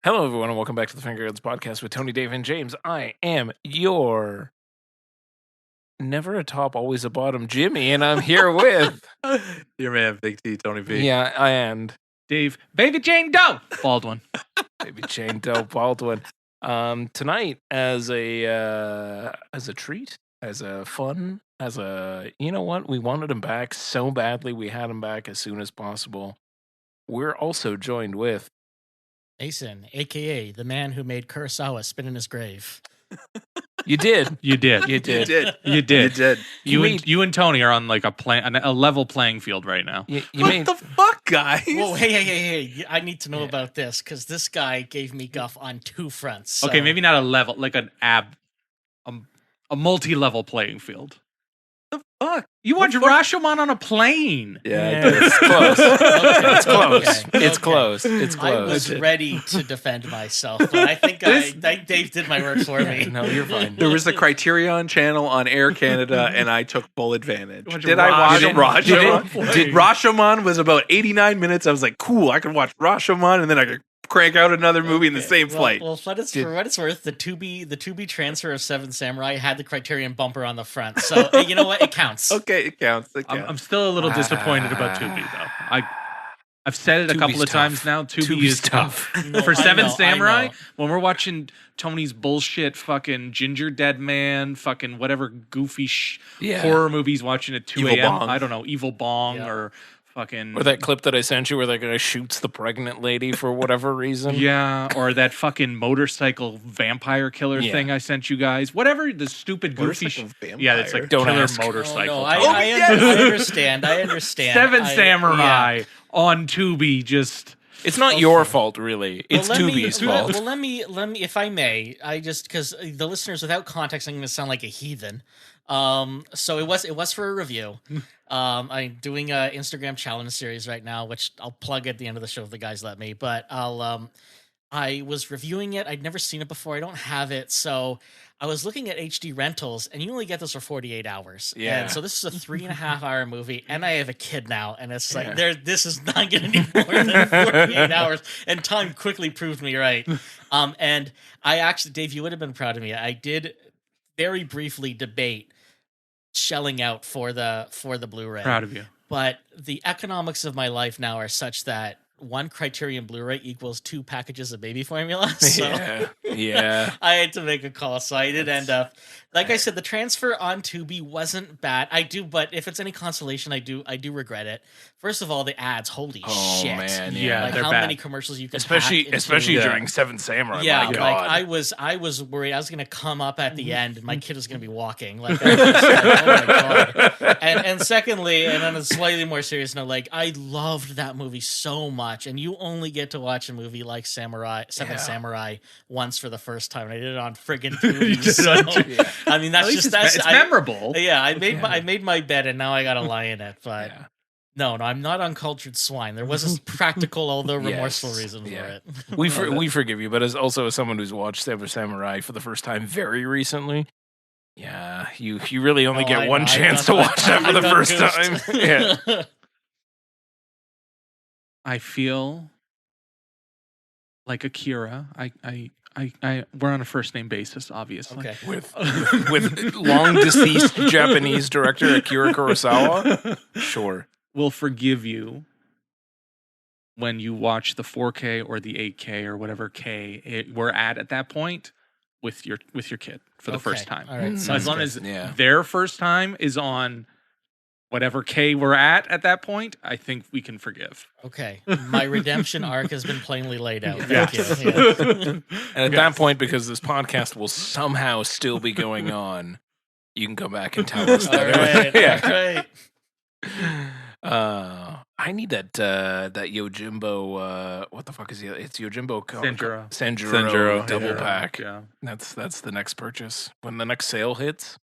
Hello, everyone, and welcome back to the Finger Guns Podcast with Tony, Dave, and James. I am your never a top, always a bottom Jimmy, and I'm here with Your man, Big T, Tony B. and Dave, Baby Jane Doe, Baldwin. Baby Jane Doe Baldwin. Tonight, as a treat, as a fun, you know what, we wanted him back so badly, we had him back as soon as possible. We're also joined with Mason, a.k.a. the man who made Kurosawa spin in his grave. You did. You did. You did. You did. You did. You and Tony are on like a level playing field right now. You What made the fuck, guys? Whoa, hey. I need to know about this, because this guy gave me guff on two fronts. So. Okay, maybe not a level, like a multi-level playing field. Fuck. You watch Rashomon on a plane. Yeah, it's close. It's close. Okay. It's close. It's I close. was ready to defend myself, but I think Dave did my work for me. No, you're fine. There was the Criterion channel on Air Canada, and I took full advantage. Watch Did I watch Rashomon? Rashomon? Rashomon was about 89 minutes. I was like, cool, I can watch Rashomon, and then I could crank out another movie in the same flight. Well, for what it's worth, the Tubi transfer of Seven Samurai had the Criterion bumper on the front, so you know what? It counts. Okay, it counts. It counts. I'm still a little disappointed about Tubi though. I've said it a couple of Tubi's times tough. now. Tubi Tubi's is tough. No, For I Seven know, Samurai, I know. when we're watching Tony's bullshit fucking Ginger Dead Man, fucking whatever goofy Yeah. horror movies watching at 2 Evil a.m. Bong. I don't know, Evil Bong Yeah. or fucking... Or that clip that I sent you where that guy shoots the pregnant lady for whatever reason. Yeah, or that fucking motorcycle vampire killer Yeah. thing I sent you guys. Whatever the stupid goofy... Motorcycle vampire? Yeah, it's like Don't killer ask. motorcycle. No, talk. I understand. I understand. Seven I- Samurai yeah. on Tubi just... It's not your fault, really. It's Well, Tubi's fault. Well, let me, if I may, because the listeners, without context, I'm going to sound like a heathen. So it was for a review. I'm doing a Instagram challenge series right now, which I'll plug at the end of the show if the guys let me. But I was reviewing it. I'd never seen it before. I don't have it, so I was looking at HD rentals, and you only get this for 48 hours. Yeah. And so this is a 3.5-hour movie, and I have a kid now, and it's like Yeah. this is not going to need more than 48 hours. And time quickly proved me right. And I actually, Dave, you would have been proud of me. I did very briefly debate shelling out for the Blu-ray. Proud of you. But the economics of my life now are such that one Criterion Blu-ray equals 2 packages of baby formula. So Yeah. I had to make a call, so I did end up. Like I said, the transfer on Tubi wasn't bad. But if it's any consolation, I do regret it. First of all, the ads, holy Oh, shit! man, yeah. like they're how bad. many commercials you can Especially Yeah. during Seven Samurai. yeah, My like God. I was worried I was gonna come up at the end and my kid was gonna be walking. Like, I was just like, oh my god. And secondly, and on a slightly more serious note, like I loved that movie so much, and you only get to watch a movie like Seven Samurai once for the first time. And I did it on friggin' Tubi. So, I mean, that's At least just it's memorable. Yeah, I made my bed, and now I gotta lie in it. But Yeah. no, I'm not uncultured swine. There was a practical, although Yes, remorseful reason yeah. for it. We forgive you, but as someone who's watched Seven Samurai for the first time very recently, yeah, you really only Oh, get I one know, chance I to got- watch that I for the got first goosed. time. Yeah. I feel like Akira. We're on a first name basis, obviously. Okay. with long deceased Japanese director Akira Kurosawa. Sure. Will forgive you when you watch the 4K or the 8K or whatever we're at that point with your kid for the first time. All right. Mm. So sounds as long good. as Yeah. their first time is on whatever K we're at that point, I think we can forgive. Okay. My redemption arc has been plainly laid out. Yeah. Thank you. Yeah. And at that point, because this podcast will somehow still be going on, you can come back and tell us All that. right. Yeah. All right. I need that Yojimbo. What the fuck is it? It's Yojimbo Sanjuro. Sanjuro double yeah. pack. Yeah. That's the next purchase. When the next sale hits,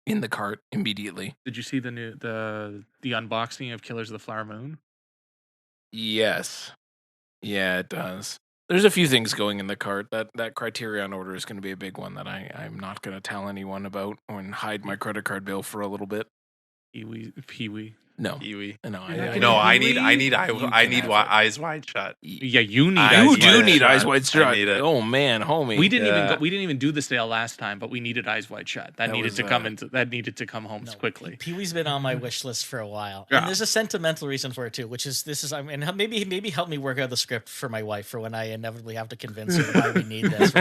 in the cart immediately. Did you see the unboxing of Killers of the Flower Moon? Yes. Yeah, it does. There's a few things going in the cart. That Criterion order is going to be a big one that I'm not going to tell anyone about and hide my credit card bill for a little bit. Pee-wee. No, Pee-wee. no, No, I need You can have it. Eyes Wide Shut. Yeah, you need. I You Eyes need do Wide need Shut. Eyes Wide Shut. need it. Oh man, homie. We didn't Yeah. we didn't even do the sale last time, but we needed Eyes Wide Shut. That needed was, to come into. That needed to come home No, quickly. Pee-wee's been on my wish list for a while, Yeah. and there's a sentimental reason for it too, which is this is I mean maybe help me work out the script for my wife for when I inevitably have to convince her why we need this.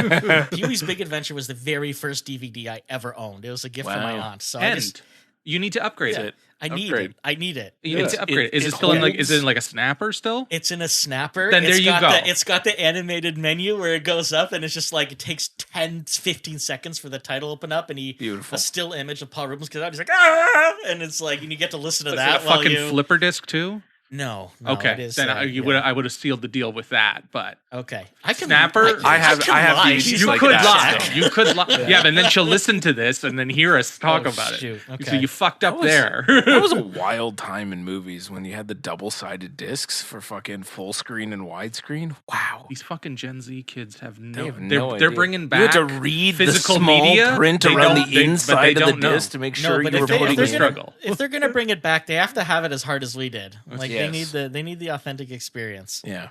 Pee-wee's Big Adventure was the very first DVD I ever owned. It was a gift from my Wow. aunt, so And you need to upgrade Yeah. it. I need Upgrade. it. I need it. You need It's- to upgrade. it- Is it it still in like? holds- Is it in like a snapper still? It's in a snapper. Then there It's you got go. It's got the animated menu where it goes up and it's just like it takes 10, 15 seconds for the title to open up and Beautiful. a still image of Paul Rubens because he's like, ah! And it's like, and you get to listen to Is that it a while fucking you. flipper disc too? No, Okay, It is, then I yeah. would have sealed the deal with that. But Okay. I can Snapper? I have lie. DVDs She's you like could that, lie. so. You could lie. Yeah, but then she'll listen to this and then hear us talk Oh, about it. shoot. So Okay. you fucked up was- there. That was a wild time in movies when you had the double-sided discs for fucking full screen and widescreen. Wow. These fucking Gen Z kids have They no. have they're no they're idea. bringing You back had to read physical the small media. print They around don't- the they- but inside they of the don't know. disc to make sure but you were if they- putting if they're it. gonna- struggle. If they're gonna bring it back, they have to have it as hard as we did. Like Yes. they need the authentic experience. Yeah.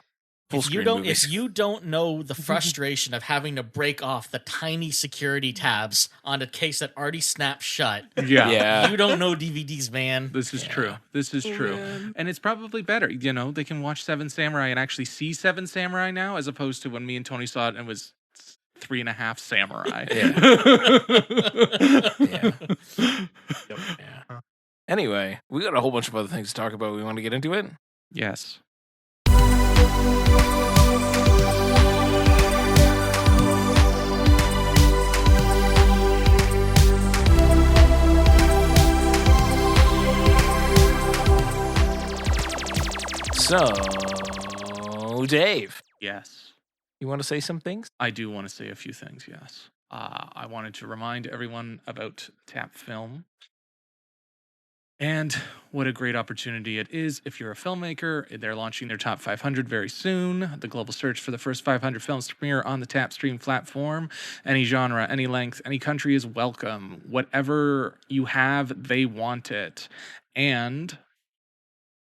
Full If you screen don't movies. if you don't know the frustration of having to break off the tiny security tabs on a case that already snapped shut, Yeah. Yeah. you don't know DVDs, man. This is true. This is true. man. And it's probably better. You know, they can watch Seven Samurai and actually see Seven Samurai now, as opposed to when me and Tony saw it and it was 3.5 Samurai. Yeah. Yeah. Anyway, we got a whole bunch of other things to talk about. We want to get into it? Yes. So, Dave, Yes. you want to say some things? I do want to say a few things, yes. I wanted to remind everyone about Tap Film and what a great opportunity it is if you're a filmmaker. They're launching their top 500 very soon. The global search for the first 500 films to premiere on the Tap Stream platform. Any genre, any length, any country is welcome. Whatever you have, they want it. And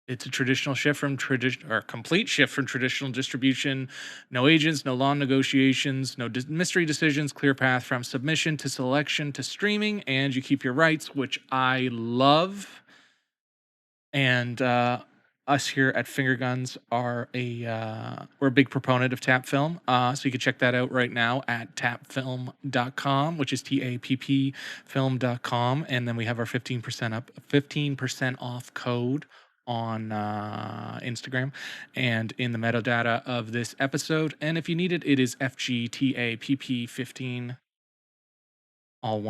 it's a traditional shift from complete shift from traditional distribution. No agents, no long negotiations, no mystery decisions, clear path from submission to selection to streaming, and you keep your rights, which I love. And us here at Finger Guns are we're a big proponent of Tap Film. So you can check that out right now at tapfilm.com, which is TAPP film.com. And then we have our 15% off code on Instagram and in the metadata of this episode. And if you need it, it is FGTAPP15, all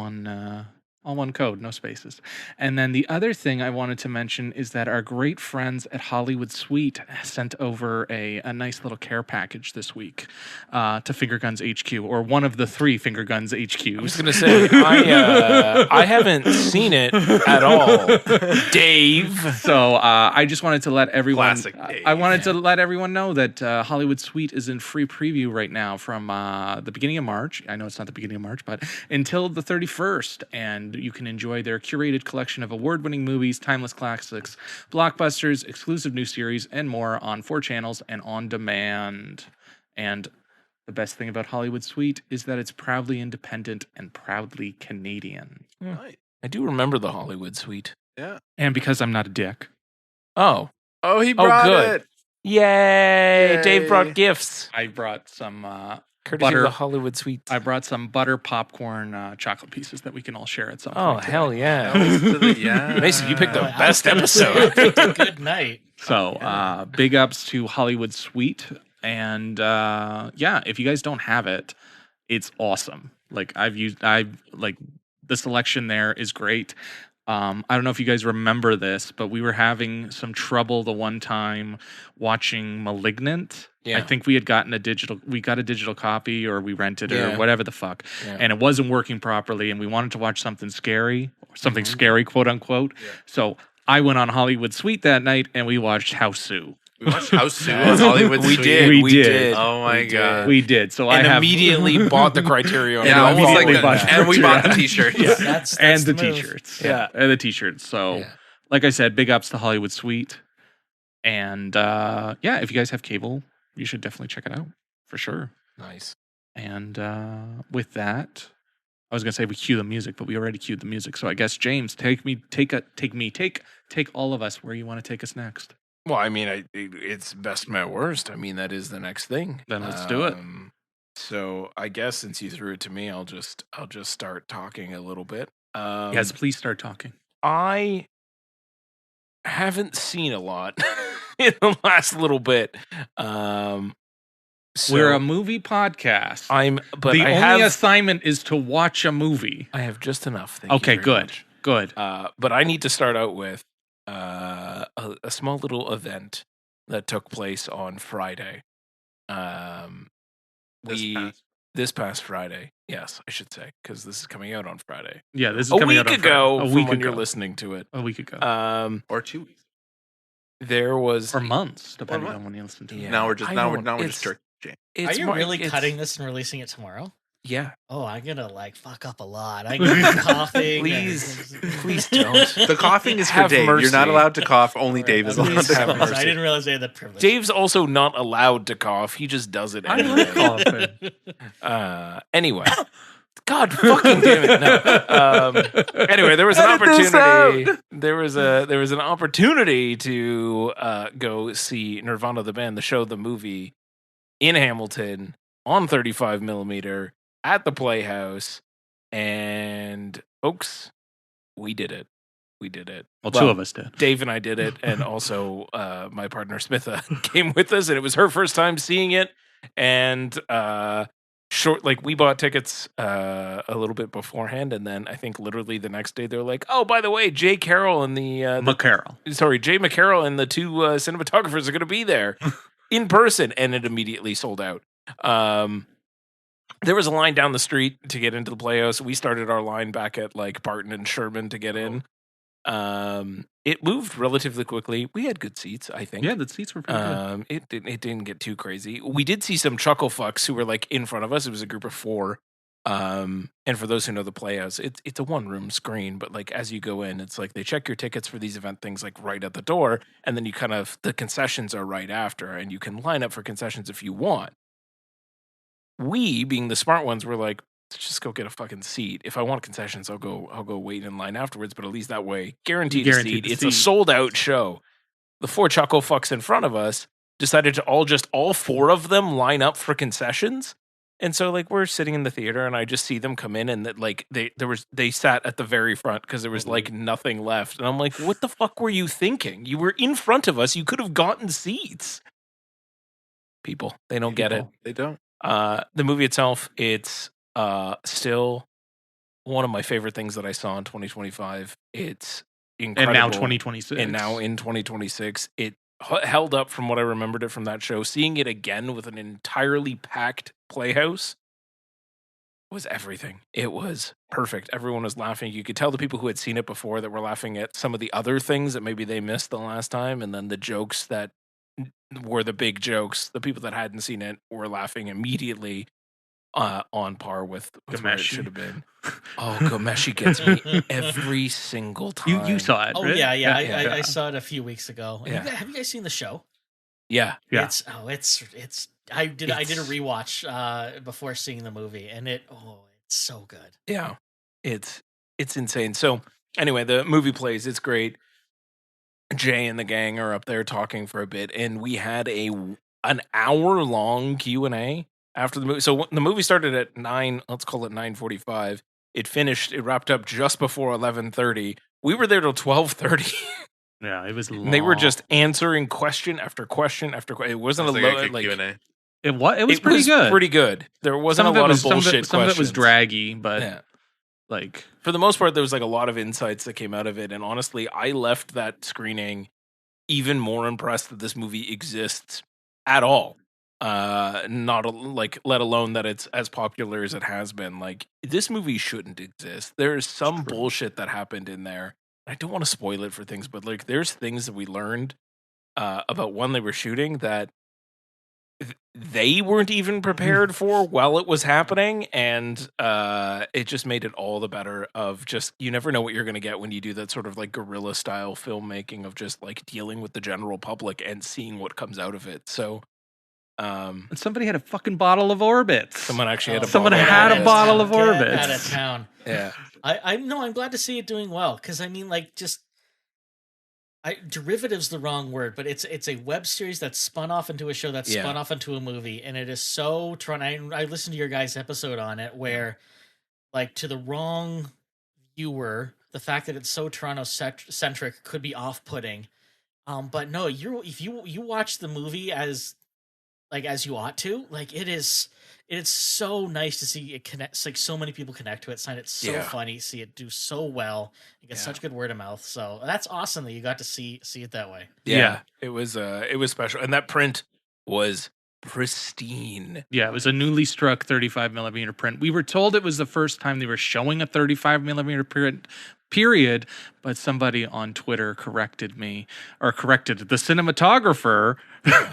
one code, no spaces. And then the other thing I wanted to mention is that our great friends at Hollywood Suite sent over a nice little care package this week to Finger Guns HQ, or one of the 3 Finger Guns HQs. I was going to say, I haven't seen it at all. Dave. So I just wanted to let everyone. Classic Dave. I wanted to let everyone know that Hollywood Suite is in free preview right now from the beginning of March. I know it's not the beginning of March, but until the 31st, and you can enjoy their curated collection of award-winning movies, timeless classics, blockbusters, exclusive new series, and more on 4 channels and on demand. And the best thing about Hollywood Suite is that it's proudly independent and proudly Canadian. Right. I do remember the Hollywood Suite. Yeah. And because I'm not a dick. Oh. Oh, he brought good. it. Yay. Dave Yay. brought gifts. I brought some Courtesy butter. of the Hollywood Suite. I brought some butter popcorn chocolate pieces that we can all share at some Oh, point. hell today. yeah. Yeah. Mason, you picked the Boy, I best was gonna say, episode. I picked a good night. So big ups to Hollywood Suite. And yeah, if you guys don't have it, it's awesome. Like the selection there is great. I don't know if you guys remember this, but we were having some trouble the one time watching Malignant. Yeah. I think we got a digital copy, or we rented it, Yeah. or whatever the fuck. Yeah. And it wasn't working properly, and we wanted to watch something scary, Mm-hmm. scary, quote unquote. Yeah. So I went on Hollywood Suite that night, and we watched Houseu. We watched House Sue on Hollywood We Suite. did. We We did. did. Oh my We God. did. We did. So I And have immediately bought the Criterion. Yeah, almost like immediately that. bought And we bought the Criterion. t-shirt. Yeah. That's and the move. t-shirts. Yeah. And the t-shirts. So Yeah. like I said, big ups to Hollywood Suite. And yeah, if you guys have cable, you should definitely check it out for sure. Nice. And with that, I was gonna say we cue the music, but we already cued the music. So I guess James, take all of us where you want to take us next. Well, I mean, it's best met worst. I mean, that is the next thing. Then let's do it. So I guess since you threw it to me, I'll just start talking a little bit. Yes, please start talking. I haven't seen a lot in the last little bit. So We're a movie podcast. but the I only have, assignment is to watch a movie. I have just enough. Thank you Okay, very good, much. good. But I need to start out with a small little event that took place on Friday. This past Friday, yes, I should say, because this is coming out on Friday. Yeah, this is A coming week out on ago, Friday. from when you're listening to it. A week ago, Or 2 weeks. There was or months, depending Or on when you listen to it. Yeah. Now we're just I now don't- we're it's- just strict. James. Are you really it's- cutting this and releasing it tomorrow? Yeah, Oh, I'm gonna fuck up a lot. I'm gonna be coughing. Please don't. The coughing is for Have Dave. You're not mercy. allowed to cough. Only Dave is allowed Please to have cough. mercy. I didn't realize I had the privilege. Dave's also not allowed to cough. He just does it I anyway. like coughing. Anyway, God fucking damn it! No. Anyway, there was an Edit this opportunity. out. There was an opportunity to go see Nirvana the band, the show, the movie in Hamilton on 35 millimeter at the Playhouse, and folks, we did it. We did it. Well, two of us did. Dave and I did it, and also my partner Smitha came with us, and it was her first time seeing it. And we bought tickets a little bit beforehand, and then I think literally the next day they're like, "Oh, by the way, Jay Carroll and Jay McCarroll and the two cinematographers are going to be there in person," and it immediately sold out. There was a line down the street to get into the Playhouse. We started our line back at Barton and Sherman to get in. It moved relatively quickly. We had good seats, I think. Yeah, the seats were pretty good. It didn't get too crazy. We did see some chuckle fucks who were in front of us. It was a group of 4. And for those who know the Playhouse, it's a 1-room screen, but as you go in, it's they check your tickets for these event things right at the door, and then you the concessions are right after, and you can line up for concessions if you want. We, being the smart ones, were let's just go get a fucking seat. If I want concessions, I'll go wait in line afterwards. But at least that way, guaranteed a seat. the It's a seat. sold out show. The 4 chuckle fucks in front of us decided to all 4 of them line up for concessions. And so we're sitting in the theater, and I just see them come in, and that they sat at the very front because there was nothing left. And I'm like, what the fuck were you thinking? You were in front of us. You could have gotten seats. People, they don't get it. They don't. The movie itself, it's still one of my favorite things that I saw in 2025. It's incredible. And now 2026. And now in 2026, it held up from what I remembered it from that show. Seeing it again with an entirely packed Playhouse was everything. It was perfect. Everyone was laughing. You could tell the people who had seen it before that were laughing at some of the other things that maybe they missed the last time, and then the jokes that were the big jokes. The people that hadn't seen it were laughing immediately on par with where it Gameshi. should have been. Oh, Gameshi gets me every single time. You saw it, Oh right? yeah. I saw it a few weeks ago. Yeah. Have you guys seen the show? Yeah. Yeah. It's I did a rewatch before seeing the movie, and it's so good. Yeah. It's insane. So anyway, the movie plays. It's great. Jay and the gang are up there talking for a bit, and we had an hour-long Q&A after the movie. So the movie started at 9, let's call it 9:45. It wrapped up just before 11:30. We were there till 12:30. Yeah, it was long. And they were just answering question after question after question. It wasn't It's a like low, Q&A. It was pretty good. Pretty good. There wasn't a lot of bullshit some of it was questions. draggy, but Yeah. for the most part, there was a lot of insights that came out of it. And honestly, I left that screening even more impressed that this movie exists at all. Let alone that it's as popular as it has been. This movie shouldn't exist. There is some bullshit that happened in there. I don't want to spoil it for things, but there's things that we learned about one they were shooting that they weren't even prepared for while it was happening, and it just made it all the better. Of just, you never know what you're going to get when you do that sort of like guerrilla style filmmaking of just like dealing with the general public and seeing what comes out of it. So And somebody had a fucking bottle of Orbits. someone actually had a Someone bottle of had a Orbits. bottle of Get Orbits. out of town. Yeah. I'm glad to see it doing well, because I mean, like, just derivative's the wrong word, but it's a web series that's spun off into a show that's Yeah. spun off into a movie, and it is so I listened to your guys' episode on it, where, like, to the wrong viewer, the fact that it's so Toronto centric could be off putting. But no, if you watch the movie as you ought to, like, it's so nice to see it connect. Like, so many people connect to it, find it so Yeah. funny, see it do so well, you get Yeah. such good word of mouth. So that's awesome that you got to see it that way. Yeah. It was special. And that print was pristine. Yeah, it was a newly struck 35 millimeter print. We were told it was the first time they were showing a 35 millimeter print, period. But somebody on Twitter corrected the cinematographer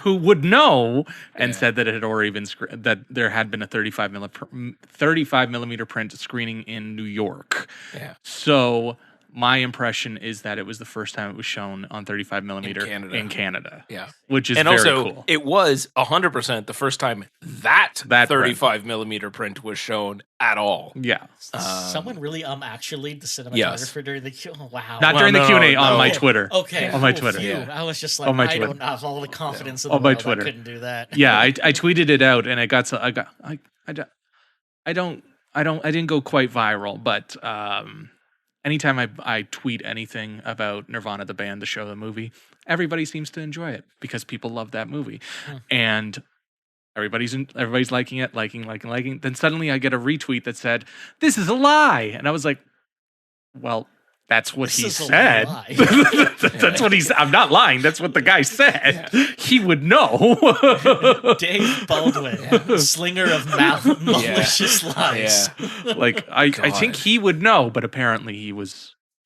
who would know, and Yeah. said that it had already been that there had been a 35 millimeter print screening in New York. Yeah. So my impression is that it was the first time it was shown on 35 millimeter Canada. in Canada, Yeah. which is And very also, cool. it was 100% the first time that That 35 millimeter print was shown at all. Yeah. Someone really actually the cinematographer yes. during the oh, wow. Not Well, during the no, Q&A, on no. my Twitter. Okay, On my cool, Twitter. phew. Yeah. I was just like, On my I Twitter. don't have all the confidence in On the my world. Twitter. I couldn't do that. Yeah, I tweeted it out, and it got so I didn't go quite viral, but anytime I tweet anything about Nirvana, the band, the show, the movie, everybody seems to enjoy it because people love that movie, and everybody's liking it, liking. Then suddenly I get a retweet that said, "This is a lie," and I was like, "Well, that's what This he is a said. lie. That's what he's. I'm not lying. That's what the guy said. He would know." Dave Baldwin, slinger of malicious lies. Yeah. Like I think God. he would know, but apparently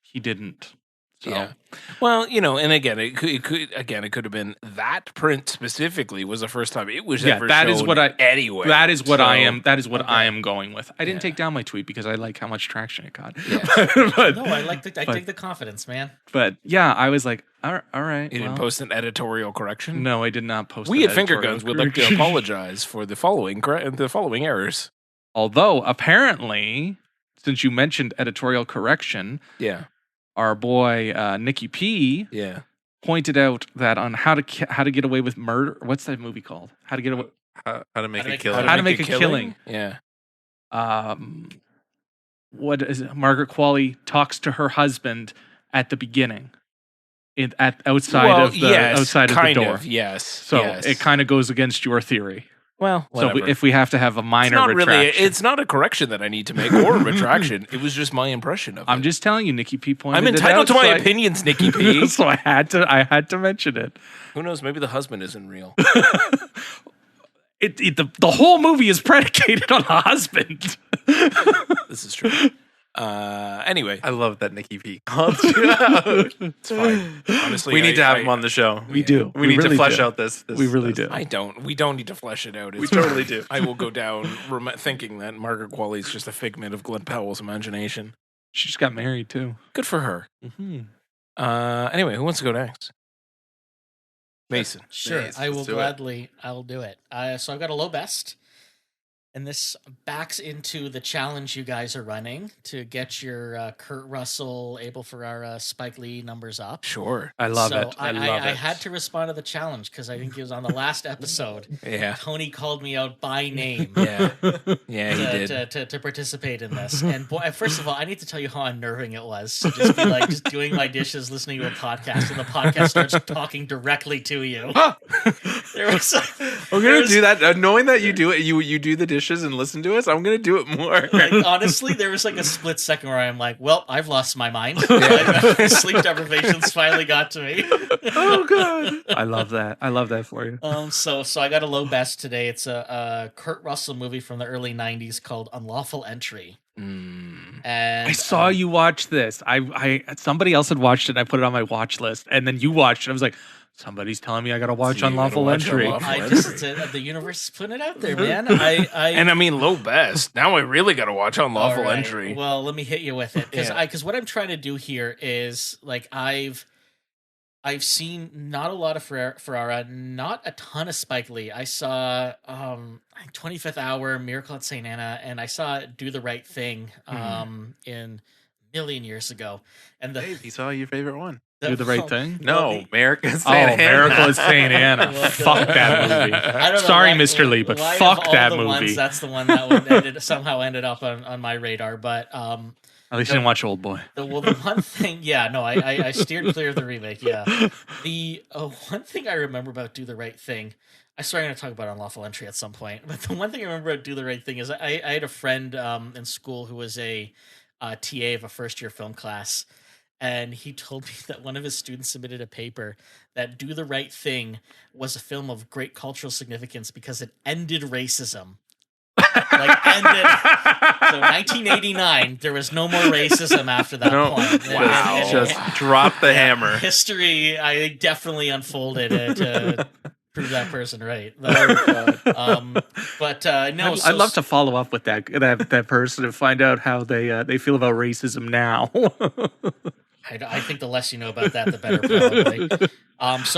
he didn't. So Yeah. Well, and again, it could have been that print specifically was the first time it was Yeah, ever that is shown what I- anywhere. that is what So, I am. That is what Okay. I am going with. I didn't Yeah. take down my tweet because I like how much traction it got. Yeah. but, No, I dig the confidence, man. but yeah, I was like, all right. You didn't well, post an editorial correction? No, I did not post. We an at Finger editorial Guns would like to correction. apologize for the following errors. Although apparently, since you mentioned editorial correction, Yeah. our boy Nikki P Yeah. pointed out that on how to get away with murder. What's that movie called? How to get away. How to make How to a make- killer. How to make a killing. Yeah. What is it? Margaret Qualley talks to her husband at the beginning, outside of the door. Yes. So yes. it kind of goes against your theory. well, So whatever. if we have to have a it's minor not really. retraction, It's not a correction that I need to make or a retraction. It was just my impression of it. I'm just telling you, Nikki P pointed I'm it entitled out, to my so I- opinions, Nikki P. so I had to mention it. Who knows? Maybe the husband isn't real. The whole movie is predicated on a husband. This is true. Anyway, I love that Nikki P called you out. it's fine. Honestly, We need to have I- him on the show. We do. We need really to flesh do. out this. We really do. We don't need to flesh it out. We It's totally fine. do. I will go down thinking that Margaret Qualley is just a figment of Glenn Powell's imagination. She just got married too. Good for her. Mm-hmm. Anyway, who wants to go next? Mason. Sure, Nice, I will let's do it. gladly. I'll do it. So I've got a low best, and this backs into the challenge you guys are running to get your Kurt Russell, Abel Ferrara, Spike Lee numbers up. Sure. I love So it. I love I it. had to respond to the challenge because I think it was on the last episode. Yeah. Tony called me out by name. Yeah. Yeah, he did. To participate in this. And boy, first of all, I need to tell you how unnerving it was to just be like just doing my dishes, listening to a podcast, and the podcast starts talking directly to you. There was I'm gonna do that. Knowing that you do it, you do the dishes and listen to us. I'm gonna do it more. like, honestly, there was like a split second where I'm like, well, I've lost my mind. Sleep deprivation's finally got to me. Oh god. I love that. I love that for you. So I got a low best today. It's a Kurt Russell movie from the early '90s called Unlawful Entry. Mm. And I saw you watch this. I somebody else had watched it and I put it on my watch list. And then you watched it. I was like, Somebody's telling me I gotta watch you gotta Unlawful watch Entry. Unlawful I Entry. just the universe is putting it out there, man. I And I mean, low best. Now I really got to watch Unlawful All right. Entry. Well, let me hit you with it Yeah. because what I'm trying to do here is like I've seen not a lot of Ferrara, not a ton of Spike Lee. I saw 25th Hour, Miracle at St. Anna, and I saw Do the Right Thing in a million years ago. And the Dave, you saw your favorite one. Do the right thing. No, America's Oh, Miracle at St. Anna. Well, Fuck that movie. I don't know Sorry, why- Mr. Lee, but why of fuck all that the ones, movie. that's the one that somehow ended up on my radar. But At least you didn't watch Old Boy. the one thing, yeah, no, I steered clear of the remake. Yeah, the one thing I remember about Do the Right Thing. I swear I'm going to talk about Unlawful Entry at some point. But the one thing I remember about Do the Right Thing is I had a friend in school who was a TA of a first year film class. And he told me that one of his students submitted a paper that Do the Right Thing was a film of great cultural significance because it ended racism. Like, ended. So 1989, there was no more racism after that No. point. Wow. Just drop the hammer. History, I think, definitely unfolded to prove that person right. No, I'd love to follow up with that person and find out how they feel about racism now. I think the less you know about that, the better, probably.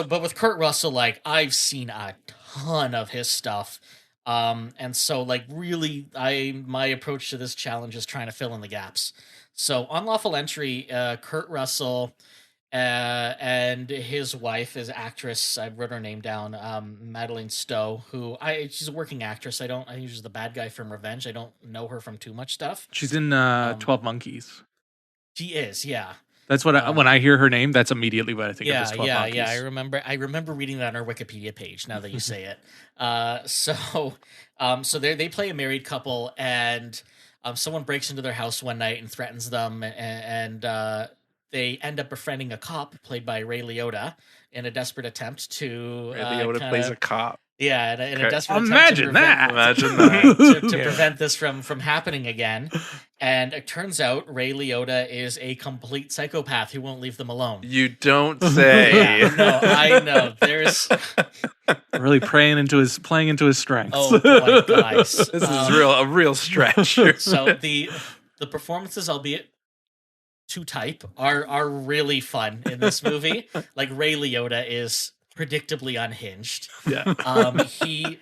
But with Kurt Russell, like, I've seen a ton of his stuff. And so, like, really, my approach to this challenge is trying to fill in the gaps. So, Unlawful Entry, Kurt Russell, and his wife is actress. I wrote her name down, Madeleine Stowe, who she's a working actress. I think she's the bad guy from Revenge. I don't know her from too much stuff. She's in 12 Monkeys. She is, yeah. That's what when I hear her name, that's immediately what I think of as 12 Monkeys. Yeah. I remember reading that on our Wikipedia page. Now that you say it, so they play a married couple, and someone breaks into their house one night and threatens them, and they end up befriending a cop played by Ray Liotta in a desperate attempt to Ray Liotta plays a cop. Yeah, in a Okay. desperate Imagine attempt that. Imagine that. to Yeah. prevent this from happening again. And it turns out Ray Liotta is a complete psychopath who won't leave them alone. You don't say. Yeah, no, I know. There's Really playing into his strengths. oh boy, guys. This is a real stretch. So the performances, albeit to type, are really fun in this movie. Like Ray Liotta is predictably unhinged. Yeah. He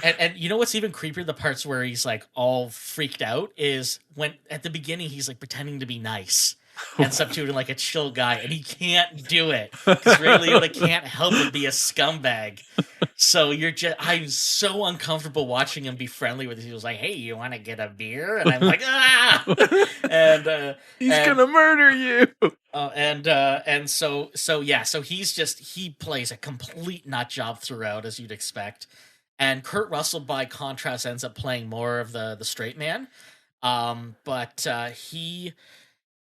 and you know what's even creepier? The parts where he's like all freaked out is when at the beginning he's like pretending to be nice and substituting like a chill guy, and he can't do it because Ray Liotta can't help but be a scumbag. So I'm so uncomfortable watching him be friendly with. He was like, "Hey, you want to get a beer?" And I'm like, "Ah!" And He's and- gonna murder you. so he plays a complete nut job throughout, as you'd expect. And Kurt Russell, by contrast, ends up playing more of the straight man. But he,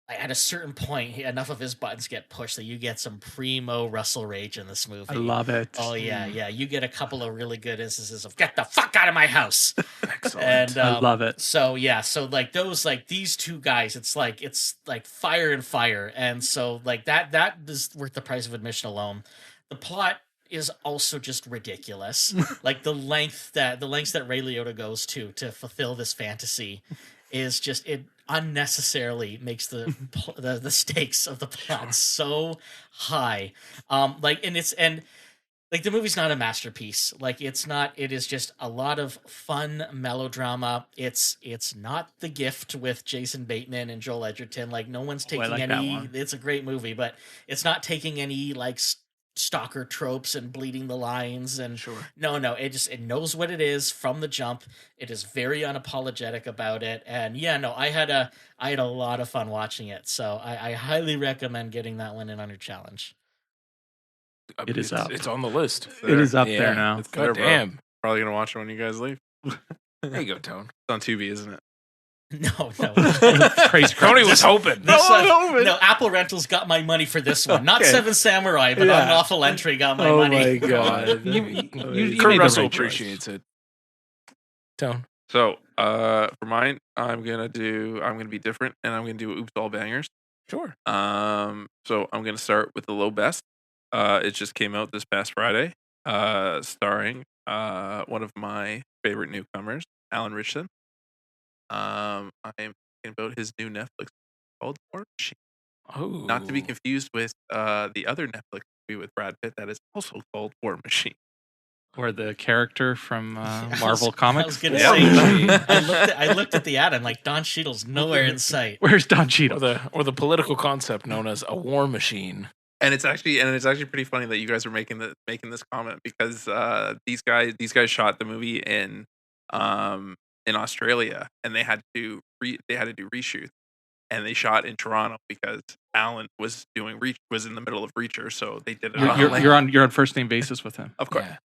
at a certain point, enough of his buttons get pushed that you get some primo Russell rage in this movie. I love it. Oh yeah. You get a couple of really good instances of "get the fuck out of my house." Excellent. And I love it. So like these two guys, it's like fire and fire, and so like that is worth the price of admission alone. The plot is also just ridiculous. Like the lengths that Ray Liotta goes to fulfill this fantasy is just it unnecessarily makes the stakes of the plot so high. Like the movie's not a masterpiece. Like it's not. It is just a lot of fun melodrama. It's not The Gift with Jason Bateman and Joel Edgerton. Like no one's taking like that any. one. It's a great movie, but it's not taking any like stalker tropes and bleeding the lines and Sure. No. It knows what it is from the jump. It is very unapologetic about it, and I had a lot of fun watching it. So I highly recommend getting that one in on your challenge. It is up. It's on the list. It is up Yeah. there now. It's there, God bro. damn. Probably gonna watch it when you guys leave. There you go, Tone. It's on Tubi, isn't it? No. Praise Tony was hoping. No, Apple Rentals got my money for this one. Not Okay. Seven Samurai, but Yeah. Unlawful Entry got my Oh money. my god. You Kurt made the Russell right choice. appreciates it. Tone. So, for mine, I'm gonna be different, and I'm gonna do Oops All Bangers. Sure. So I'm gonna start with the low best. It just came out this past Friday, starring one of my favorite newcomers, Alan Richson. I am talking about his new Netflix called War Machine. Oh, Not to be confused with the other Netflix movie with Brad Pitt that is also called War Machine. Or the character from I Marvel was Comics. gonna Yeah. say, I looked at the ad. I'm like, Don Cheadle's nowhere in sight. Where's Don Cheadle? or the political concept known as a war machine. And it's actually pretty funny that you guys are making this comment because these guys shot the movie in Australia and they had to do reshoots, and they shot in Toronto because Alan was was in the middle of Reacher, so they did it. You're on first name basis with him. Of course. Yeah.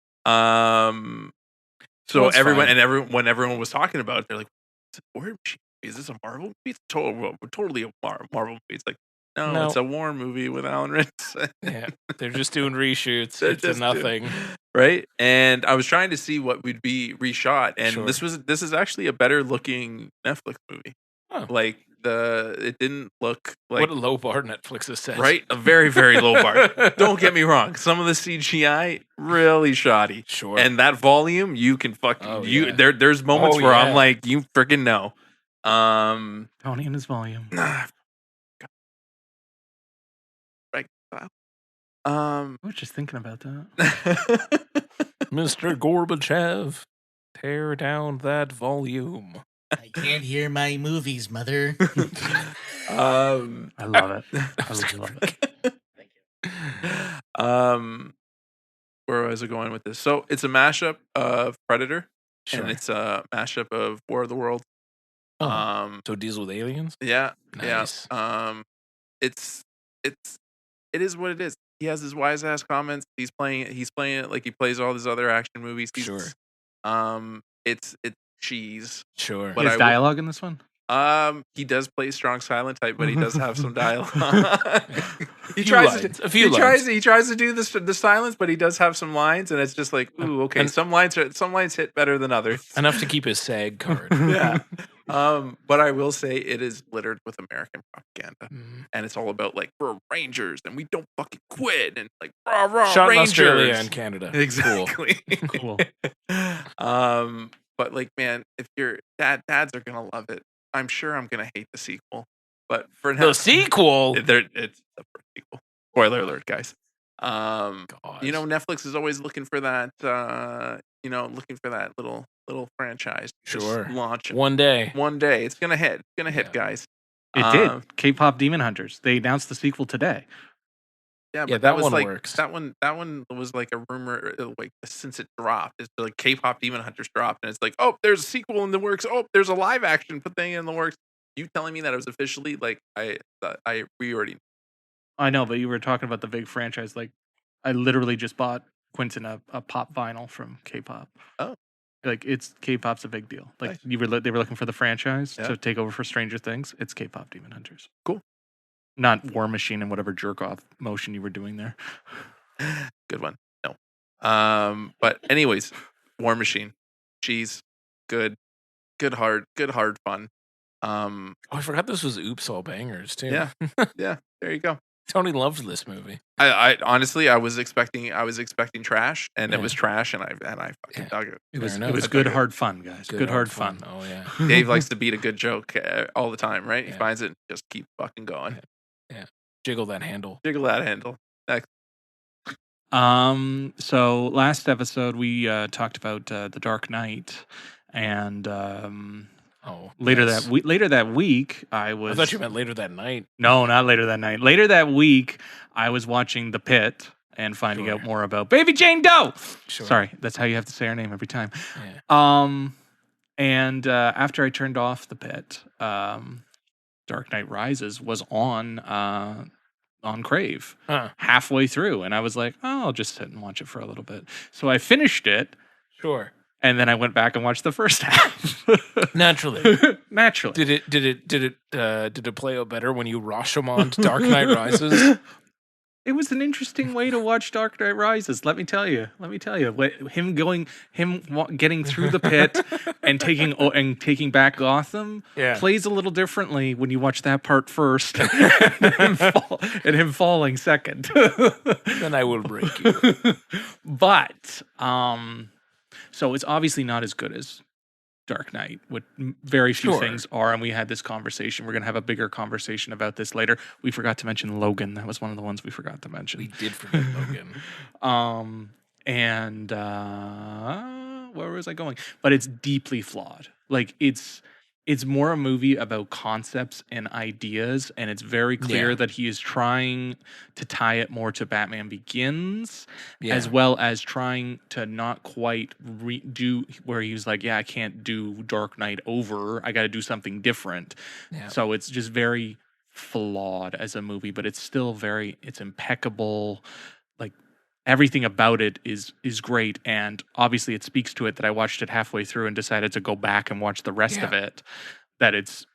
So Well, it's everyone fine. when everyone was talking about it, they're like, "Is it a war machine? Is this a Marvel movie? It's totally a Marvel movie." It's like, no, it's a war movie with Alan Richson. Yeah, they're just doing reshoots. They're It's a just nothing. Right? And I was trying to see what would be reshot, and Sure. this is actually a better looking Netflix movie. Oh. Like it didn't look like What a low bar Netflix has set. right, a very very low bar. Don't get me wrong, some of the CGI really shoddy. Sure. And that volume, you can fucking Oh, yeah. there's moments Oh, where yeah. I'm like, you freaking know. Tony and his volume. Right. I was just thinking about that. Mr. Gorbachev, tear down that volume. I can't hear my movies, mother. I love it. I love it. Thank you. Where was I going with this? So it's a mashup of Predator, Sure. and it's a mashup of War of the Worlds. Oh, so it deals with aliens? Yeah, Nice. yeah. It is what it is. He has his wise ass comments. He's playing it like he plays all his other action movies. Sure. It's cheese. Sure. But His I will- dialogue in this one? He does play strong silent type, but he does have some dialogue. he Few tries lines, to a few lines. he tries to do the silence, but he does have some lines, and it's just like, ooh, okay. And- Some lines hit better than others. Enough to keep his SAG card. Yeah. But I will say it is littered with American propaganda, Mhm. and it's all about like we're Rangers and we don't fucking quit, and like rah rah Shot in Rangers. Australia and Canada. Exactly. Cool. But like, man, if your dads are gonna love it, I'm sure I'm gonna hate the sequel. But for now, The sequel. it's the first sequel. Spoiler alert, guys. God. Netflix is always looking for that. Looking for that little franchise. to just Sure. launch One day. one day. It's gonna hit. It's gonna hit, Yeah. guys. It Um, did. K-pop Demon Hunters. They announced the sequel today. Yeah, Yeah, but that was one like, works. That one was like a rumor, like since it dropped. It's like K-pop Demon Hunters dropped, and it's like, oh, there's a sequel in the works. Oh, there's a live action thing in the works. You telling me that it was officially like we already. I know, but you were talking about the big franchise. Like, I literally just bought Quentin a pop vinyl from K-pop. Oh. Like, it's K-pop's a big deal. Like, Nice. they were looking for the franchise Yeah. to take over for Stranger Things. It's K-pop Demon Hunters. Cool. Not War Machine and whatever jerk off motion you were doing there. Good one. No. But anyways, War Machine, cheese, good hard fun. Oh, I forgot this was Oops All Bangers too. Yeah. Yeah, there you go. Tony loved this movie. I honestly I was expecting trash, and it Yeah. was trash, and I fucking Yeah. dug it. It was Fair it was enough. good hard fun, guys. Good, hard fun. Oh yeah. Dave likes to beat a good joke all the time, right? He Yeah. finds it and just keep fucking going. Jiggle that handle. Jiggle that handle. So last episode we talked about The Dark Knight, and Oh. later yes. that week I I was thought you meant later that night. No, not later that night. Later that week, I was watching The Pit and finding Sure. out more about Baby Jane Doe. Sure. Sorry, that's how you have to say her name every time. Yeah. And after I turned off The Pit, Dark Knight Rises was on Crave Huh. halfway through, and I was like, oh, I'll just sit and watch it for a little bit. So I finished it, Sure. and then I went back and watched the first half. Naturally. Naturally. Did it play out better when you Rashomon Dark Knight Rises? It was an interesting way to watch Dark Knight Rises. Let me tell you. Him getting through the pit and taking back Gotham Yeah. plays a little differently when you watch that part first, and him falling second. Then I will break you. But so it's obviously not as good as Dark Knight, what very few Sure. things are, and we had this conversation. We're going to have a bigger conversation about this later. We forgot to mention Logan. That was one of the ones we forgot to mention. We did forget Logan. And where was I going? But it's deeply flawed. Like it's more a movie about concepts and ideas, and it's very clear Yeah. that he is trying to tie it more to Batman Begins, Yeah. as well as trying to not quite do where he was like, yeah, I can't do Dark Knight over. I got to do something different. Yeah. So it's just very flawed as a movie, but it's still it's impeccable. Like everything about it is great, and obviously it speaks to it that I watched it halfway through and decided to go back and watch the rest of it. That it's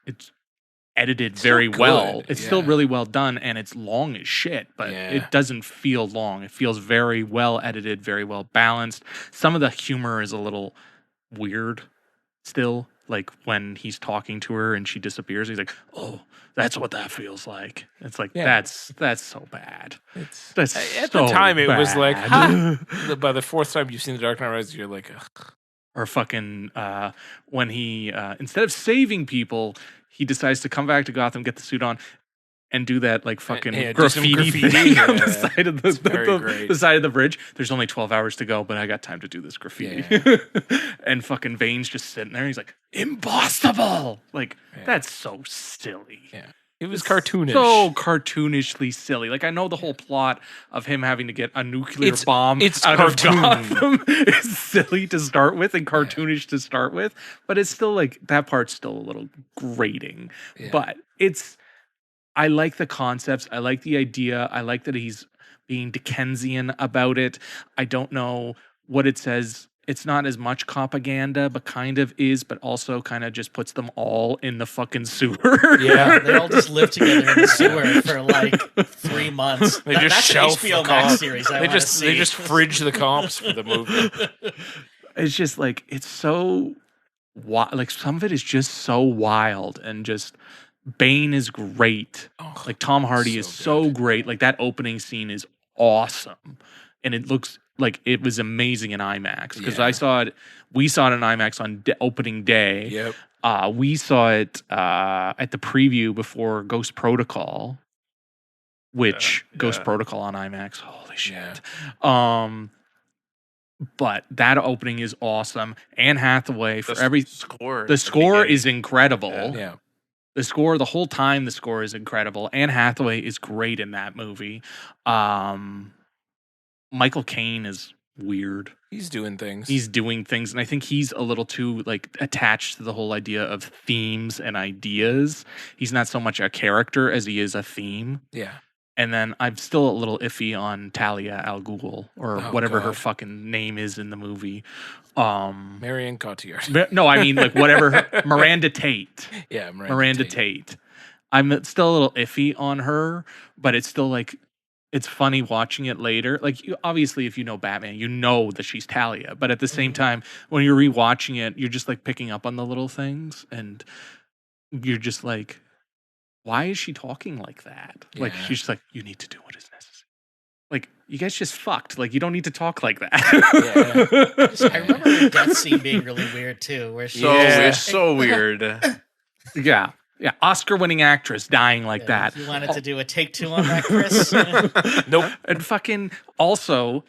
edited It's very still well. good, It's still yeah. really well done, and it's long as shit, but Yeah. it doesn't feel long. It feels very well edited, very well balanced. Some of the humor is a little weird still, like when he's talking to her and she disappears, he's like, "Oh, that's what that feels like." It's like Yeah. that's so bad. It's That's at so the time it was like, bad. ha! By the fourth time you've seen The Dark Knight Rises, you're like, ugh. Or fucking when he instead of saving people, he decides to come back to Gotham, get the suit on, and do that like fucking Yeah, do some graffiti, graffiti, thing on the yeah. side of It's very great. the side of the bridge. There's only 12 hours to go, but I got time to do this graffiti. And fucking Vane's just sitting there. He's like, impossible! Like Yeah. that's so silly. Yeah. It was cartoonish. So cartoonishly silly. Like I know the whole plot of him having to get a nuclear It's- bomb it's out cartoon. of Gotham is silly to start with and cartoonish to start with, but it's still like that part's still a little grating. Yeah. But I like the concepts. I like the idea. I like that he's being Dickensian about it. I don't know what it says. It's not as much propaganda, but kind of is, but also kind of just puts them all in the fucking sewer. Yeah. They all just live together in the sewer for like 3 months. They just That's an shelf HBO the Max cops. series. I They wanna just see. they just fridge the cops for the movie. It's just like it's so like some of it is just so wild, and just Bane is great. Oh, Like Tom Hardy so is so good. great. Like that opening scene is awesome, and it looks like it was amazing in IMAX because Yeah. we saw it in IMAX on opening day. Yep. We saw it at the preview before Ghost Protocol, which Ghost yeah. Protocol on IMAX. Holy shit. Yeah. But that opening is awesome. Anne Hathaway for The the score. at the score beginning. is incredible. Yeah. The score, the whole time, the score is incredible. Anne Hathaway is great in that movie. Michael Caine is weird. He's doing things. He's doing things, and I think he's a little too like attached to the whole idea of themes and ideas. He's not so much a character as he is a theme. yeah. And then I'm still a little iffy on Talia al Ghul or Oh, whatever her God. fucking name is in the movie. Marion Cotillard. No, I mean like whatever Miranda Tate. Yeah. Miranda Tate. I'm still a little iffy on her, but it's still like it's funny watching it later. Like obviously, if you know Batman, you know that she's Talia. But at the same time, when you're rewatching it, you're just like picking up on the little things, and you're just like, why is she talking like that? Like Yeah. she's just like, you need to do what is necessary. Like you guys just fucked. Like you don't need to talk like that. I remember the death scene being really weird too, where she So Yeah. weird. So weird. Yeah. Yeah. Oscar-winning actress dying like that. You wanted to do a take two on that, Chris? Nope. And fucking also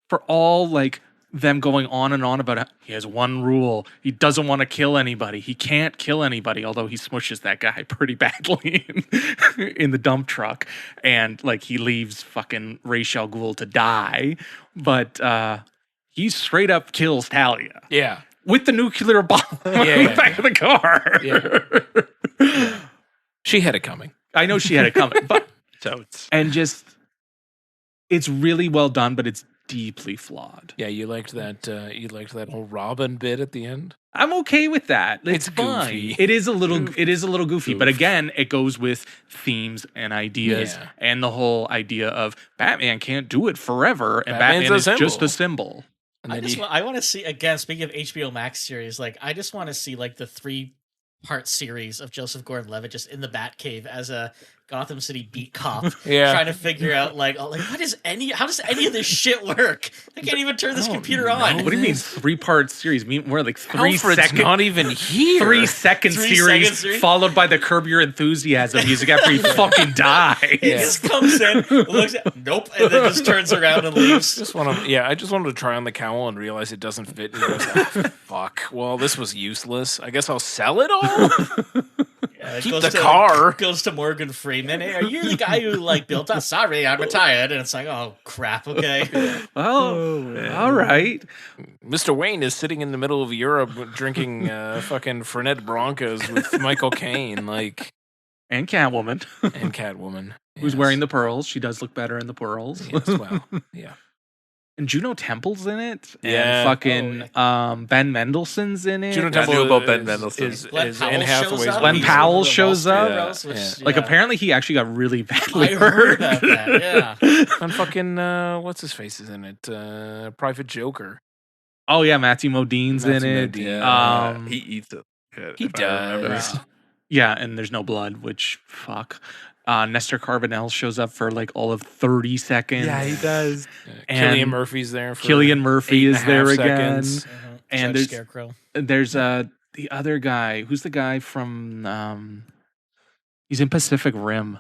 for all like them going on and on about how he has one rule. He doesn't want to kill anybody. He can't kill anybody, although he smushes that guy pretty badly in the dump truck. And like he leaves fucking Ra's al Ghul to die. But he straight up kills Talia Yeah. with the nuclear bomb in Yeah. the back of the car. Yeah. She had it coming. I know she had it coming, but So it's and just it's really well done, but it's deeply flawed. Yeah, you liked that. You liked that whole Robin bit at the end. I'm okay with that. It's It's fine. goofy. It is a little. Goof. It is a little goofy, but Goof. again, it goes with themes and ideas, Yeah. and the whole idea of Batman can't do it forever, and Batman's Batman a is just symbol. a symbol. And I then just he- I want to see, again, speaking of HBO Max series, like I just want to see like the 3-part series of Joseph Gordon-Levitt just in the Batcave as a Gotham City beat cop, Yeah. trying to figure out like how does any of this shit work? I can't even turn this I don't computer know. on. What do you mean 3-part series? More like 3 Alfred's second. not even here. 3-second 3 series second series? followed by the Curb Your Enthusiasm music after he fucking dies. He just comes in, looks at, nope, and then just turns around and leaves. Just want to, I just wanted to try on the cowl and realize it doesn't fit. And he goes, "Ah, fuck. Well, this was useless. I guess I'll sell it all. Yeah, it Keep goes the to- car." Goes to Morgan Freeman. Hey, are you the guy who like built us? Sorry, I'm retired. And it's like, oh crap. Okay. Well, all right. Mr. Wayne is sitting in the middle of Europe drinking fucking Fernet Broncos with Michael Caine, like, And Catwoman, and Catwoman, who's wearing the pearls. She does look better in the pearls. Yes, well, yeah. And Juno Temple's in it. Yeah. And fucking Ben Mendelsohn's in it. Juno I Temple knew about Ben is- Mendelsohn. Is Glenn Anne Powell shows Hathaway's up. Glenn He's Powell one of the shows Wall Street up. girls, which, Like yeah. apparently he actually got really badly I heard about that. Yeah. And fucking what's his face is in it? Private Joker. Oh yeah, Matthew Modine's in Matthew it. Modine. Um, he eats it. Good, He if I remember. does. Yeah, and there's no blood, which fuck. Nestor Carbonell shows up for like all of 30 seconds. Yeah, he does. And Killian Murphy's there. For Killian Murphy 8.5 is there again. seconds. And Judge there's- Scarecrow. There's the other guy. Who's the guy from he's in Pacific Rim.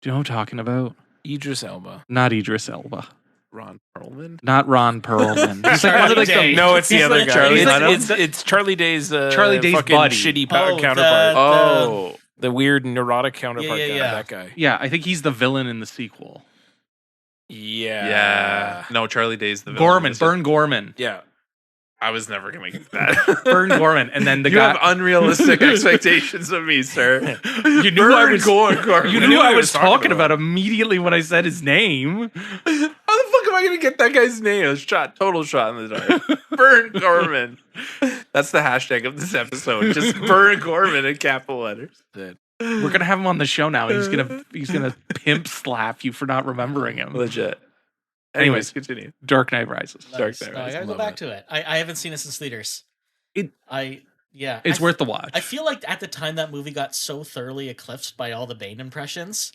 Do you know what I'm talking about? Idris Elba. Not Idris Elba. Ron Perlman. Not Ron Perlman. He's like one of Charlie like Day. the No, it's the he's other like- guy. he's like- It's Charlie Day's Charlie Day's fucking buddy. shitty Oh, counterpart. Oh, The weird neurotic counterpart yeah, guy. yeah. That guy. yeah, I think he's the villain in the sequel. Yeah. yeah. No, Charlie Day's the villain. Gorman, Burn Gorman. Yeah. I was never gonna get that. Burn Gorman. And then the you guy have unrealistic expectations of me, sir. You knew I was Gorman. You knew I was talking about immediately when I said his name. How the fuck am I gonna get that guy's name? A shot, total shot in the dark. Burn Gorman. That's the hashtag of this episode. Just Burn Gorman in capital letters. We're gonna have him on the show now. He's gonna pimp slap you for not remembering him. Legit. Anyways. Continue. Dark Knight Rises. Dark Nice. Knight No, I Rises. gotta go Love back it. to it. I haven't seen it since theaters. It- It's It's worth the watch. I feel like at the time that movie got so thoroughly eclipsed by all the Bane impressions,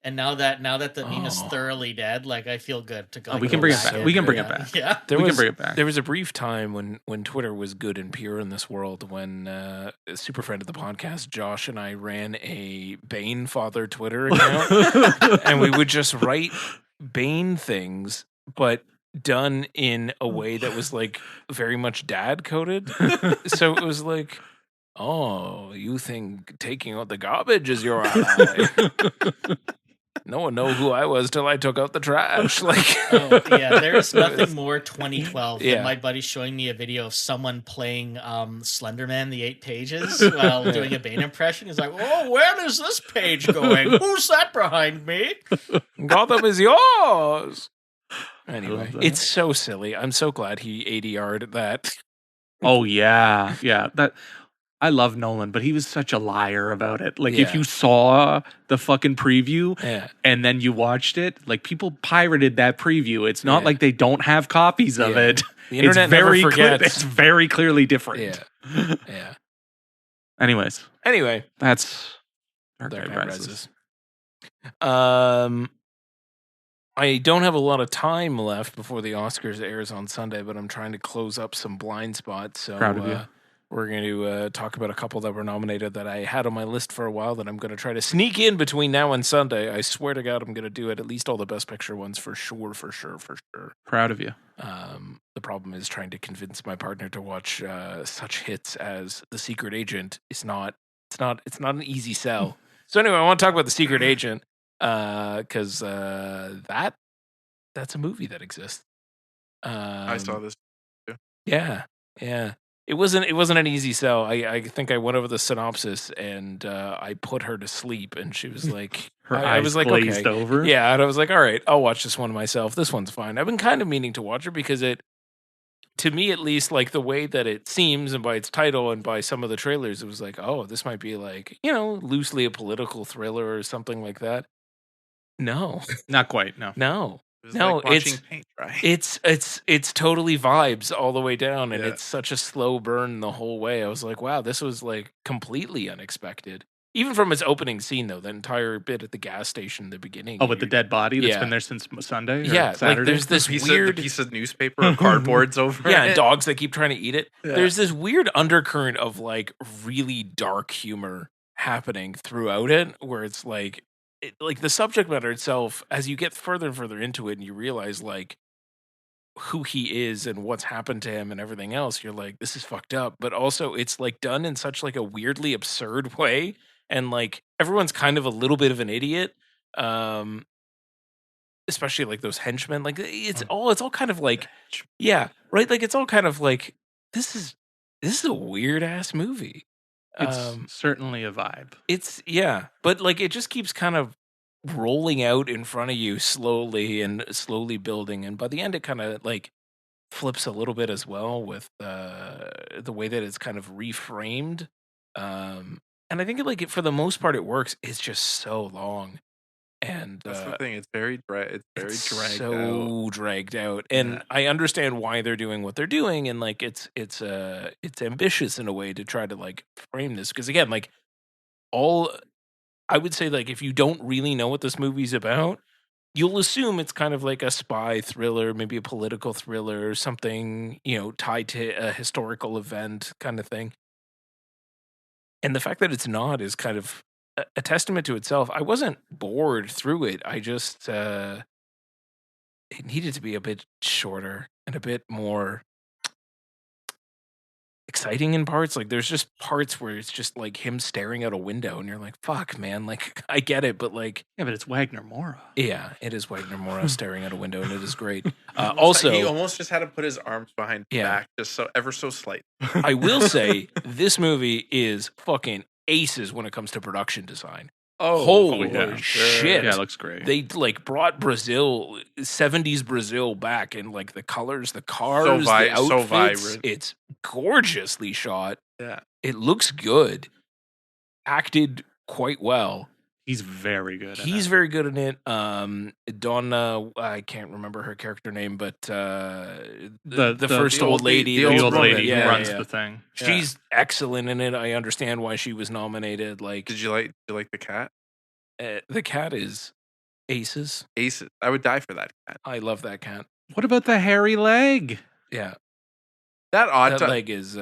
and now that the meme is Oh. thoroughly dead, like I feel good to go. we can bring it back. back. We can bring it Yeah. back. Yeah. There we was, can bring it back. There was a brief time when Twitter was good and pure in this world when a super friend of the podcast, Josh, and I ran a Bane Father Twitter account. And we would just write Bane things, but done in a way that was like very much dad coded. So it was like, oh, you think taking out the garbage is your ally? No one know who I was till I took out the trash. Like, Oh, yeah, there's nothing more 2012 Yeah. than my buddy showing me a video of someone playing Slenderman, the 8 pages, while doing a Bane impression. He's like, oh, where is this page going? Who's that behind me? Gotham is yours. Anyway, love that. it's so silly. I'm so glad he ADR'd that. Oh yeah, yeah. That I love Nolan, but he was such a liar about it. Like if Yeah. you saw the fucking preview Yeah. and then you watched it, like people pirated that preview. It's not Yeah. like they don't have copies of Yeah. it. The internet it's very never forgets. It's very clearly different. Yeah. Yeah. Anyways, Anyway, that's Dark Dark Knight Knight Rises. Rises. I don't have a lot of time left before the Oscars airs on Sunday, but I'm trying to close up some blind spots. So Proud of you. we're going to talk about a couple that were nominated that I had on my list for a while that I'm going to try to sneak in between now and Sunday. I swear to God, I'm going to do it. At least all the Best Picture ones for sure. Proud of you. The problem is trying to convince my partner to watch such hits as The Secret Agent. It's not an easy sell. So anyway, I want to talk about The Secret Agent because that's a movie that exists. I saw this. Yeah. It wasn't an easy sell. I think I went over the synopsis and I put her to sleep, and she was like, Her I eyes was like, glazed okay. over. Yeah, and I was like, all right, I'll watch this one myself. This one's fine. I've been kind of meaning to watch it because it, to me at least, like the way that it seems and by its title and by some of the trailers, it was like, oh, this might be like, loosely a political thriller or something like that. No, Not quite. No. no. It was No, like watching it's- paint dry. It's totally vibes all the way down, and Yeah. it's such a slow burn the whole way. I was like, wow, this was like completely unexpected. Even from its opening scene, though, that entire bit at the gas station in the beginning. Oh, with the you- dead body that's Yeah. been there since Sunday. Or Yeah, Saturday. like there's this weird, the piece of newspaper or cardboard's over. yeah, it. and dogs that keep trying to eat it. Yeah. There's this weird undercurrent of like really dark humor happening throughout it, where it's like, like the subject matter itself, as you get further and further into it, and you realize like who he is and what's happened to him and everything else, you're like, this is fucked up. But also, it's like done in such like a weirdly absurd way, and like everyone's kind of a little bit of an idiot. Especially like those henchmen, like it's all kind of like, yeah, right. Like it's all kind of like this is a weird ass movie. It's certainly a vibe. It's yeah, but like it just keeps kind of rolling out in front of you slowly and slowly building, and by the end it kind of like flips a little bit as well with the way that it's kind of reframed. And I think like for the most part it works. It's just so long, and That's the thing. It's very dragged out. so dragged out, and Yeah. I understand why they're doing what they're doing, and like it's ambitious in a way to try to like frame this, because again, like all I would say, like if you don't really know what this movie's about, you'll assume it's kind of like a spy thriller, maybe a political thriller, or something tied to a historical event kind of thing. And the fact that it's not is kind of a testament to itself. I wasn't bored through it. I just it needed to be a bit shorter and a bit more exciting in parts. Like there's just parts where it's just like him staring out a window and you're like, fuck man, like I get it, but like Yeah, but it's Wagner Mora. yeah, it is Wagner Mora staring out a window and it is great. He Also, almost just had to put his arms behind his Yeah. back, just so ever so slight. I will say this movie is fucking aces when it comes to production design. Holy yeah. shit. Yeah, it looks great. They like brought Brazil, 70s Brazil back, and like the colors, the cars, So the so outfits. vibrant. It's gorgeously shot. Yeah. It looks good. Acted quite well. He's very good. He's very good in it. Donna, I can't remember her character name, but the first the old old lady, the the old woman, lady yeah, who runs yeah. the thing. She's excellent in it. I understand why she was nominated. Like Did you like the cat? the cat is aces. Aces. I would die for that cat. I love that cat. What about the hairy leg? Yeah, That odd that leg is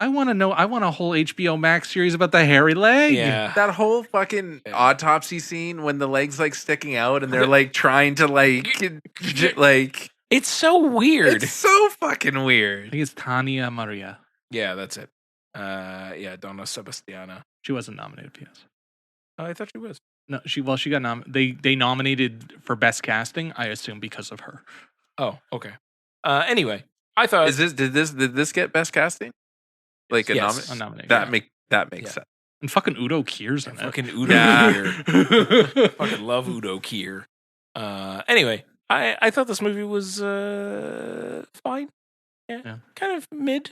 I want to know. I want a whole HBO Max series about the hairy leg. yeah. that whole fucking Yeah. autopsy scene when the legs like sticking out and they're like trying to like It's so weird. it's so fucking I weird. think it's Tania Maria. Yeah, that's it. Yeah, Donna Sebastiana. She wasn't nominated. P.S. Oh, I thought she was. No, she got They nominated for best casting. I assume because of her. Oh, okay. Anyway, I thought Did this get best casting? Like a Yes. A nomination. that makes Yeah. sense. And fucking Udo Kier's in it. fucking Udo Yeah. Kier. Fucking love Udo Kier. Anyway, I thought this movie was fine. Yeah. Kind of mid.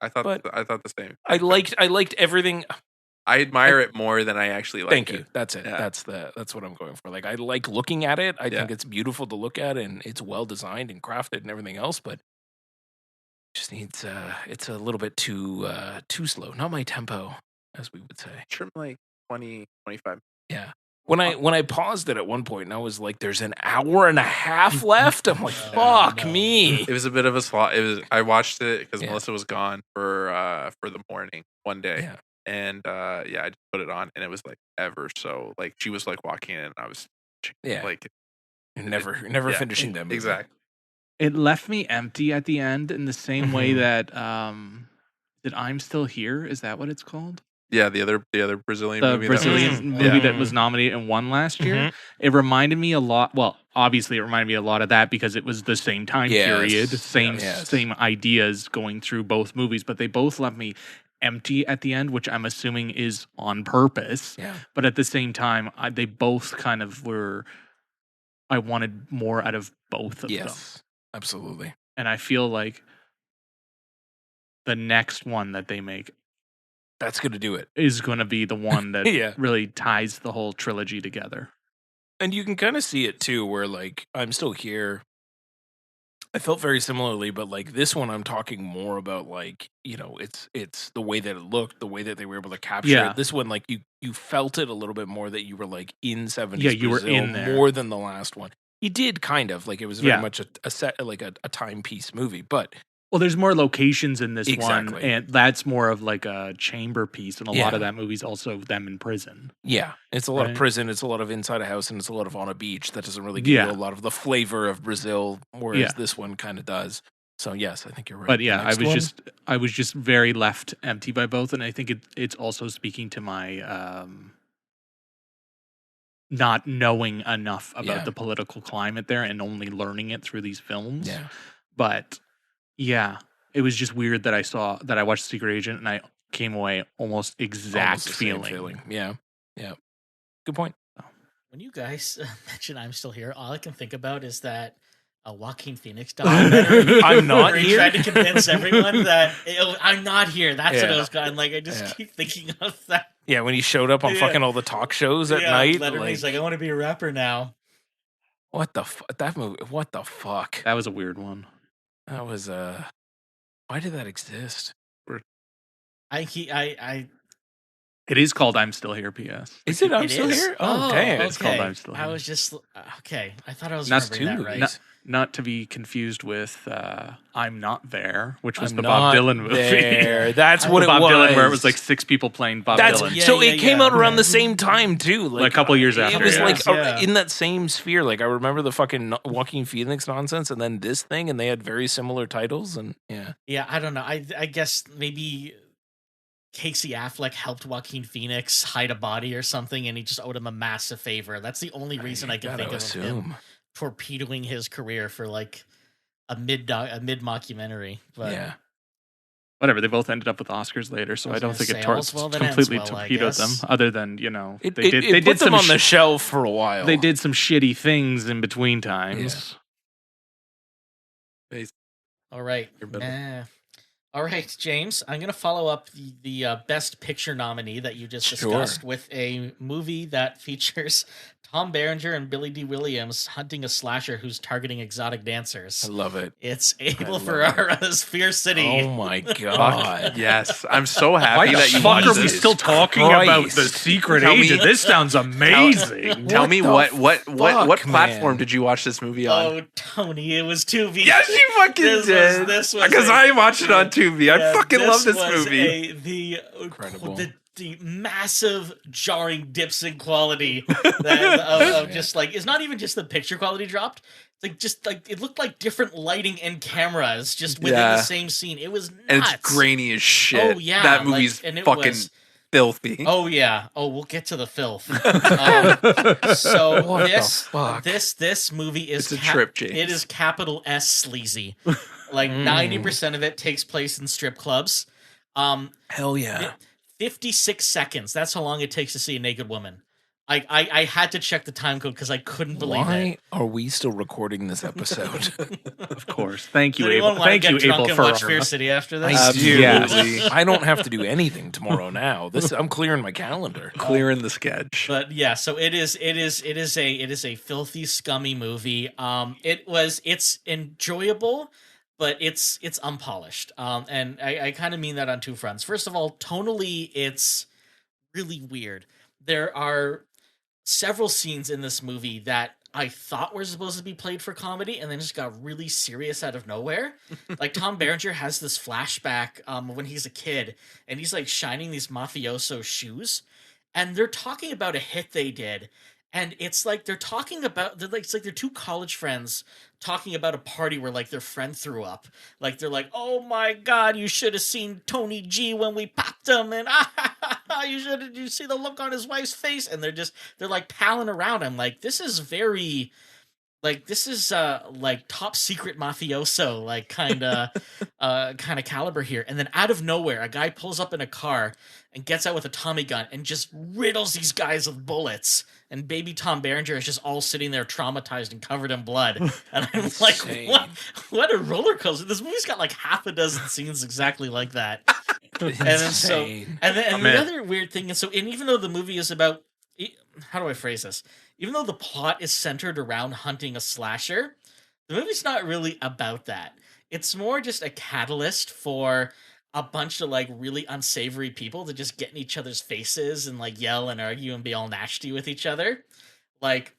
I thought But- the same. I liked everything. I admire it more than I actually like Thank it. you. That's it. Yeah. That's what I'm going for. Like I like looking at it. I Yeah. think it's beautiful to look at and it's well designed and crafted and everything else, but just needs it's a little bit too slow. Not my tempo, as we would say. Trim like 20, 25. Yeah. When I paused it at one point and I was like, there's an hour and a half left. I'm like, fuck no. me. It was a bit of a slot. I watched it because Yeah. Melissa was gone for the morning one day. Yeah. And I just put it on and it was like ever so like she was like walking in and I was Yeah. like Never yeah, finishing them. exactly. It left me empty at the end in the same way Mhm. that I'm Still Here. Is that what it's called? Yeah, the other Brazilian The movie. Brazilian was- movie yeah. that was nominated and won last year. Mhm. It reminded me a lot. Well, obviously, it reminded me a lot of that because it was the same time Yes, period, same yes. same ideas going through both movies, but they both left me empty at the end, which I'm assuming is on purpose. Yeah. But at the same time, they both kind of were. I wanted more out of both of them, Yes. Absolutely. and I feel like the next one that they make That's going to do it. is going to be the one that Yeah. really ties the whole trilogy together. And you can kind of see it too, where like I'm Still Here. I felt very similarly, but like this one, I'm talking more about like, you know, it's the way that it looked, the way that they were able to capture Yeah. it. This one, like you felt it a little bit more that you were like in 70s. Yeah, you were Brazil in there. more than the last one. You did kind of like it was very Yeah. much a set like a timepiece movie, but Well, there's more locations in this one, Exactly. and that's more of like a chamber piece, and a lot Yeah. of that movie's also them in prison. yeah, it's a lot Right. of prison, it's a lot of inside a house, and it's a lot of on a beach. That doesn't really give Yeah. you a lot of the flavor of Brazil, whereas Yeah. this one kind of does. So yes, I think you're right. But The yeah, next one? I was just very left empty by both, and I think it's also speaking to my not knowing enough about Yeah. the political climate there and only learning it through these films. yeah. But yeah, it was just weird that I watched Secret Agent and I came away almost exact Almost the same feeling. Yeah. Yeah. Good point. When you guys mention I'm Still Here, all I can think about is that a Joaquin Phoenix documentary. I'm not where he here. tried to convince everyone that I'm not here. That's what I Yeah. was going. Like I just Yeah. keep thinking of that. Yeah, when he showed up on Yeah. fucking all the talk shows at night. Letterman's like, I want to be a rapper now. What the that movie? What the fuck? That was a weird one. That was why did that exist? I It is called I'm Still Here, P.S. Is it? I'm it Still is? Here. Oh, damn! It's called I'm Still I Here. was just okay. I thought I was That's remembering two that right. movies. Not to be confused with I'm Not There, which was I'm the Bob not Dylan movie. there. That's what The it Bob was. Dylan, where it was like 6 people playing Bob That's Dylan. Yeah, so yeah, it came yeah. out around the same time too, Like a couple years It after, was yeah. like Yeah. in that same sphere. Like I remember the fucking Joaquin Phoenix nonsense, and then this thing, and they had very similar titles, and yeah, Yeah, I don't know. I guess maybe Casey Affleck helped Joaquin Phoenix hide a body or something, and he just owed him a massive favor. That's the only reason I can gotta think of him assume. torpedoing his career for like a mid mockumentary. But Yeah, Whatever, they both ended up with Oscars later, so I I was don't gonna think say, it all's well that ends completely well, I torpedoed them. guess. Other than it they put did them some on the shelf for a while. they did some shitty things in between times. all right, You're better. all right, James. I'm gonna follow up the Best Picture nominee that you just Sure. discussed with a movie that features Tom Berenger and Billy D. Williams hunting a slasher who's targeting exotic dancers. I love it. It's Abel love it. Ferrara's Fear City. Oh my god! Yes, I'm so Why happy the that you fuck are watched we this. still talking Christ. about the Secret Tell me- Agent? This sounds amazing. Tell What me the what fuck, platform man? did you watch this movie on? Oh, Tony, it was Tubi. Yes, you fucking did. This was Because a- I watched it on Tubi. I Yeah, fucking love this was movie. Incredible. The massive jarring dips in quality that, of just like it's not even just the picture quality dropped. It's like just like it looked like different lighting and cameras just within Yeah. the same scene. It was nuts. And it's grainy as shit. Oh yeah, that like, movie's and it fucking was- filthy. Oh yeah. Oh, we'll get to the filth. So What the this fuck? this movie is It's a trip, James. It is capital S sleazy. Like 90% of it takes place in strip clubs. Hell yeah! 56 seconds. That's how long it takes to see a naked woman. I had to check the time code because I couldn't believe Why are we still recording this episode? it. Of course. Thank you, Does anyone Abel. want to Thank get you, drunk Abel and watch Ferrara. Fear City after I this? do. Absolutely. I don't have to do anything tomorrow now. I'm clearing my calendar. Clearing the sketch. But yeah, so it is a filthy, scummy movie. It's enjoyable, but it's unpolished. And I kind of mean that on two fronts. First of all, tonally, it's really weird. There are several scenes in this movie that I thought were supposed to be played for comedy and then just got really serious out of nowhere. Like Tom Berenger has this flashback when he's a kid and he's like shining these mafioso shoes and they're talking about a hit they did. And it's like they're talking about it's like they're two college friends talking about a party where like their friend threw up. Like they're like, "Oh my god, you should have seen Tony G when we popped him," and did you see the look on his wife's face? And they're like palling around. I'm like, this is very like this is like top secret mafioso like kind of caliber here. And then out of nowhere, a guy pulls up in a car and gets out with a Tommy gun and just riddles these guys with bullets. And baby Tom Berenger is just all sitting there traumatized and covered in blood. And I'm like, Insane. what a roller coaster. This movie's got like half a dozen scenes exactly like that. And then so Insane. and then I'm the in. other weird thing is, so and even though the movie is about, how do I phrase this? Even though the plot is centered around hunting a slasher, the movie's not really about that. It's more just a catalyst for a bunch of like really unsavory people to just get in each other's faces and like yell and argue and be all nasty with each other. Like,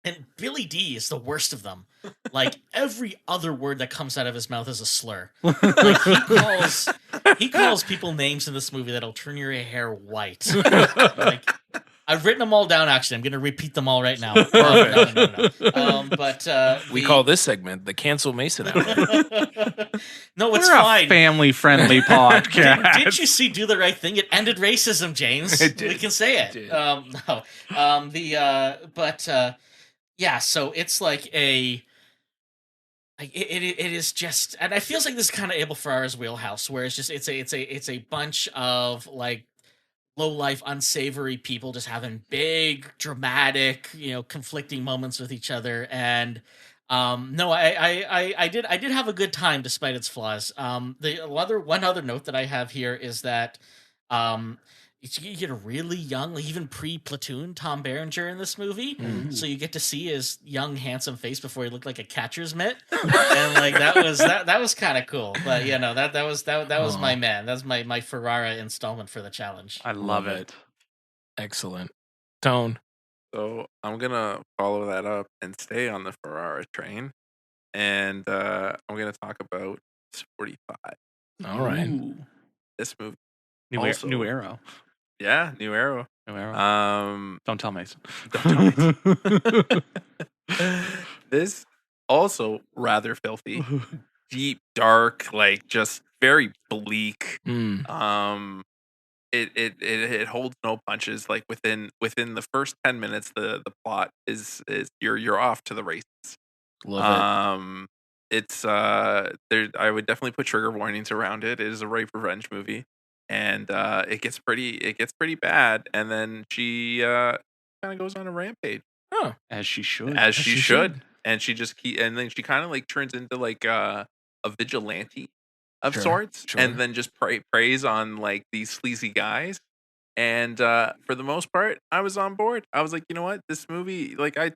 and Billy D is the worst of them. Like every other word that comes out of his mouth is a slur. Like he calls people names in this movie that'll turn your hair white. Like, I've written them all down. Actually, I'm going to repeat them all right now. No. But We call this segment the Cancel Mason Hour. no, it's We're fine. a family-friendly podcast. Didn't you see Do the Right Thing? It ended racism, James. It did. We can say it. It did. Yeah. So it's like it is just, and it feels like this is kind of Abel Ferrara's wheelhouse, where it's just it's a bunch of like low life, unsavory people just having big, dramatic, conflicting moments with each other. And no, I did have a good time despite its flaws. One other note that I have here is that you get a really young, like even pre-Platoon Tom Berenger in this movie, so you get to see his young, handsome face before he looked like a catcher's mitt, and like that was kind of cool. But that was my man. That's my Ferrara installment for the challenge. I love it. Excellent. Tone. So I'm gonna follow that up and stay on the Ferrara train, and I'm gonna talk about 45. All right. Ooh. This movie, New, Also- New Arrow. yeah, New Arrow. New Arrow. Don't tell Mason. This also rather filthy, deep, dark, like just very bleak. Mm. It holds no punches. Like within the first 10 minutes, the plot is you're off to the races. Love It's there. I would definitely put trigger warnings around it. It is a rape revenge movie, and it gets pretty bad. And then she kind of goes on a rampage, As she should. as she should, and she just and then she kind of like turns into like a vigilante of Sure, sorts, sure. and then just preys on like these sleazy guys. And for the most part, I was on board. I was like, you know what, this movie, like I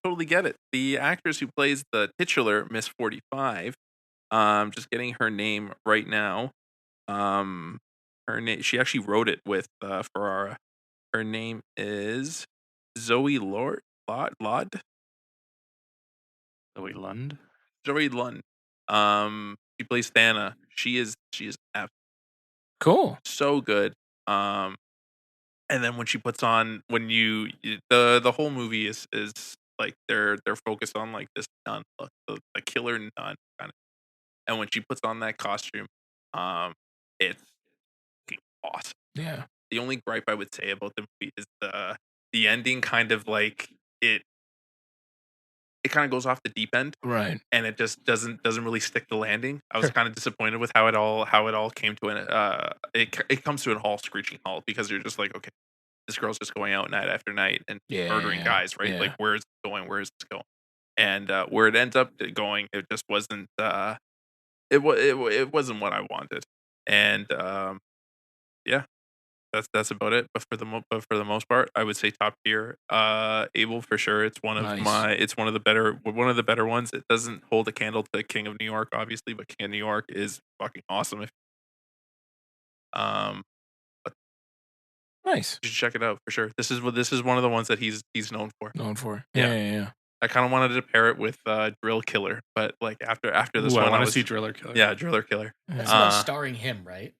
totally get it. The actress who plays the titular Miss 45, just getting her name right now. Her name, she actually wrote it with Ferrara. Her name is Zoe Lord. Zoe Lund. Zoe Lund. She plays Thana. She is Cool. so good. And then when she puts on, the whole movie is like they're focused on like this nun look, the killer nun kind of. And when she puts on that costume, it's fucking awesome. Yeah. The only gripe I would say about the movie is the ending kind of like it kind of goes off the deep end, Right. and it just doesn't really stick the landing. I was kind of disappointed with how it all came to an it comes to an all screeching halt, because you're just like, okay, this girl's just going out night after night and murdering guys, right? yeah. Like, where is it going? Where is this going? And where it ends up going, it just wasn't it wasn't what I wanted. And yeah, that's about it. But for the most part, I would say top tier. Abel for sure. It's one of Nice. one of the better ones. It doesn't hold a candle to King of New York, obviously, but King of New York is fucking awesome. Nice. You should check it out for sure. This is one of the ones that he's known for. Known for. Yeah. Yeah. I kind of wanted to pair it with Drill Killer, but like after this Ooh, one, I want to was, see Driller Killer. yeah, Driller Killer. That's Yeah. the one starring him, right?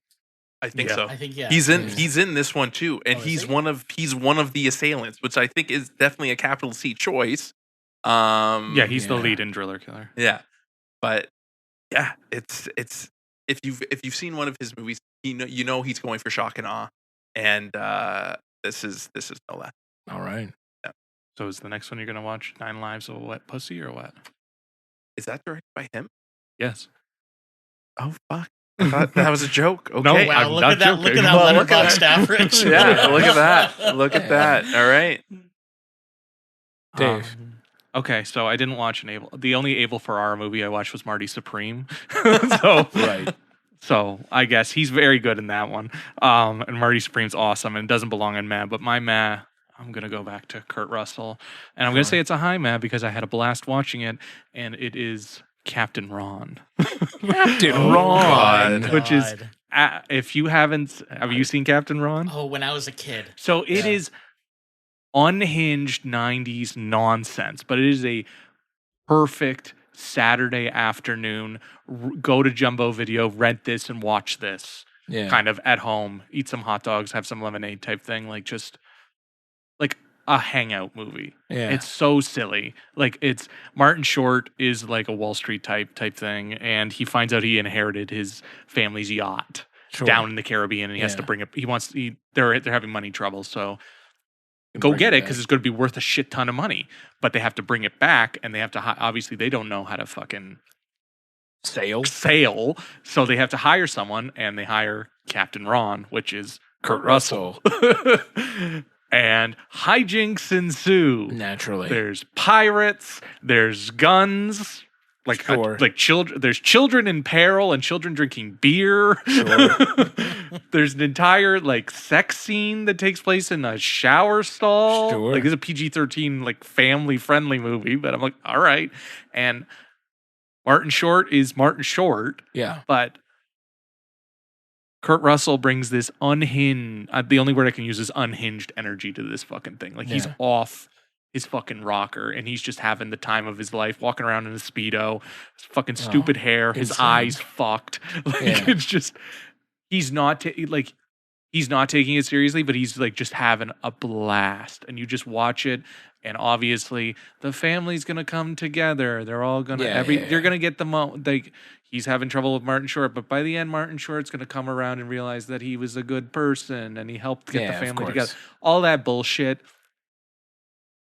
I think Yeah. so. I think yeah. He's in Yeah. he's in this one too, and Oh, is he's he? one of the assailants, which I think is definitely a capital C choice. Yeah, he's the Yeah. lead in Driller Killer. Yeah, but yeah, it's if you've seen one of his movies, you know he's going for shock and awe, and this is no less. All right. Yeah. So is the next one you're gonna watch 9 Lives of a Wet Pussy or what? Is that directed by him? Yes. Oh fuck! I thought that was a joke. Okay. No, Wow, I'm look not at that! Look joking. at that Well, look at letterboxd average. Yeah, look at that. Look at that. All right. Dave. Okay, so I didn't watch the only Abel Ferrara movie I watched was Marty Supreme. So Right. So I guess he's very good in that one. And Marty Supreme's awesome and doesn't belong in meh. But my meh, I'm gonna go back to Kurt Russell, and I'm gonna say it's a high meh because I had a blast watching it, and it is Captain Ron. Captain Oh, Ron. God. Which is if you haven't, have you seen Captain Ron? Oh, when I was a kid. So it Yeah. is unhinged 90s nonsense, but it is a perfect Saturday afternoon. Go to Jumbo Video, rent this, and watch this Yeah. kind of at home. Eat some hot dogs, have some lemonade type thing. Like just like a hangout movie. Yeah. It's so silly. Like it's Martin Short is like a Wall Street type thing, and he finds out he inherited his family's yacht Sure. down in the Caribbean, and he has to Yeah. bring it. They're having money trouble, so go get it because it's going to be worth a shit ton of money. But they have to bring it back, and they have to obviously they don't know how to fucking Sale. sail, so they have to hire someone, and they hire Captain Ron, which is Kurt Russell. And hijinks ensue. Naturally. There's pirates. There's guns. Like Sure. like children. There's children in peril and children drinking beer. Sure. There's an entire like sex scene that takes place in a shower stall. Sure. Like it's a PG-13 like family friendly movie, but I'm like, all right. And Martin Short is Martin Short, Yeah. but Kurt Russell brings this unhinged. The only word I can use is unhinged energy to this fucking thing. Like he's Yeah. off his fucking rocker, and he's just having the time of his life, walking around in a speedo, his fucking stupid hair, his insane. eyes fucked. Like Yeah. it's just he's not he's not taking it seriously, but he's like just having a blast, and you just watch it. And obviously, the family's gonna come together. They're all gonna they're gonna get the he's having trouble with Martin Short, but by the end, Martin Short's gonna come around and realize that he was a good person and he helped get the of family course. together. All that bullshit.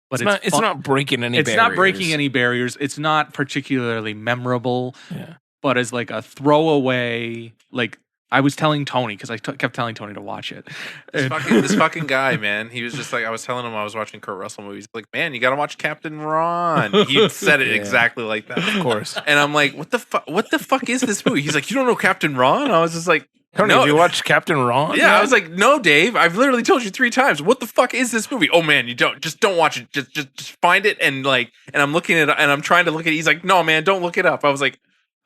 But It's not breaking any it's barriers. not breaking any barriers. It's not particularly memorable, Yeah. but as like a throwaway, like I was telling Tony because I kept telling Tony to watch it. This fucking guy, man. He was just like, I was telling him I was watching Kurt Russell movies. Like, man, you got to watch Captain Ron. He said it Yeah. exactly like that. Of course. And I'm like, what the fuck? What the fuck is this movie? He's like, you don't know Captain Ron? I was just like, Tony, no. have you watched Captain Ron? Yeah, I was like, no, Dave. I've literally told you 3 times. What the fuck is this movie? Oh man, you don't watch it. Just find it and I'm looking at it and I'm trying to look at it. He's like, no, man, don't look it up. I was like,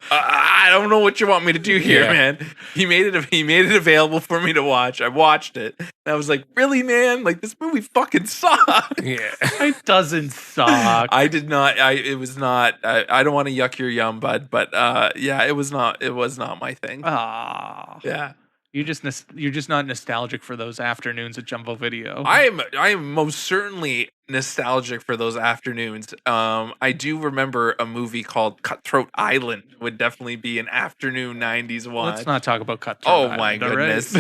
I don't know what you want me to do here, Yeah. man. He made it available for me to watch. I watched it. And I was like, really, man? Like this movie fucking sucks. Yeah. It doesn't suck. I did not. It was not. I don't want to yuck your yum, bud. But yeah, it was not. It was not my thing. Ah, Yeah. you're just not nostalgic for those afternoons at Jumbo Video. I am most certainly nostalgic for those afternoons. I do remember a movie called Cutthroat Island would definitely be an afternoon 90s watch. Let's not talk about Cutthroat Oh Island, my all right? goodness.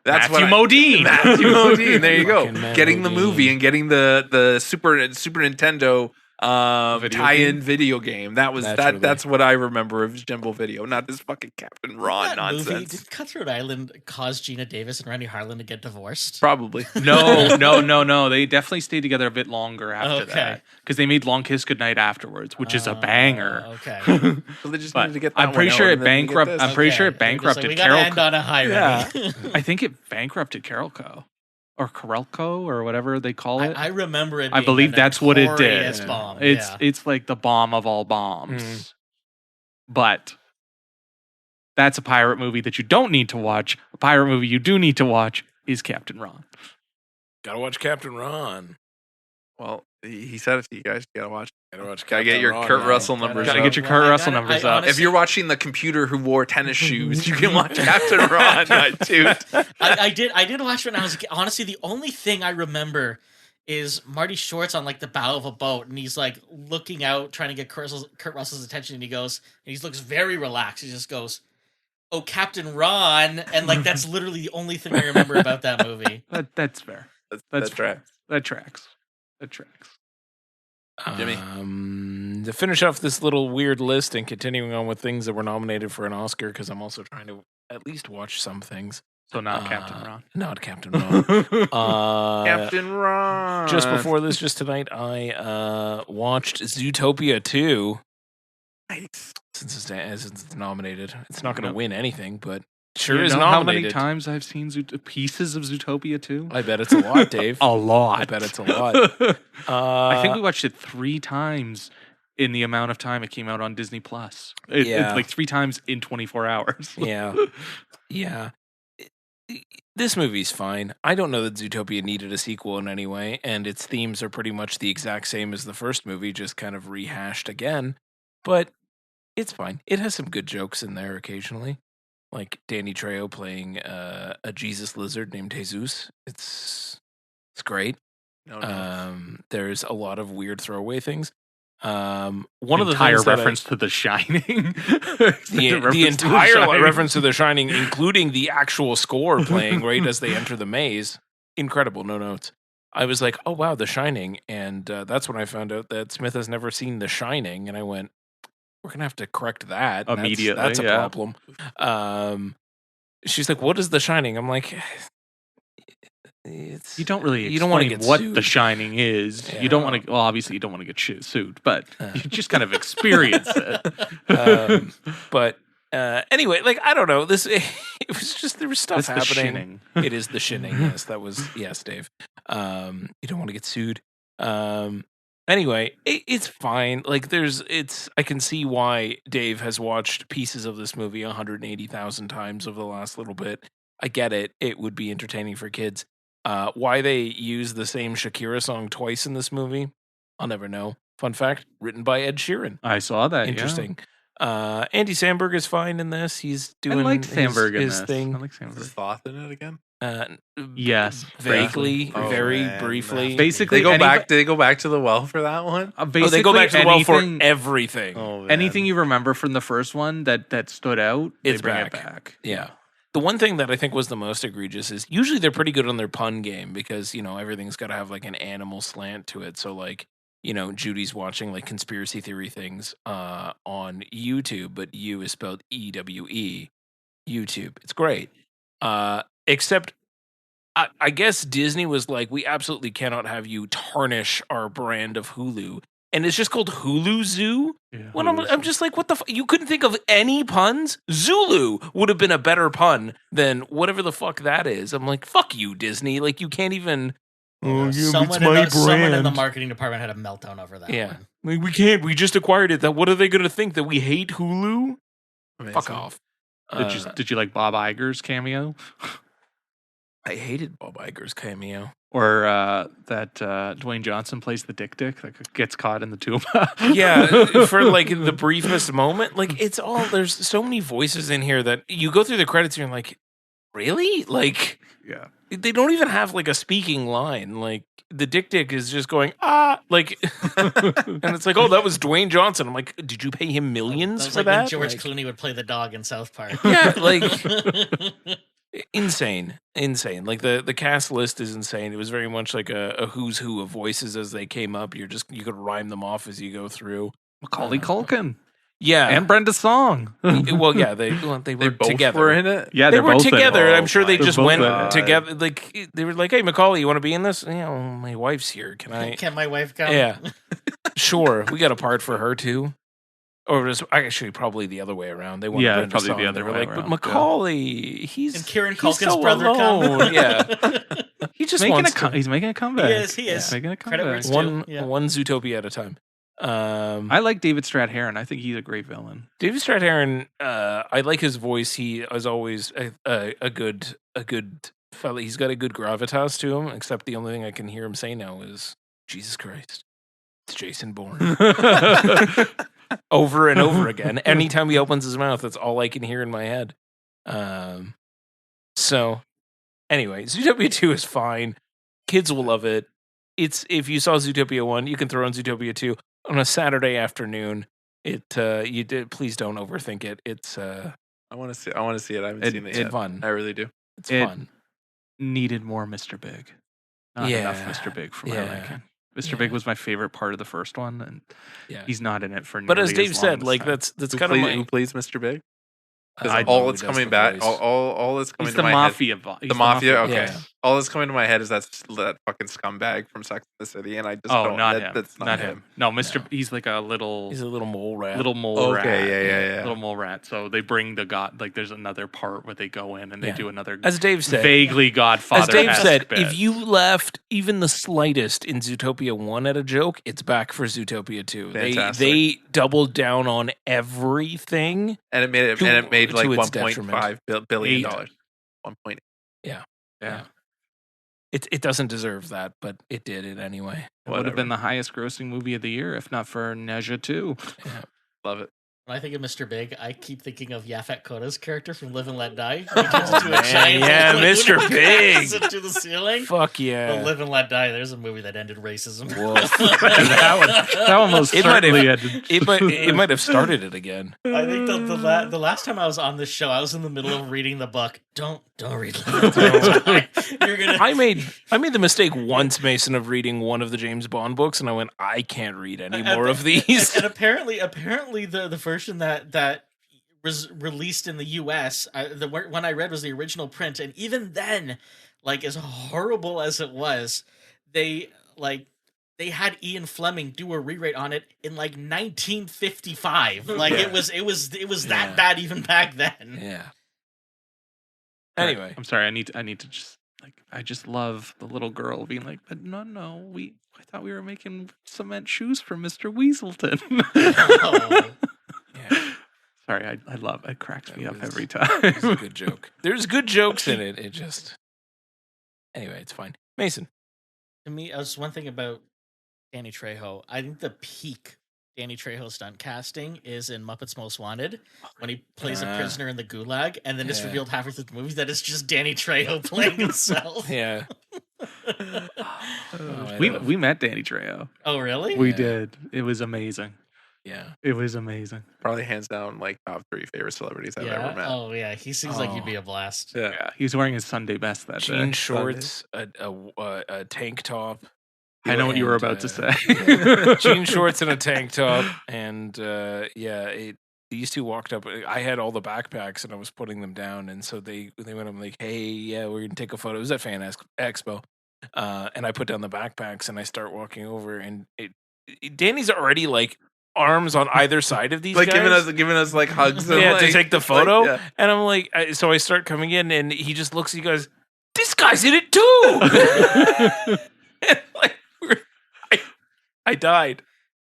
That's Matthew what Modine. Matthew Modine. There you go. Fucking Matt Getting the Modine. movie and getting the Super Nintendo Video tie-in game? video game. That was Naturally. that's what I remember of Jumbo Video, not this fucking Captain Ron That movie, nonsense. did Cutthroat Island cause Gina Davis and Randy Harlan to get divorced? Probably. No. They definitely stayed together a bit longer after Okay. that because they made Long Kiss Goodnight afterwards, which is a banger. Okay. So they just But needed to get that I'm pretty one sure out it and then they get bankrupt. this. I'm pretty sure it Okay. They're just like, bankrupted we gotta Carol. end on a high. Yeah. Randy. I think it bankrupted Carolco or Carelco or whatever they call it. I remember it. I being believe a that's what it did. notorious Bomb. It's yeah. it's like the bomb of all bombs. Mhm. But that's a pirate movie that you don't need to watch. A pirate movie you do need to watch is Captain Ron. Gotta watch Captain Ron. Well, he said it to you guys. You gotta watch. Gotta watch Gotta Captain get your Ron, Kurt man. Russell numbers Gotta up. get your Kurt Russell numbers up. If you're watching the computer who wore tennis shoes, you can watch Captain Ron, dude. I did watch it when I was a kid. Honestly, the only thing I remember is Marty Short's on like the bow of a boat and he's like looking out trying to get Kurt Russell's attention and he looks very relaxed. He just goes, "Oh, Captain Ron," and like that's literally the only thing I remember about that movie. That's fair. That's right. That tracks. That tracks. Jimmy. To finish off this little weird list and continuing on with things that were nominated for an Oscar, because I'm also trying to at least watch some things. So not Captain Ron. Not Captain Ron. Captain Ron. Just before this, just tonight, I watched Zootopia 2. Nice. Since it's nominated. It's not going to Yep. win anything, but sure You is know nominated. how many times I've seen pieces of Zootopia 2? I bet it's a lot, Dave. A lot. I bet it's a lot. I think we watched it 3 times in the amount of time it came out on Disney Plus. Yeah. It's like 3 times in 24 hours. Yeah. Yeah. This movie's fine. I don't know that Zootopia needed a sequel in any way, and its themes are pretty much the exact same as the first movie, just kind of rehashed again. But it's fine. It has some good jokes in there occasionally, like Danny Trejo playing a Jesus lizard named Jesus. It's great. No. There's a lot of weird throwaway things. One of the entire things that reference to The Shining. the entire reference to The Shining, including the actual score playing right as they enter the maze. Incredible, no notes. I was like, oh wow, The Shining. And that's when I found out that Smith has never seen The Shining. And I went, we're going to have to correct that. Immediately, That's a yeah. problem. She's like, what is The Shining? I'm like, it's You don't really You don't wanna explain get what sued. The Shining is. Yeah. You don't want to. Well, obviously, you don't want to get sued, but you just kind of experience it. But anyway, like I don't know. This it was just there was stuff That's the happening. shinning. It is the shinning. Yes, that was yes, Dave. You don't want to get sued. Anyway, it's fine. Like I can see why Dave has watched pieces of this movie 180,000 times over the last little bit. I get it. It would be entertaining for kids. Why they use the same Shakira song twice in this movie, I'll never know. Fun fact: written by Ed Sheeran. I saw that. Interesting. Andy Samberg is fine in this. He's Yeah. I doing liked Sandberg in his this. thing. I like Is Sandberg. Thoth in it again? Yes, vaguely, briefly. very man, briefly. Basically, They go any- back. Did they go back to the well for that one? Oh, they go back to the well for anything- everything. Oh, man. anything you remember from the first one that stood out. They It's bring back. it back. Yeah. The one thing that I think was the most egregious is usually they're pretty good on their pun game because, everything's got to have like an animal slant to it. So like, Judy's watching like conspiracy theory things on YouTube, but U is spelled EWE. YouTube. It's great. Except I guess Disney was like, we absolutely cannot have you tarnish our brand of Hulu. And it's just called Hulu Zoo. Yeah, When I'm just like, what the? You couldn't think of any puns? Zulu would have been a better pun than whatever the fuck that is. I'm like, fuck you, Disney. Like, you can't even. Someone in the marketing department had a meltdown over that. Yeah. one. Like, we can't. We just acquired it. That what are they going to think that we hate Hulu? Amazing. Fuck off. Did you like Bob Iger's cameo, I hated Bob Iger's cameo. or that Dwayne Johnson plays the Dick that gets caught in the tuba? Yeah, for like the briefest moment. Like, it's all. There's so many voices in here that you go through the credits and you're like, really? Like, yeah. they don't even have like a speaking line. Like the Dick is just going like, and it's like, oh, that was Dwayne Johnson. I'm like, did you pay him millions That was for like that? when George Like, Clooney would play the dog in South Park. Yeah, like insane. Like the cast list is insane. It was very much like a who's who of voices as they came up. You could rhyme them off as you go through. Macaulay Culkin Yeah, and Brenda Song. well, yeah, they were They both together. were in it. Yeah, They they're were both in it. together. Oh I'm sure they my just both went in it. together. Like they were like, "Hey, Macaulay, you want to be in this?" My wife's here. Can I? Can my wife come? Yeah, sure. We got a part for her too. Or it was actually probably the other way around. They wanted Yeah, Brenda probably the Song. other They were way like, around, but yeah. Macaulay, he's And Kieran he's Culkin's so brother alone. come. Yeah, he just wants to. He's making a comeback. He is. He is. He's making a Credit where comeback. it's due. Yeah. one Zootopia at a time. I like David Strathairn. I think he's a great villain. David Strathairn, I like his voice. He is always a good fella. He's got a good gravitas to him. Except the only thing I can hear him say now is Jesus Christ. It's Jason Bourne. Over and over again. Anytime he opens his mouth, that's all I can hear in my head. So anyway, Zootopia 2 is fine. Kids will love it. It's if you saw Zootopia 1, you can throw on Zootopia 2 on a Saturday afternoon. Please don't overthink it. It's I want to see. I want to see it. I haven't seen it it's yet. fun. I really do. It's It- fun. Needed more Mr. Big. Not Yeah. enough Mr. Big for my Yeah. liking. Mr. Yeah. Big was my favorite part of the first one, and Yeah. he's not in it for. But as nearly Dave long said, this like time. that's Who, kind of who my. plays Mr. Big? I Because don't know all who that's does coming the back, voice. all that's coming he's to the my head. mafia. He's The mafia. Okay. Yeah. All that's coming to my head is that fucking scumbag from Sex and the City, and I just Oh, don't. not that, him. That's not him. No, Mr. No. He's like a little. He's a little mole rat. Little mole rat. Okay, yeah. Little mole rat. So they bring the god. Like, there's another part where they go in and they Yeah. do another As Dave said, vaguely Godfather. as Dave said, bit. if you left even the slightest in Zootopia 1 at a joke, it's back for Zootopia 2. Fantastic. They doubled down on everything. And it made To like its 1.5 billion Eight. dollars. 1.8. yeah, It doesn't deserve that, but it did it anyway. it would have been the highest grossing movie of the year if not for Neja 2. Love it. When I think of Mr. Big, I keep thinking of Yaphet Kota's character from Live and Let Die. He turns into a man, giant yeah, balloon Mr. and Big. crashes into the ceiling. Fuck But yeah. Live and Let Die, there's a movie that ended racism. Woof. that one most It might have- certainly ended. It might have started it again. I think the last time I was on this show, I was in the middle of reading the book. Don't read Live and Let Die. You're gonna. I made the mistake once, Mason, of reading one of the James Bond books, and I went, I can't read any more of these. And apparently, the version that was released in the U.S. The one I read was the original print, and even then, like as horrible as it was, they had Ian Fleming do a rewrite on it in like 1955. Like Yeah. it was Yeah. that bad even back then. Yeah. Sorry. Anyway, I'm sorry. I need to just I just love the little girl being like, but no, I thought we were making cement shoes for Mr. Weaselton. Oh. yeah, Sorry, I love it. Cracks me That up was- every it's a time. good joke. There's good jokes in it. It just anyway, it's fine. Mason. To me, one thing about Danny Trejo. I think the peak Danny Trejo stunt casting is in Muppets Most Wanted when he plays a prisoner in the gulag, and then it's Yeah. revealed halfway through the movie that it's just Danny Trejo playing himself. Yeah. we met Danny Trejo. Oh, really? We Yeah. did. It was amazing. Yeah. It was amazing. Probably hands down like top 3 favorite celebrities I've ever met. Oh, yeah. He seems like he'd Oh. be a blast. Yeah. Yeah, he was wearing his Sunday best that Jean day. shorts, a tank top. I know what you were and, about to say. Jean shorts and a tank top, and these two walked up. I had all the backpacks, and I was putting them down, and so they went up like, "Hey, yeah, we're gonna take a photo." It was at Fan Expo, and I put down the backpacks, and I start walking over, and Danny's already like arms on either side of these Like guys. giving us like hugs. And, Yeah, like, to take the like, photo, yeah. and I'm like, so I start coming in, and he just looks. He goes, "This guy's in it too." And, like, I died.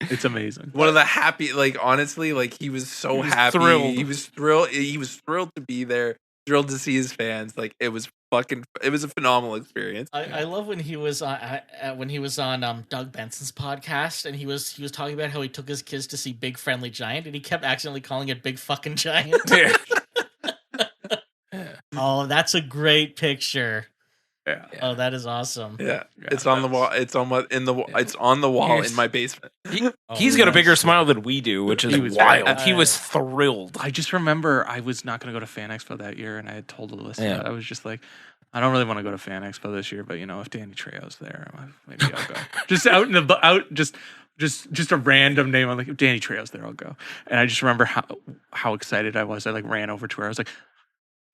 It's amazing. One of the happy, like honestly, like he was so He was happy. thrilled. He was thrilled. He was thrilled to be there. Thrilled to see his fans. Like it was a phenomenal experience. I love when he was on Doug Benson's podcast, and he was talking about how he took his kids to see Big Friendly Giant, and he kept accidentally calling it Big Fucking Giant. Yeah. Oh, that's a great picture. Yeah. Oh, that is awesome. Yeah, Yeah, it's on the wall. It's on It's on the wall Here's- in my basement. Oh, He's got a nice. bigger smile than we do, which is He was wild. very- He was thrilled. I just remember I was not going to go to Fan Expo that year, and I had told Alyssa, Yeah. I was just like, I don't really want to go to Fan Expo this year, but if Danny Trejo's there, maybe I'll go. Just just a random name. I'm like, if Danny Trejo's there, I'll go. And I just remember how excited I was. I like ran over to her. I was like,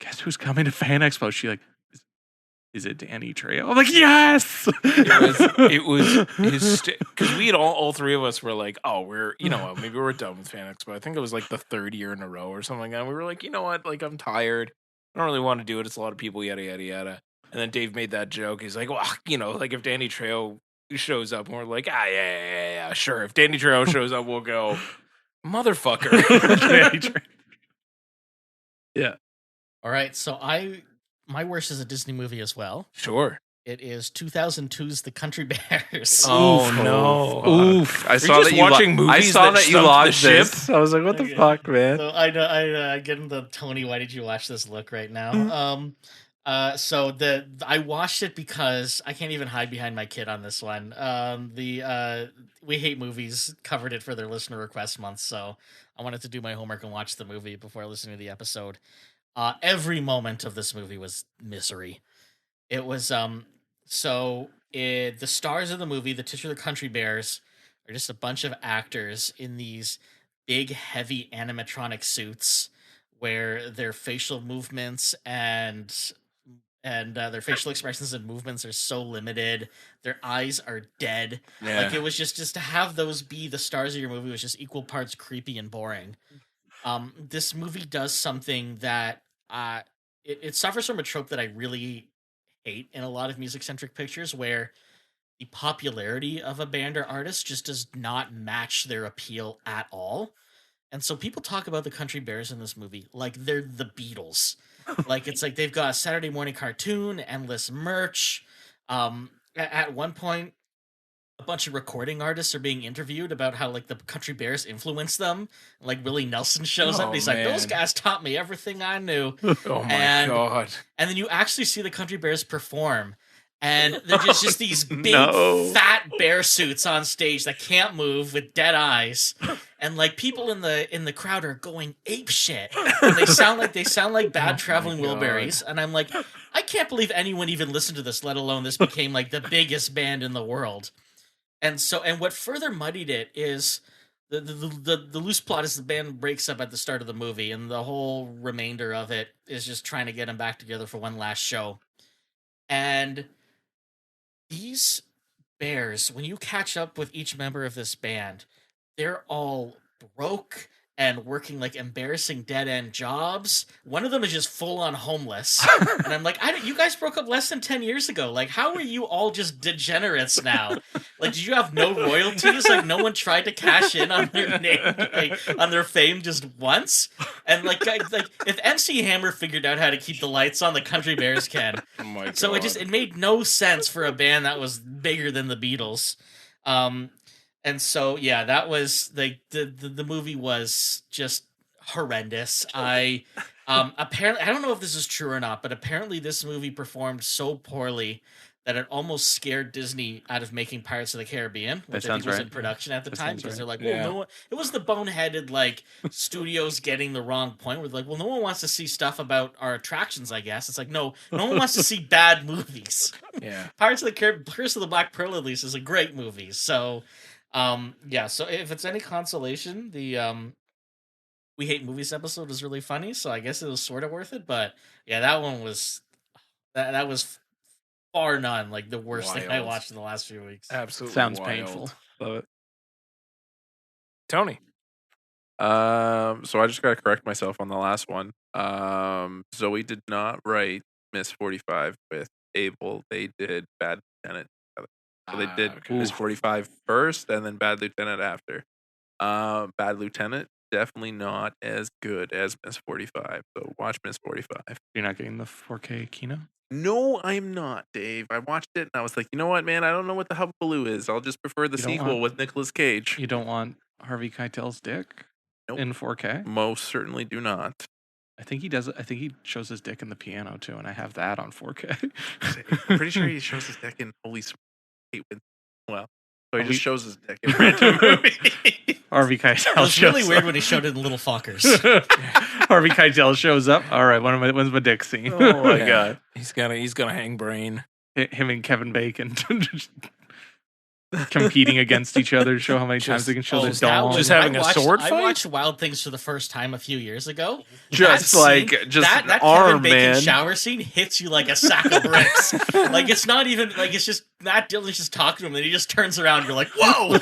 guess who's coming to Fan Expo? She like, is it Danny Trejo? I'm like, yes. It was his because we had all three of us were like, oh, maybe we're done with Fan Expo. I think it was like the third year in a row or something like that. We were like, you know what? Like, I'm tired. I don't really want to do it. It's a lot of people, yada yada yada. And then Dave made that joke. He's like, well, like if Danny Trejo shows up, and we're like, yeah, sure. If Danny Trejo shows up, we'll go, motherfucker. Danny Trejo. All right, so my worst is a Disney movie as well. Sure. It is 2002's The Country Bears. Oh, Oof. no. Oof. I you saw just that you watching I movies saw that that you sunk the logged ship? this. I was like, what the Okay. fuck, man? So I get in the Tony, why did you watch this look right now? So I watched it because I can't even hide behind my kid on this one. We Hate Movies covered it for their listener request month, so I wanted to do my homework and watch the movie before listening to the episode. Every moment of this movie was misery. It was so the stars of the movie, the titular Country Bears, are just a bunch of actors in these big, heavy animatronic suits where their facial movements and their facial expressions and movements are so limited. Their eyes are dead. Yeah. Like it was just to have those be the stars of your movie was just equal parts creepy and boring. This movie does something that it suffers from a trope that I really hate in a lot of music centric pictures, where the popularity of a band or artist just does not match their appeal at all. And so people talk about the Country Bears in this movie like they're the Beatles. Like it's like they've got a Saturday morning cartoon, endless merch. At one point, a bunch of recording artists are being interviewed about how like the Country Bears influenced them. Like Willie Nelson shows up Oh, and he's like, "Those man. guys taught me everything I knew." Oh my And- god. And then you actually see the Country Bears perform, and they're just these big No. fat bear suits on stage that can't move with dead eyes, and like people in the crowd are going ape shit. And they sound like bad my traveling God. Wilburys, and I'm like, I can't believe anyone even listened to this, let alone this became like the biggest band in the world. And what further muddied it is the loose plot is the band breaks up at the start of the movie, and the whole remainder of it is just trying to get them back together for one last show. And these bears, when you catch up with each member of this band, they're all broke and working like embarrassing dead end jobs. One of them is just full on homeless, and I'm like, you guys broke up less than 10 years ago. Like, how are you all just degenerates now? Like, did you have no royalties? Like, no one tried to cash in on their name, like, on their fame just once? And like if MC Hammer figured out how to keep the lights on, the Country Bears can. Oh my god. So it made no sense for a band that was bigger than the Beatles. And so yeah, that was like the movie was just horrendous. Apparently I don't know if this is true or not, but apparently this movie performed so poorly that it almost scared Disney out of making Pirates of the Caribbean, which I sounds think was right. in production at the That time, sounds because right. they're like, Yeah. well, no one, it was the boneheaded like studios getting the wrong point. Where they're like, well, no one wants to see stuff about our attractions, I guess. It's like, no one wants to see bad movies. Yeah. Pirates of the Caribbean, Curse of the Black Pearl, at least, is a great movie. So, yeah. So if it's any consolation, the We Hate Movies episode was really funny. So I guess it was sort of worth it. But yeah, that one was that was bar none like the worst thing I Wild. watched in the last few weeks. Absolutely. Sounds wild. painful. Love it. Tony. So I just got to correct myself on the last one. Zoe did not write Miss 45 with Abel. They did Bad Lieutenant. So they did okay. Miss 45 first and then Bad Lieutenant after. Bad Lieutenant, definitely not as good as Miss 45. So watch Miss 45. You're not getting the 4K Kino? No, I'm not, Dave. I watched it and I was like, you know what, man? I don't know what the hell Baloo is. I'll just prefer the You don't sequel want- with Nicolas Cage. You don't want Harvey Keitel's dick Nope. in 4K? Most certainly do not. I think he does. I think he shows his dick in the piano too, and I have that on 4K. I'm pretty sure he shows his dick in Holy Kate Winslet. Well, so he Holy- just shows his dick in random movies. Harvey It Keitel was really shows weird up. when he showed it in Little Fuckers. Harvey Keitel shows up. All right, when's my dick scene? Oh my Yeah. god. He's gonna hang brain. Him and Kevin Bacon just competing against each other to show how many times Just- they can show Oh, their that dong. was- Just having I a watched- sword I fight? watched Wild Things for the first time a few years ago. Just That like scene- just that an Kevin arm, Bacon man. shower scene hits you like a sack of bricks. Like it's not even like it's just Matt Dillon's just talking to him, and he just turns around. And you're like, whoa!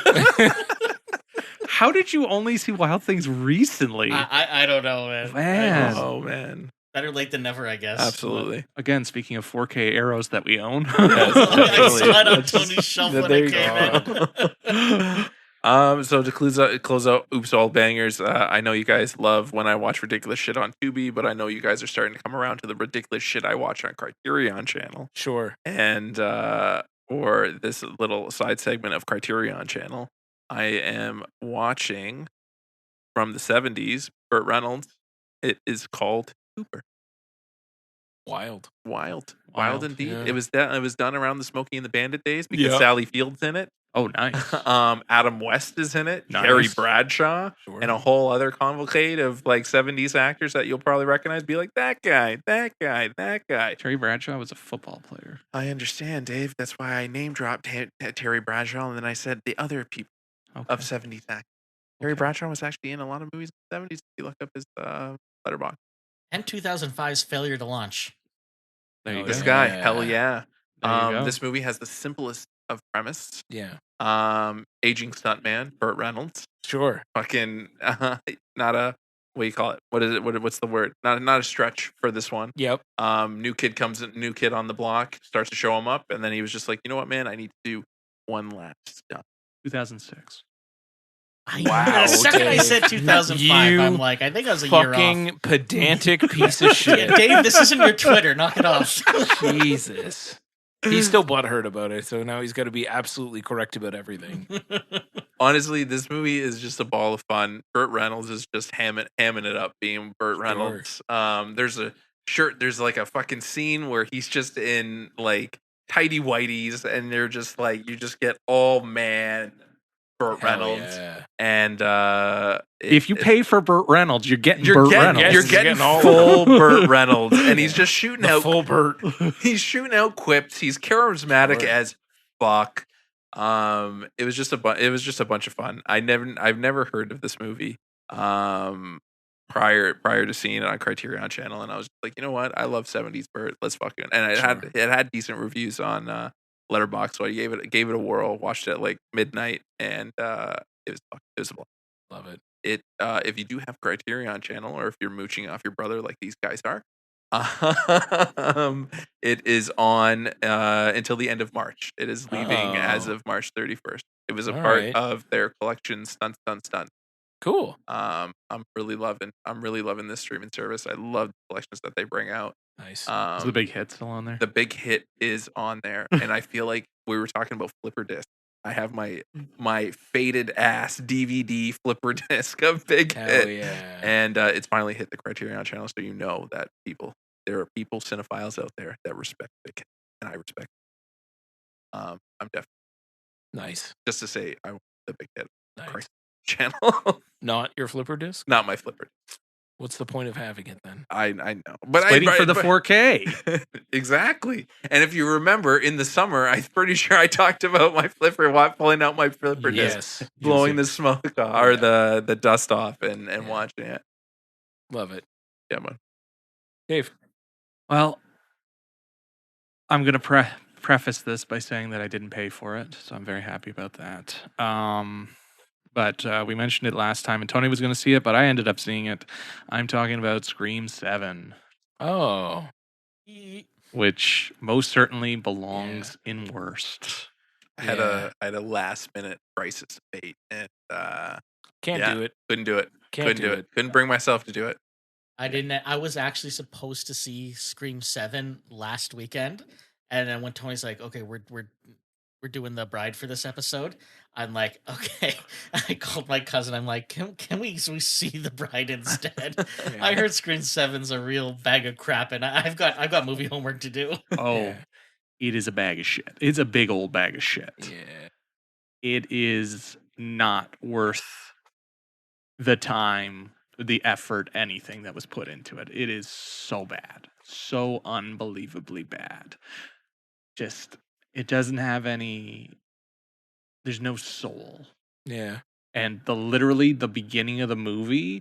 How did you only see Wild Things recently? I don't know, man. Man. Oh man. Better late than never, I guess. Absolutely. Again, speaking of 4K arrows that we own. I Absolutely. saw it on Tony's shelf when There it you came go. in. So to close out Oops All Bangers, I know you guys love when I watch ridiculous shit on Tubi, but I know you guys are starting to come around to the ridiculous shit I watch on Criterion Channel. Sure. And or this little side segment of Criterion Channel, I am watching from the 70s, Burt Reynolds. It is called Cooper. Wild. Wild Wild, indeed. yeah. It was done around the Smokey and the Bandit days because Yeah. Sally Field's in it. Oh, nice. Adam West is in it. Nice. Carrie Bradshaw. Sure. And a whole other convocate of like 70s actors that you'll probably recognize. Be like, that guy, that guy, that guy. Terry Bradshaw was a football player. I understand, Dave. That's why I name dropped Terry Bradshaw, and then I said the other people Okay. of 70s actors. Terry Bradshaw was actually in a lot of movies in the 70s. If you look up his letterbox. And 2005's failure to launch. There you Oh, go. This yeah. guy, hell yeah. There you go. This movie has the simplest of premise. Yeah. Aging stuntman Burt Reynolds. Sure. Fucking not a what do you call it? What is it? What's the word? Not a stretch for this one. Yep. New kid on the block, starts to show him up, and then he was just like, you know what, man, I need to do one last stunt. 2006. Wow, The second I Dave. said 2005, You I'm like, I think I was a year off. Fucking pedantic piece of shit. Yeah, Dave, this isn't your Twitter. Knock it off. Jesus. He's still butthurt about it, so now he's got to be absolutely correct about everything. Honestly, this movie is just a ball of fun. Burt Reynolds is just hamming it up being Burt Sure. Reynolds. There's like a fucking scene where he's just in like tidy whities, and they're just like, you just get all man Burt Hell Reynolds. yeah. And If you pay for Burt Reynolds, you're getting you're Burt getting, Reynolds. you're He's getting getting all full Burt Reynolds, and he's just shooting The out full Burt. he's shooting out quips. He's charismatic Sure. as fuck. It was just a bunch of fun. I've never heard of this movie prior to seeing it on Criterion Channel, and I was like, you know what? I love 70s Burt. Let's fucking, and it had decent reviews on Letterboxd, so I gave it a whirl. Watched it at like midnight, and it was a blast. Love it. If you do have Criterion Channel, or if you're mooching off your brother like these guys are, it is on until the end of March. It is leaving as Oh. of March 31st. It was a All part right. of their collection, Stunt. Cool. I'm really loving this streaming service. I love the collections that they bring out. Nice. Is the big hit still on there? The big hit is on there, and I feel like we were talking about flipper disc. I have my faded ass DVD flipper disc of Big Hell Hit, yeah. and it's finally hit the Criterion Channel. So you know that there are cinephiles out there that respect Big Hit, and I respect. I'm definitely Nice. just to say I want the Big Hit Nice. channel, Not your flipper disc? not my flipper. What's the point of having it then? I know, but Waiting for the 4K. Exactly. And if you remember, in the summer, I'm pretty sure I talked about my flipper, pulling out my flipper disc, Yes. blowing the Yes, smoke off, or Yeah. the dust off, and Yeah. watching it. Love it. Yeah, man. Dave. Well, I'm going to preface this by saying that I didn't pay for it, so I'm very happy about that. But we mentioned it last time, and Tony was going to see it, but I ended up seeing it. I'm talking about Scream 7, Oh. which most certainly belongs in worst. I had a last minute crisis of fate, and Can't Yeah. do it. couldn't do it. Can't Couldn't do it. Couldn't bring myself to do it. I was actually supposed to see Scream 7 last weekend, and then when Tony's like, "Okay, we're doing The Bride for this episode," I'm like, "Okay." I called my cousin. I'm like, "Can we see The Bride instead?" Yeah. I heard Scream 7's a real bag of crap, and I've got movie homework to do. Oh, Yeah. it is a bag of shit. It's a big old bag of shit. Yeah. It is not worth the time, the effort, anything that was put into it. It is so bad. So unbelievably bad. Just, it doesn't have any, there's no soul. Yeah. And literally the beginning of the movie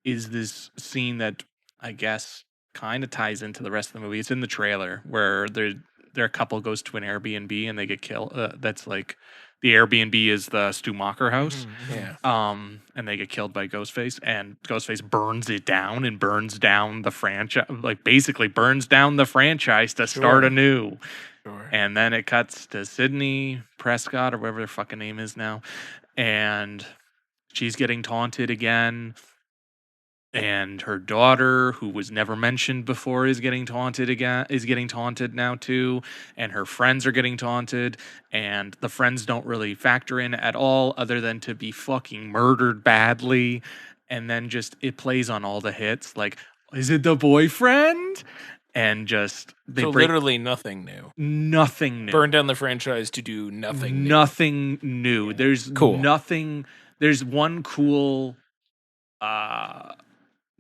is this scene that I guess kind of ties into the rest of the movie. It's in the trailer where their couple goes to an Airbnb and they get killed. That's like, the Airbnb is the Stu Macher house. Yeah. And they get killed by Ghostface, and Ghostface burns it down and burns down the franchise, like basically burns down the franchise to start Sure. anew. Sure. And then it cuts to Sydney Prescott, or whatever their fucking name is now, and she's getting taunted again. And her daughter, who was never mentioned before, is getting taunted again. Is getting taunted now too, and her friends are getting taunted. And the friends don't really factor in at all, other than to be fucking murdered badly. And then just it plays on all the hits. Like, is it the boyfriend? and just they So break literally nothing new. nothing new. Burn down the franchise to do nothing new. Nothing new. There's Cool. nothing. There's one cool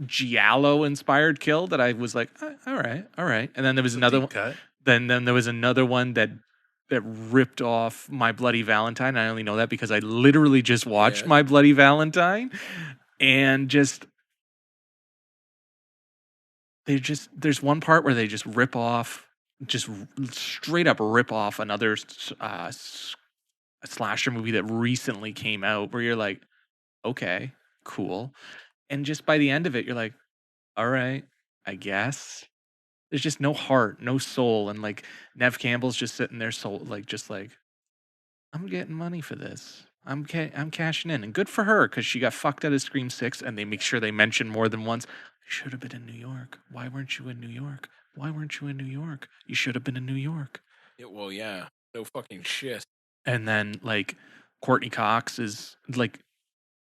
Giallo inspired kill that I was like, all right. And then there was another one. cut. Then there was another one that ripped off My Bloody Valentine. I only know that because I literally just watched Yeah. My Bloody Valentine, and there's one part where they just rip off, just straight up rip off another slasher movie that recently came out, where you're like, okay, cool, and just by the end of it, you're like, all right, I guess. There's just no heart, no soul, and like Nev Campbell's just sitting there, soul just like, I'm getting money for this. I'm cashing in, and good for her because she got fucked out of Scream 6, and they make sure they mention more than once. You should have been in New York. Why weren't you in New York? Why weren't you in New York? You should have been in New York. Yeah, well, yeah. No fucking shit. And then like Courtney Cox is like,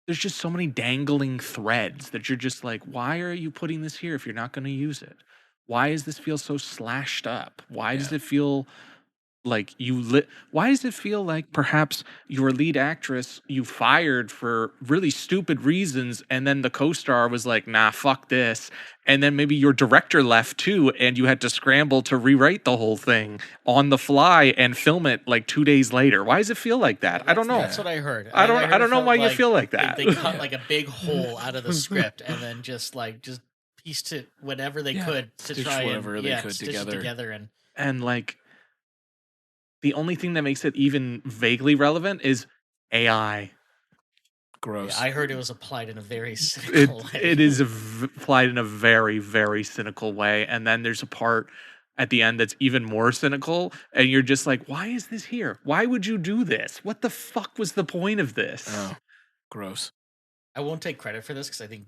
there's just so many dangling threads that you're just like, why are you putting this here if you're not going to use it? Why does this feel so slashed up? Why does it feel like why does it feel like perhaps your lead actress you fired for really stupid reasons, and then the co-star was like, nah, fuck this, and then maybe your director left too, and you had to scramble to rewrite the whole thing on the fly and film it like 2 days later? Why does it feel like that? I don't know. That's what I heard. I heard don't it know felt why you like feel like that. They cut like a big hole out of the script and then just pieced it whatever they could to Stitch try whatever and they could stitch it together and And like, the only thing that makes it even vaguely relevant is AI. Gross. yeah, I heard it was applied in a very cynical way. It is applied in a very, very cynical way. And then there's a part at the end that's even more cynical. And you're just like, why is this here? Why would you do this? What the fuck was the point of this? Oh, gross. I won't take credit for this because I think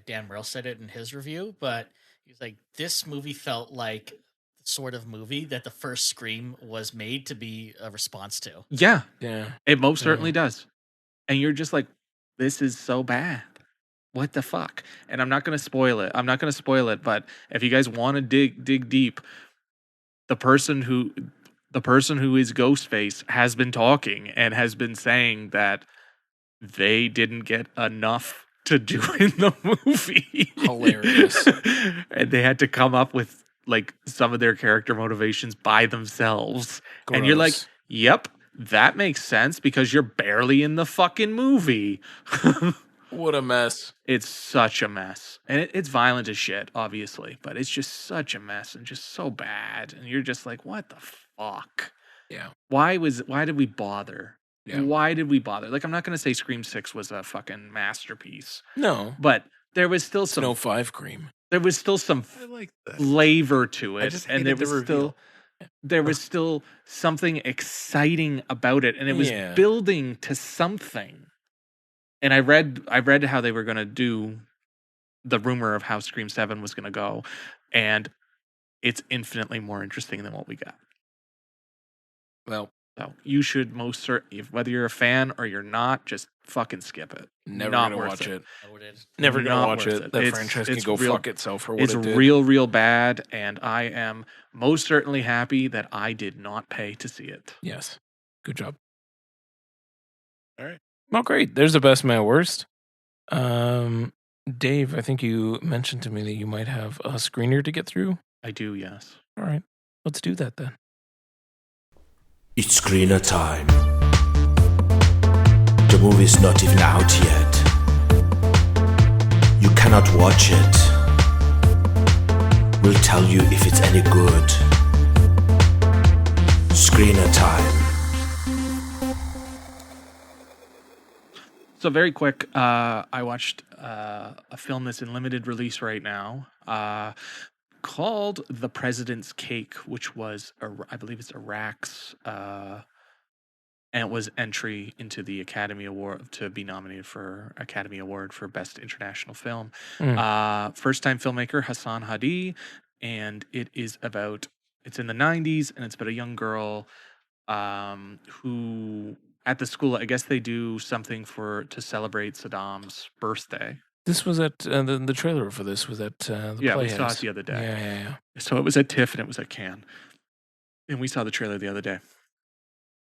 Dan Merle said it in his review, but he's like, this movie felt like the sort of movie that the first Scream was made to be a response to. Yeah, Yeah. it most certainly does. And you're just like, this is so bad. What the fuck? And I'm not going to spoil it. But if you guys want to dig deep, the person who is Ghostface has been talking and has been saying that they didn't get enough to do in the movie. Hilarious. And they had to come up with like some of their character motivations by themselves. And you're like, Gross. yep, that makes sense because you're barely in the fucking movie. What a mess. It's such a mess. And it's violent as shit, obviously, but it's just such a mess and just so bad. And you're just like, what the fuck? Yeah. Why did we bother? Yeah. Why did we bother? Like, I'm not going to say Scream 6 was a fucking masterpiece, No. but there was still some No 5 cream. there was still some I like that. flavor to it, I just and there hated the was still something exciting about it, and it was Yeah. building to something. And I read how they were going to do the rumor of how Scream 7 was going to go, and it's infinitely more interesting than what we got. Well, So you should most certainly, whether you're a fan or you're not, just fucking skip it. never Not gonna worth watch it. Noted. Never gonna Not watch worth it. it. That It's- franchise can it's go real- fuck itself for what It's it did. real bad, and I am most certainly happy that I did not pay to see it. Yes. Good job. All right. Well, great. There's the best, my worst. Dave, I think you mentioned to me that you might have a screener to get through. I do, yes. All right. Let's do that then. It's screener time. The movie's not even out yet. You cannot watch it. We'll tell you if it's any good. Screener time. So very quick, I watched a film that's in limited release right now, called The President's Cake, which was, I believe it's Iraq's, and it was entry into the Academy Award to be nominated for Academy Award for Best International Film. First-time filmmaker Hassan Hadi, and it's in the 90s, and it's about a young girl who at the school, I guess they do something to celebrate Saddam's birthday, This was at the trailer for this was at the Yeah, we Playhouse. saw it the other day. Yeah. So it was at TIFF and it was at Cannes. And we saw the trailer the other day.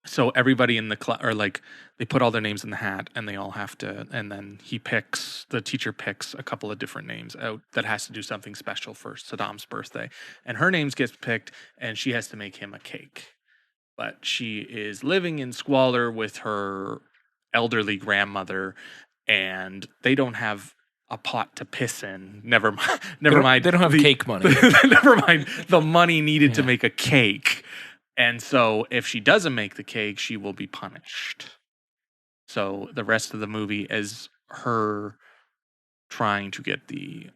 So everybody in the class, or like, they put all their names in the hat and they all have to, and then the teacher picks a couple of different names out that has to do something special for Saddam's birthday. And her names gets picked and she has to make him a cake. But she is living in squalor with her elderly grandmother and they don't have a pot to piss in. Never mind. They don't have cake money. Never mind the money needed to Yeah. make a cake. And so if she doesn't make the cake, she will be punished. So the rest of the movie is her trying to get the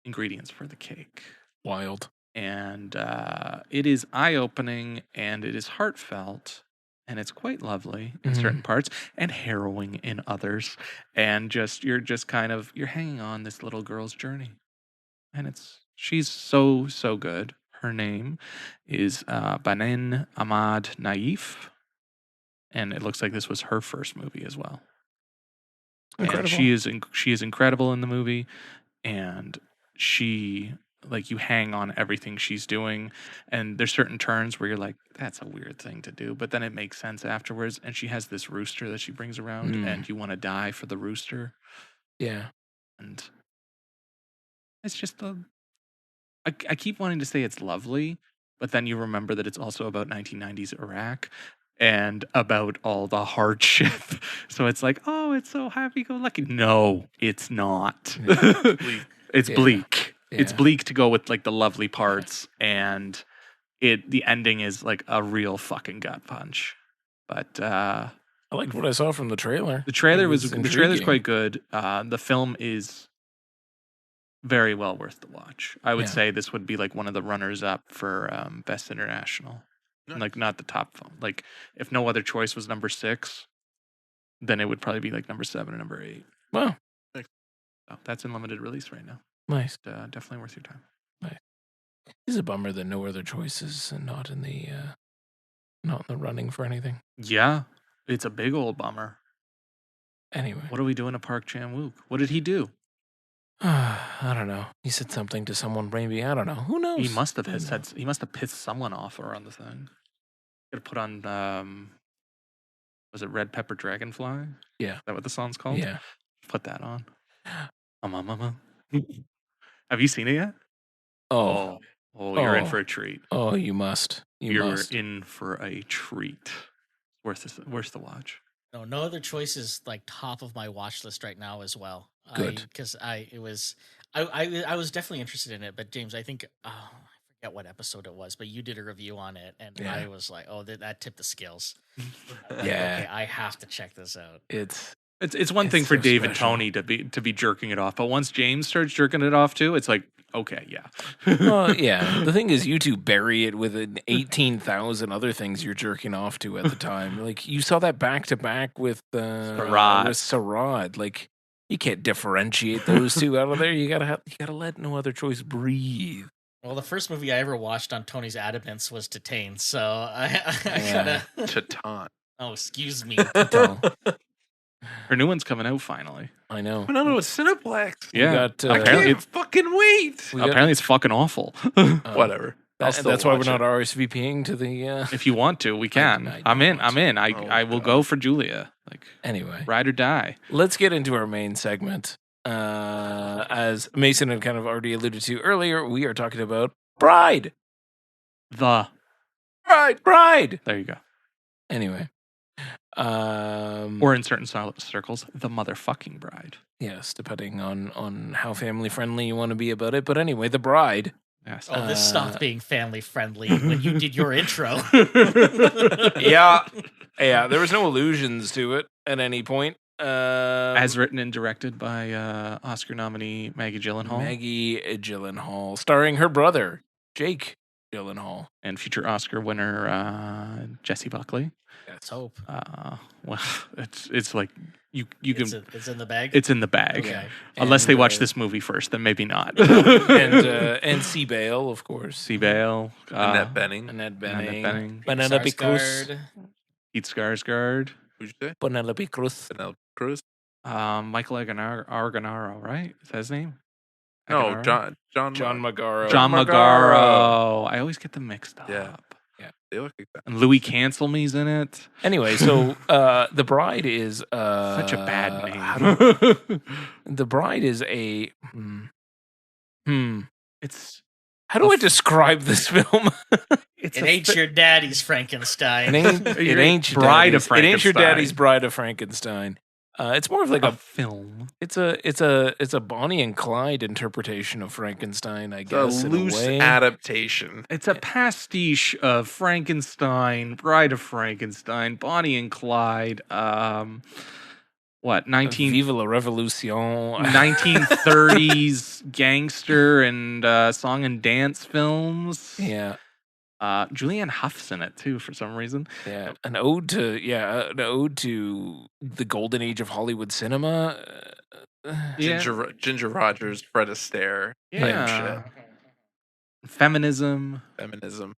ingredients for the cake. Wild. And it is eye-opening and it is heartfelt and it's quite lovely in Mhm. certain parts and harrowing in others. And you're hanging on this little girl's journey. And she's so good. Her name is Banen Ahmad Naif, and it looks like this was her first movie as well. Incredible. And she is incredible in the movie, and you hang on everything she's doing. And there's certain turns where you're like, that's a weird thing to do, but then it makes sense afterwards. And she has this rooster that she brings around, and you want to die for the rooster. Yeah. And it's just I keep wanting to say it's lovely, but then you remember that it's also about 1990s Iraq and about all the hardship. So it's like, oh, it's so happy-go-lucky. No, it's not. Bleak. It's Yeah. bleak. It's Yeah. bleak to go with like the lovely parts, and the ending is like a real fucking gut punch. But I liked what I saw from the trailer. the trailer It the trailer's intriguing. quite good. The film is very well worth the watch. I would Yeah. say this would be like one of the runners up for best international. Nice. Like not the top film. Like if No Other Choice was number 6, then it would probably be like number 7 or number 8. Wow. So that's in limited release right now. Nice. Definitely worth your time. It's a bummer that No Other Choices and not in the running for anything. Yeah, it's a big old bummer. Anyway. What are we doing to Park Chan-wook? What did he do? I don't know. He said something to someone, maybe. I don't know. Who knows? He must have Who knows? pissed someone off around the thing. Could have put on was it Red Pepper Dragonfly? Yeah. Is that what the song's called? Yeah. Put that on. Have you seen it yet? Oh. You're in Oh. for a treat. Oh, you must. You're must. in for a treat. Worth the watch. No Other Choice is like top of my watch list right now as well. Good. Because I was definitely interested in it, but James, I think I forget what episode it was, but you did a review on it, and Yeah. I was like, oh, that tipped the scales. Yeah. Okay, I have to check this out. It's one It's thing for so Dave and special. Tony to be jerking it off, but once James starts jerking it off too, it's like, okay, yeah. Well, yeah. The thing is, you two bury it with 18,000 other things you're jerking off to at the time. Like, you saw that back to back with Sarad. Sarad. Like, you can't differentiate those two out of there. You gotta let No Other Choice breathe. Well, the first movie I ever watched on Tony's adamants was Titane, so I Yeah. gotta. Titan. Oh, excuse me. Tell. Her new one's coming out finally. I know. I don't know. It's Cineplex. Yeah. We got, I Apparently can't fucking wait. we got- Apparently, it's fucking awful. Whatever. I'll still that's why we're watch not it. RSVPing to the. If you want to, we can. I I'm in. don't. I'm in. Oh, I will God. go for Julia. Like Anyway, ride or die. let's get into our main segment. As Mason had kind of already alluded to earlier, we are talking about Bride. The Bride. there you go. Anyway, Or in certain circles, the motherfucking bride. yes, depending on how family friendly you want to be about it. But anyway, The Bride. Yes. Oh, this stopped being family friendly when you did your intro. Yeah, there was no allusions to it at any point. As written and directed by Oscar nominee Maggie Gyllenhaal Maggie Gyllenhaal, starring her brother Jake Gyllenhaal. and future Oscar winner Jessie Buckley. Let's hope. Well, it's like you can. It's in the bag. It's in the bag. Okay. Unless they And, watch this movie first, then maybe not. and C. Bale, of course. C. Bale, Annette Bening. Annette Annette Bening. Bening, Penelope Cruz. Sarsgaard. Pete Skarsgård, Who'd you say? Penelope Cruz. Penelope Cruz. Michael Argonaro, right? Is that his name? No, Argonaro? John Magaro. John Magaro. I always get them mixed up. Yeah. They look exactly. And Louis Cancelme's in it. Anyway, so the bride is Such a bad name. name. The bride is a It's How do I describe this film? it's It a ain't your daddy's Frankenstein. It ain't your Bride of daddy's- It ain't your Frankenstein. daddy's Bride of Frankenstein. It's more of like a a film. it's a Bonnie and Clyde interpretation of Frankenstein, I It's guess. a in loose a way. adaptation. It's a pastiche of Frankenstein, Bride of Frankenstein, Bonnie and Clyde. What 19 Viva la Revolution. 1930s gangster and song and dance films. Yeah, Julianne Hough's in it too for some reason. yeah. An ode to the golden age of Hollywood cinema. Yeah. Ginger Rogers, Fred Astaire, Yeah. Feminism. feminism.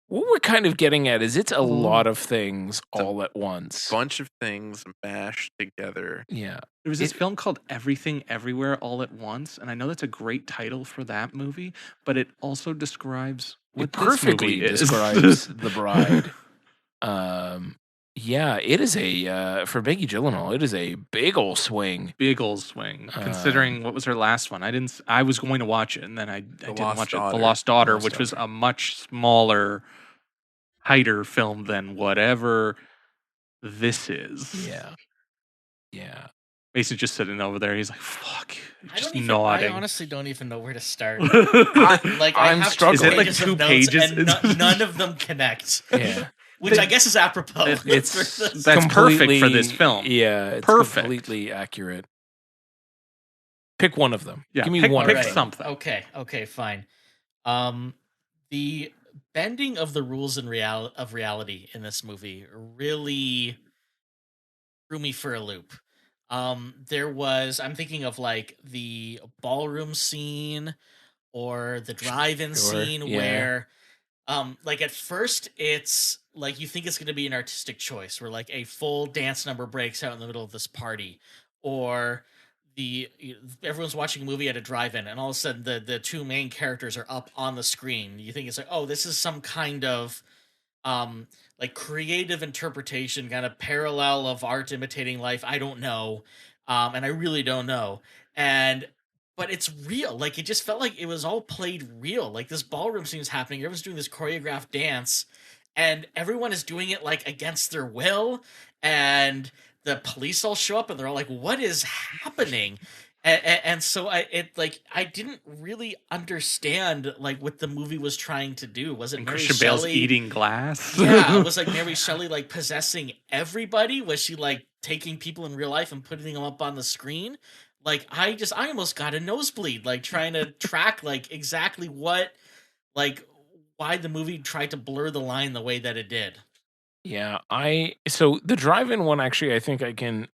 What we're kind of getting at is it's a Mhm. lot of things It's a all at once. Bunch of things mashed together. Yeah. There was this It- film called Everything Everywhere All at Once, and I know that's a great title for that movie, but it also describes what It this perfectly movie is. describes The Bride. Yeah, it is a for Maggie Gyllenhaal. It is a big ol' swing. Big ol' swing. Considering what was her last one, I was going to watch it, and then I didn't Lost watch it. Daughter. The Lost Daughter, Lost which was Daughter. a much smaller, tighter film than whatever this is. Yeah. Mason's just sitting over there. He's like, "Fuck," I just don't even, nodding. I honestly don't even know where to start. I Like I'm I have struggling. two Is it like pages 2 of notes pages? and none of them connect. Yeah. Which I guess is apropos. It's for this. That's perfect for completely- this film. Yeah, it's Perfect. completely accurate. Pick one of them. Yeah, Give me pick- one pick of them. something. Okay, fine. The bending of the rules of reality in this movie really threw me for a loop. I'm thinking of like the ballroom scene or the drive-in Sure, scene yeah. where like at first it's like you think it's going to be an artistic choice where like a full dance number breaks out in the middle of this party, or everyone's watching a movie at a drive-in and all of a sudden the two main characters are up on the screen. You think it's like, oh, this is some kind of like creative interpretation, kind of parallel of art imitating life. I don't know. And I really don't know. But it's real. Like, it just felt like it was all played real. Like, this ballroom scene is happening. Everyone's doing this choreographed dance, and everyone is doing it, like, against their will. And the police all show up, and they're all like, what is happening? And so I didn't really understand, like, what the movie was trying to do. Was it And Mary Christian Bale's Shelley? eating glass. Yeah, was like Mary Shelley, like, possessing everybody? Was she, like, taking people in real life and putting them up on the screen? Like, I almost got a nosebleed, like, trying to track, like, exactly what, like, why the movie tried to blur the line the way that it did. Yeah, so the drive-in one actually I think I can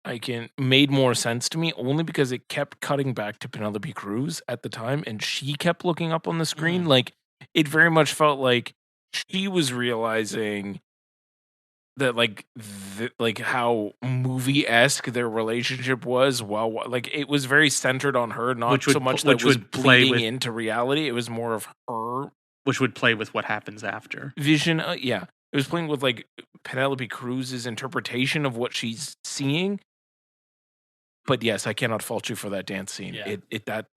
made more sense to me only because it kept cutting back to Penelope Cruz at the time and she kept looking up on the screen. Like, it very much felt like she was realizing that like how movie-esque their relationship was, while like it was very centered on her, not Which would so much pl- that which was would play bleeding with- into reality. It was more of her Which would play with what happens after. vision. Yeah, it was playing with like Penelope Cruz's interpretation of what she's seeing. But yes, I cannot fault you for that dance scene. Yeah.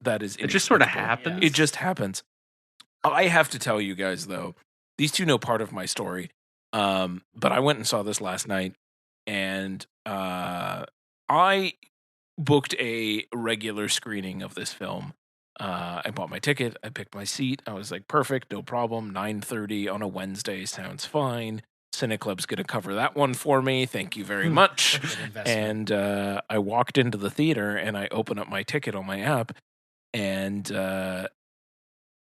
That is It just sort of inexplicable. happens. It just happens. I have to tell you guys though, these two know part of my story. But I went and saw this last night, and I booked a regular screening of this film. I bought my ticket. I picked my seat. I was like, perfect, no problem. 9:30 on a Wednesday sounds fine. Cineclub's going to cover that one for me. Thank you very much. Good investment. And I walked into the theater and I opened up my ticket on my app, and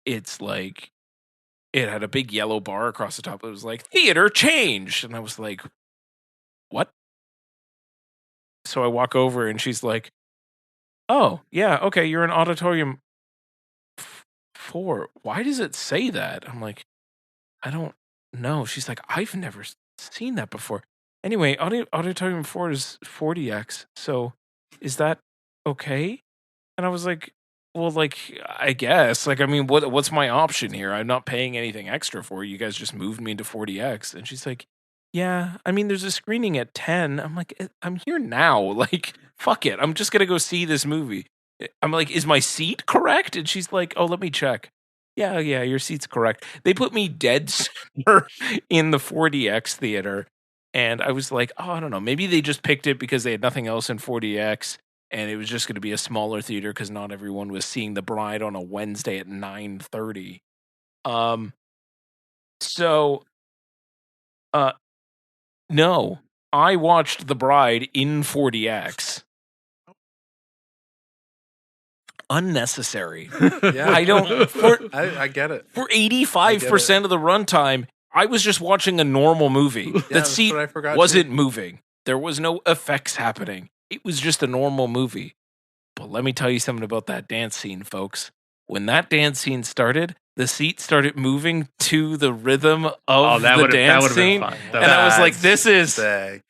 it's like it had a big yellow bar across the top. It was like theater changed, and I was like, "What?" So I walk over and she's like, "Oh yeah, okay, you're in auditorium 4. Why does it say that?" I'm like, "I don't know." She's like, "I've never seen that before." Anyway, auditorium 4 is 40X, so is that okay? And I was like, well, like, I guess. Like, I mean, what's my option here? I'm not paying anything extra for it. You guys just moved me into 4DX. And she's like, yeah, I mean, there's a screening at 10. I'm like, I'm here now. Like, fuck it. I'm just going to go see this movie. I'm like, is my seat correct? And she's like, oh, let me check. Yeah, your seat's correct. They put me dead center in the 4DX theater. And I was like, oh, I don't know. Maybe they just picked it because they had nothing else in 4DX. And it was just going to be a smaller theater because not everyone was seeing The Bride on a Wednesday at 9:30. No, I watched The Bride in 4DX. Unnecessary. Yeah, I don't. I get it. For 85% of the runtime, I was just watching a normal movie. The that's seat what I forgot wasn't moving. There was no effects happening. It was just a normal movie. But let me tell you something about that dance scene, folks. When that dance scene started, the seat started moving to the rhythm of the dance scene. And I was like, this is... sick.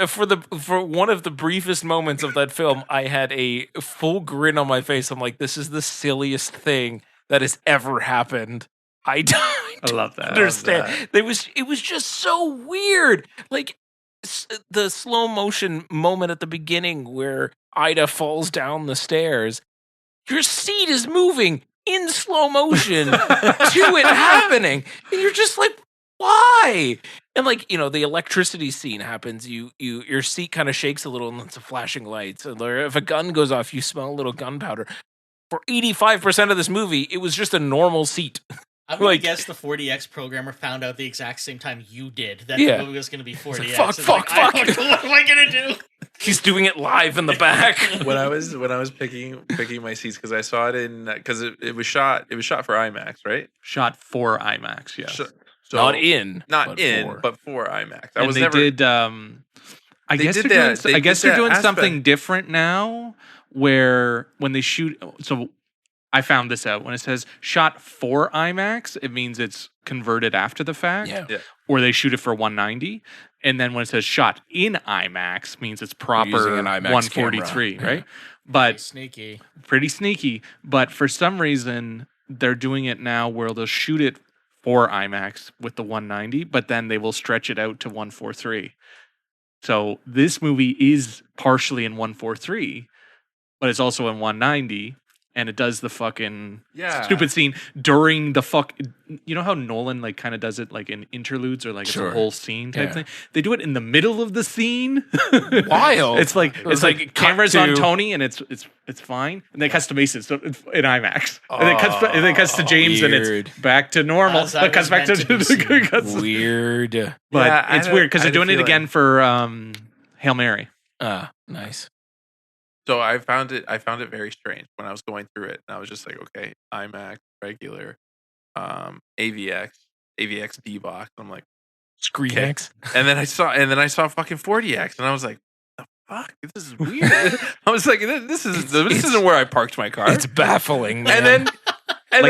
For one of the briefest moments of that film, I had a full grin on my face. I'm like, this is the silliest thing that has ever happened. I love that. understand. It was just so weird. Like the slow motion moment at the beginning where Ida falls down the stairs. Your seat is moving in slow motion to it happening, and you're just like, why? And like, the electricity scene happens. Your seat kind of shakes a little, and it's flashing lights. And if a gun goes off, you smell a little gunpowder. For 85% of this movie, it was just a normal seat. I'm going to guess the 4DX programmer found out the exact same time you did that the movie was going to be 4DX. Like, fuck. I don't know, what am I going to do? He's doing it live in the back. when I was picking my seats because I saw it because it was shot for IMAX, right? Shot for IMAX, yes. So, not in, but for IMAX. I guess they're doing something different now, where when they shoot. So I found this out. When it says shot for IMAX, it means it's converted after the fact, or they shoot it for 190. And then when it says shot in IMAX, means it's proper an IMAX 143, camera. Right? But pretty sneaky. But for some reason, they're doing it now where they'll shoot it for IMAX with the 190, but then they will stretch it out to 143. So this movie is partially in 143, but it's also in 190. And it does the fucking stupid scene during the You know how Nolan like kind of does it like in interludes or like it's a whole scene type thing. They do it in the middle of the scene. Wild. It's like cameras on Tony and it's fine. And then it cuts to Mason so in IMAX. And then it cuts to James and it's back to normal. It cuts back to weird. But it's weird because they're doing it again for Hail Mary. Nice. So I found it very strange when I was going through it, and I was just like, okay, IMAX, regular, AVX D-Box. I'm like, ScreenX. Okay. And then I saw fucking 4DX, and I was like, the fuck, this is weird. I was like, this isn't where I parked my car. It's baffling, man. And then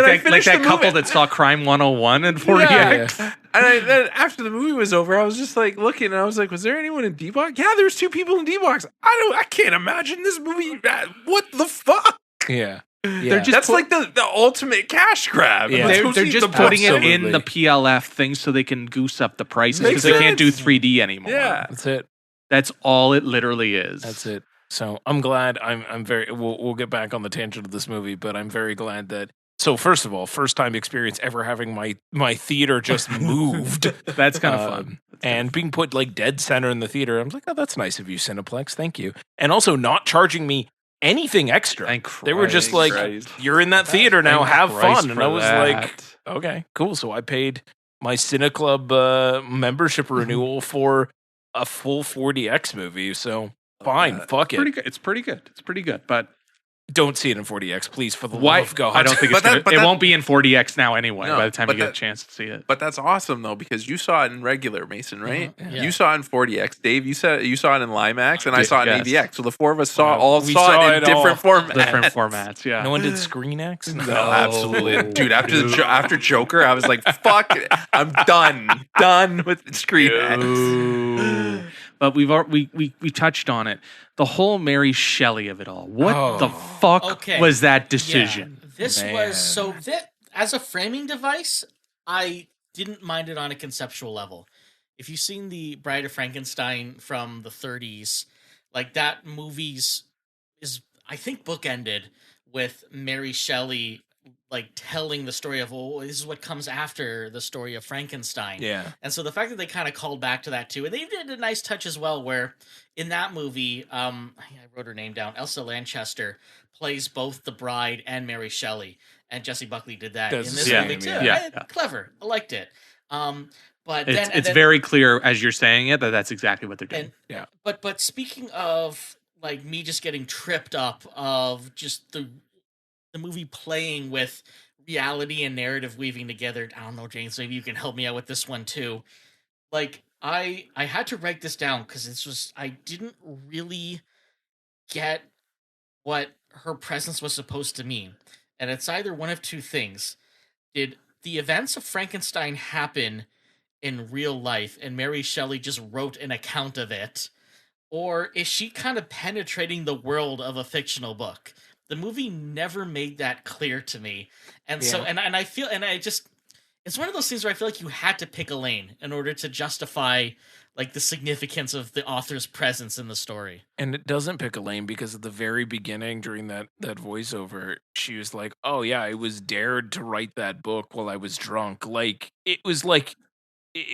like that couple that saw Crime 101 and 4DX. Yeah. And then after the movie was over, I was just like looking, and I was like, was there anyone in D-Box? Yeah, there's 2 people in D-Box. I can't imagine this movie. What the fuck? Yeah. That's like the ultimate cash grab. Yeah. They're just putting it in the PLF thing so they can goose up the prices because they can't do 3D anymore. Yeah. That's it. That's all it literally is. That's it. So I'm glad. I'm very. We'll get back on the tangent of this movie, but I'm very glad that. So first of all, first time experience ever having my theater just moved. That's kind of fun. And being put like dead center in the theater. I'm like, oh, that's nice of you, Cineplex. Thank you. And also not charging me anything extra. They were just like, you're in that theater now, have fun. And I was like, okay, cool. So I paid my CineClub membership renewal for a full 4DX movie. So fine, fuck it. It's pretty good. But don't see it in 4DX, please, for the love of God. I don't think it won't be in 4DX now anyway, by the time you get a chance to see it. But that's awesome, though, because you saw it in regular, Mason, right? Yeah. You saw it in 4DX. Dave, you saw it in Limax, and I saw it in AVX. So the 4 of us saw it in different formats. Different formats, yeah. No one did ScreenX? No, absolutely. Dude, after Joker, I was like, fuck it. I'm done with ScreenX. but we touched on it. The whole Mary Shelley of it all. What the fuck Okay. was that decision? Yeah, this Man. was so that as a framing device, I didn't mind it on a conceptual level. If you've seen the Bride of Frankenstein from the 30s, like that movie's is I think bookended with Mary Shelley like telling the story of, oh, this is what comes after the story of Frankenstein. Yeah. And so the fact that they kind of called back to that too, and they did a nice touch as well, where in that movie, I wrote her name down, Elsa Lanchester plays both the bride and Mary Shelley, and Jesse Buckley did that Does in the this same, movie too. yeah. Clever, I liked it. But It's, then and it's then, very clear as you're saying it that that's exactly what they're doing. and, But speaking of like me just getting tripped up of just the movie playing with reality and narrative weaving together. I don't know, James, maybe you can help me out with this one too. Like I had to write this down because this was I didn't really get what her presence was supposed to mean. And it's either one of two things. Did the events of Frankenstein happen in real life and Mary Shelley just wrote an account of it? Or is she kind of penetrating the world of a fictional book? The movie never made that clear to me. And so, and I feel, and I just, it's one of those things where I feel like you had to pick a lane in order to justify like the significance of the author's presence in the story. And it doesn't pick a lane because at the very beginning during that voiceover, she was like, oh yeah, I was dared to write that book while I was drunk. Like, it was like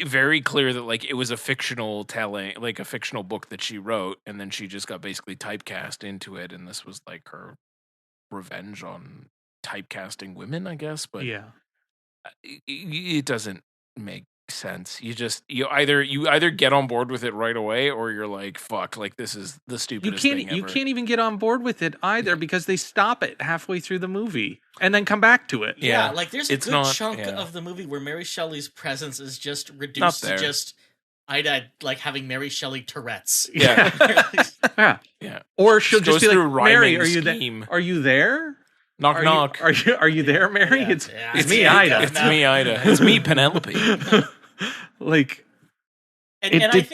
very clear that like it was a fictional telling, like a fictional book that she wrote. And then she just got basically typecast into it. And this was like her revenge on typecasting women, I guess. But Yeah. it doesn't make sense. You either get on board with it right away or you're like, fuck, like this is the stupidest thing ever. You can't even get on board with it either because they stop it halfway through the movie and then come back to it. Yeah, like there's a it's good not- chunk yeah. of the movie where Mary Shelley's presence is just Not reduced to there. just Ida like having Mary Shelley Tourette's. Yeah. Yeah. Yeah. Or she'll Goes just be through like, Mary, rhyming are you scheme. there? Are you there? Knock knock. Are you there, Mary? Yeah. It's Yeah, it's me, yeah, Ida. It's me, Ida. It's me, Penelope. Like And, It and did-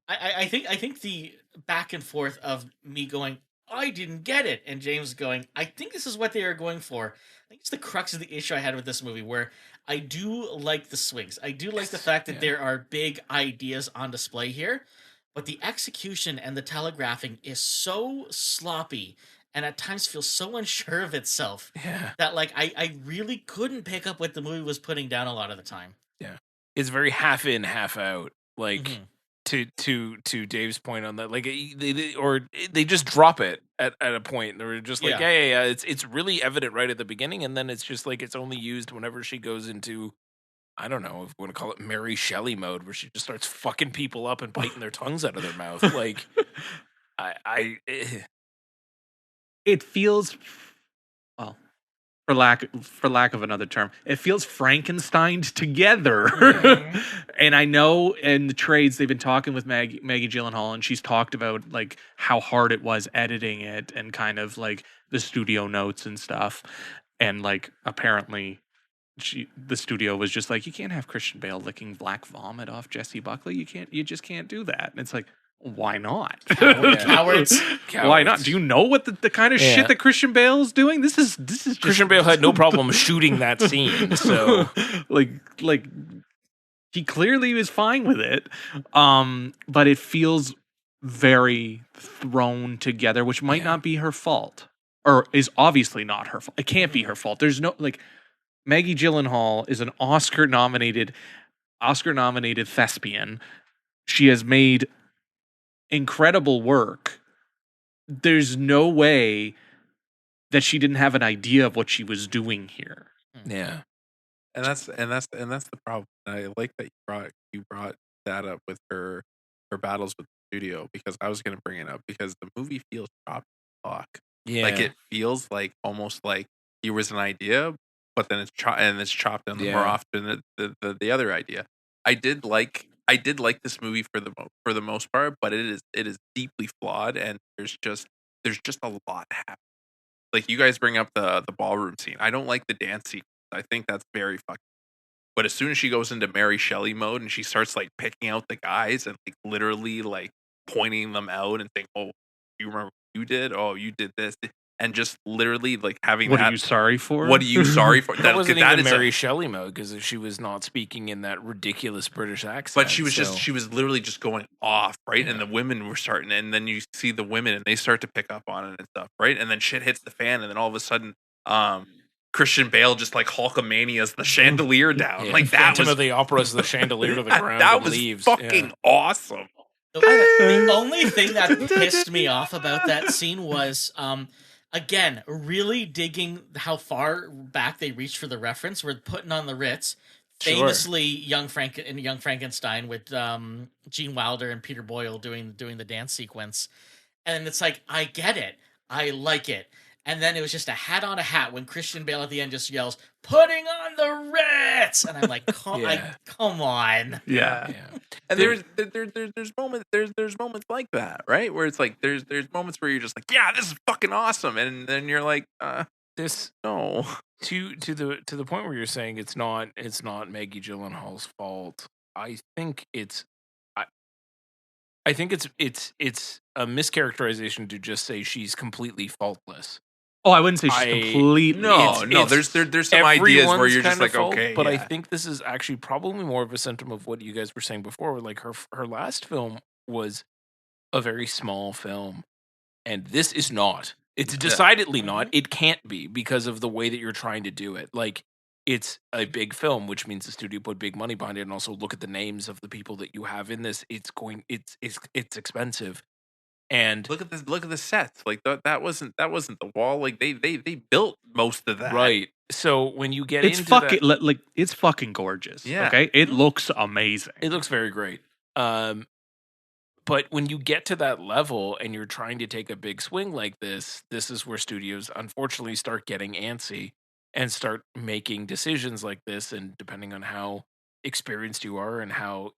I think the back and forth of me going, I didn't get it, and James going, I think this is what they are going for. I think it's the crux of the issue I had with this movie, where I do like the swings. I do like the fact that Yeah. there are big ideas on display here, but the execution and the telegraphing is so sloppy and at times feels so unsure of itself Yeah. that like I really couldn't pick up what the movie was putting down a lot of the time. It's very half in, half out. Like Mhm. to Dave's point on that, like they just drop it at a point. They're just like, Yeah. yeah. It's really evident right at the beginning, and then it's just like it's only used whenever she goes into, I don't know if we want to call it Mary Shelley mode, where she just starts fucking people up and biting their tongues out of their mouth. Like, it feels, well, for lack of another term, it feels Frankensteined together. Mhm. And I know in the trades they've been talking with Maggie Gyllenhaal, and she's talked about like how hard it was editing it and kind of like the studio notes and stuff. And like apparently the studio was just like, you can't have Christian Bale licking black vomit off Jesse Buckley. You just can't do that. And it's like, why not? Cowards. Why not? Do you know what the kind of Yeah. shit that Christian Bale is doing? This is just Christian Bale had no problem shooting that scene. So like he clearly was fine with it. But it feels very thrown together, which might not be her fault. Or is obviously not her fault. It can't be her fault. There's no like Maggie Gyllenhaal is an Oscar nominated thespian. She has made incredible work. There's no way that she didn't have an idea of what she was doing here. yeah, And that's the problem. And I like that you brought that up with her battles with the studio, because I was gonna bring it up because the movie feels chopped fuck. yeah, Like it feels like almost like here was an idea, but then it's chopped down Yeah. more often than the other idea. I did like this movie for the most part, but it is deeply flawed, and there's just a lot happening. Like you guys bring up the ballroom scene. I don't like the dance sequence. I think that's very fucking. But as soon as she goes into Mary Shelley mode and she starts like picking out the guys and like literally like pointing them out and saying, "Oh, you remember what you did? Oh, you did this," and just literally like having What that. are you sorry for? What are you sorry for? That wasn't that even is a- Mary Shelley mode because she was not speaking in that ridiculous British accent. But she was so- she was literally just going off, right? And Yeah. the women were starting, and then you see the women and they start to pick up on it and stuff, right? And then shit hits the fan, and then all of a sudden, Christian Bale just like Hulkamania's the chandelier down. Yeah, Like that Phantom was of the Opera's the chandelier to the ground. that and was leaves. fucking awesome. The only thing that pissed me off about that scene was, again, really digging how far back they reached for the reference. We're putting on the Ritz, Sure. famously Young Frankenstein with Gene Wilder and Peter Boyle doing the dance sequence, and it's like, I get it, I like it. And then it was just a hat on a hat when Christian Bale at the end just yells, "Putting on the Ritz!" And I'm like, come on. Yeah. Yeah. And there's moments like that, right? Where it's like there's moments where you're just like, yeah, this is fucking awesome, and then you're like, This no. to the point where you're saying it's not Maggie Gyllenhaal's fault. I think it's a mischaracterization to just say she's completely faultless. Oh, I wouldn't say she's completely. No, it's- there's some ideas where Everyone's you're just kind of like, fault, okay, but I yeah. think this is actually probably more of a symptom of what you guys were saying before. Where like her last film was a very small film, and this is not. It's decidedly not. It can't be because of the way that you're trying to do it. Like it's a big film, which means the studio put big money behind it, and also look at the names of the people that you have in this. It's expensive. And Look at the sets. Like that wasn't the wall. Like they built most of that. right. So when you get It's into fucking that, like it's fucking gorgeous. Yeah. Okay, it looks amazing. it looks very great. But when you get to that level and you're trying to take a big swing like this is where studios unfortunately start getting antsy and start making decisions like this. And depending on how experienced you are and how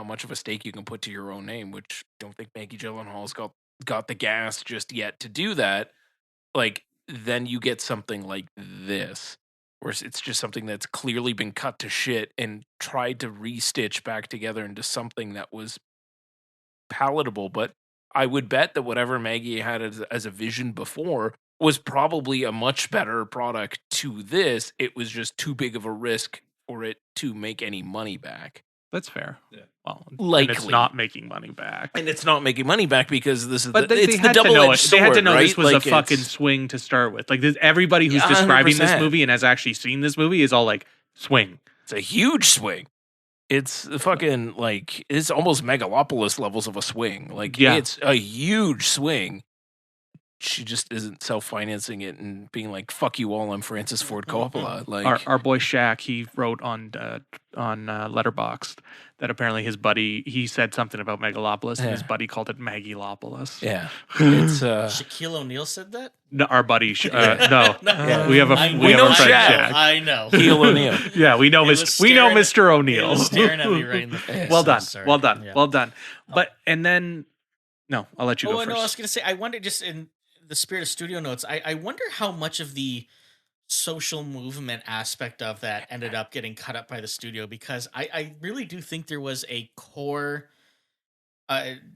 much of a stake you can put to your own name, which I don't think Maggie Gyllenhaal's got the gas just yet to do that. Like then you get something like this, where it's just something that's clearly been cut to shit and tried to restitch back together into something that was palatable. But I would bet that whatever Maggie had as a vision before was probably a much better product to this. It was just too big of a risk for it to make any money back. That's fair. Yeah. Well, and Likely. it's not making money back. And it's not making money back because this is But it's they the had to know it. double-edged sword, They had to know right? this was Like, a fucking it's- swing to start with. Like everybody who's Yeah, describing this 100%. movie and has actually seen this movie is all like swing. It's a huge swing. It's the fucking like it's almost Megalopolis levels of a swing. Like Yeah. it's a huge swing. She just isn't self-financing it and being like, "Fuck you all, I'm Francis Ford Coppola." Like Our boy Shaq, he wrote on Letterboxd that apparently his buddy he said something about Megalopolis and his Yeah. buddy called it Maggie-lopolis. yeah, it's Shaquille O'Neal said that? No, our buddy, no, No. we have I we have know a friend Shaq. Shaq. I know. Shaquille O'Neal. Yeah, we know It was we know staring- Mr. It O'Neal. was staring at me right in the face. Well I'm done, sorry. well done, Yeah. well done. But and then no, I'll let you go Oh, no, I was first. going to say, I wonder, just in the spirit of studio notes, I wonder how much of the social movement aspect of that ended up getting cut up by the studio, because I really do think there was a core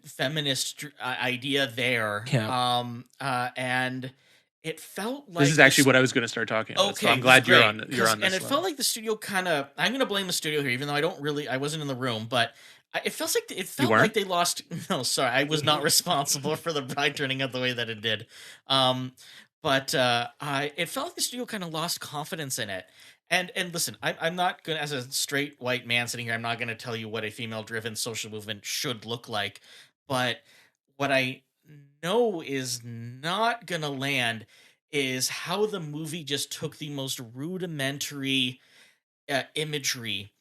feminist idea there. Yeah. And it felt like This is actually what I was going to start talking about. So I'm glad you're on. You're on this. And it felt like the studio kind of. I'm going to blame the studio here, even though I wasn't in the room, but it felt weren't? like they lost. No, sorry, I was not responsible for the bride turning out the way that it did. But it felt like the studio kind of lost confidence in it. And listen, I'm not gonna, as a straight white man sitting here, I'm not gonna tell you what a female driven social movement should look like. But what I know is not gonna land is how the movie just took the most rudimentary imagery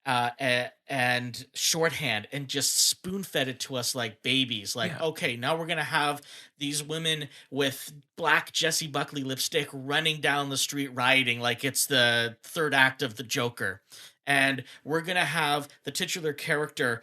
and shorthand and just spoon fed it to us like babies. Like, Yeah. okay, now we're gonna have these women with black Jessie Buckley lipstick running down the street rioting like it's the third act of The Joker. and we're gonna have the titular character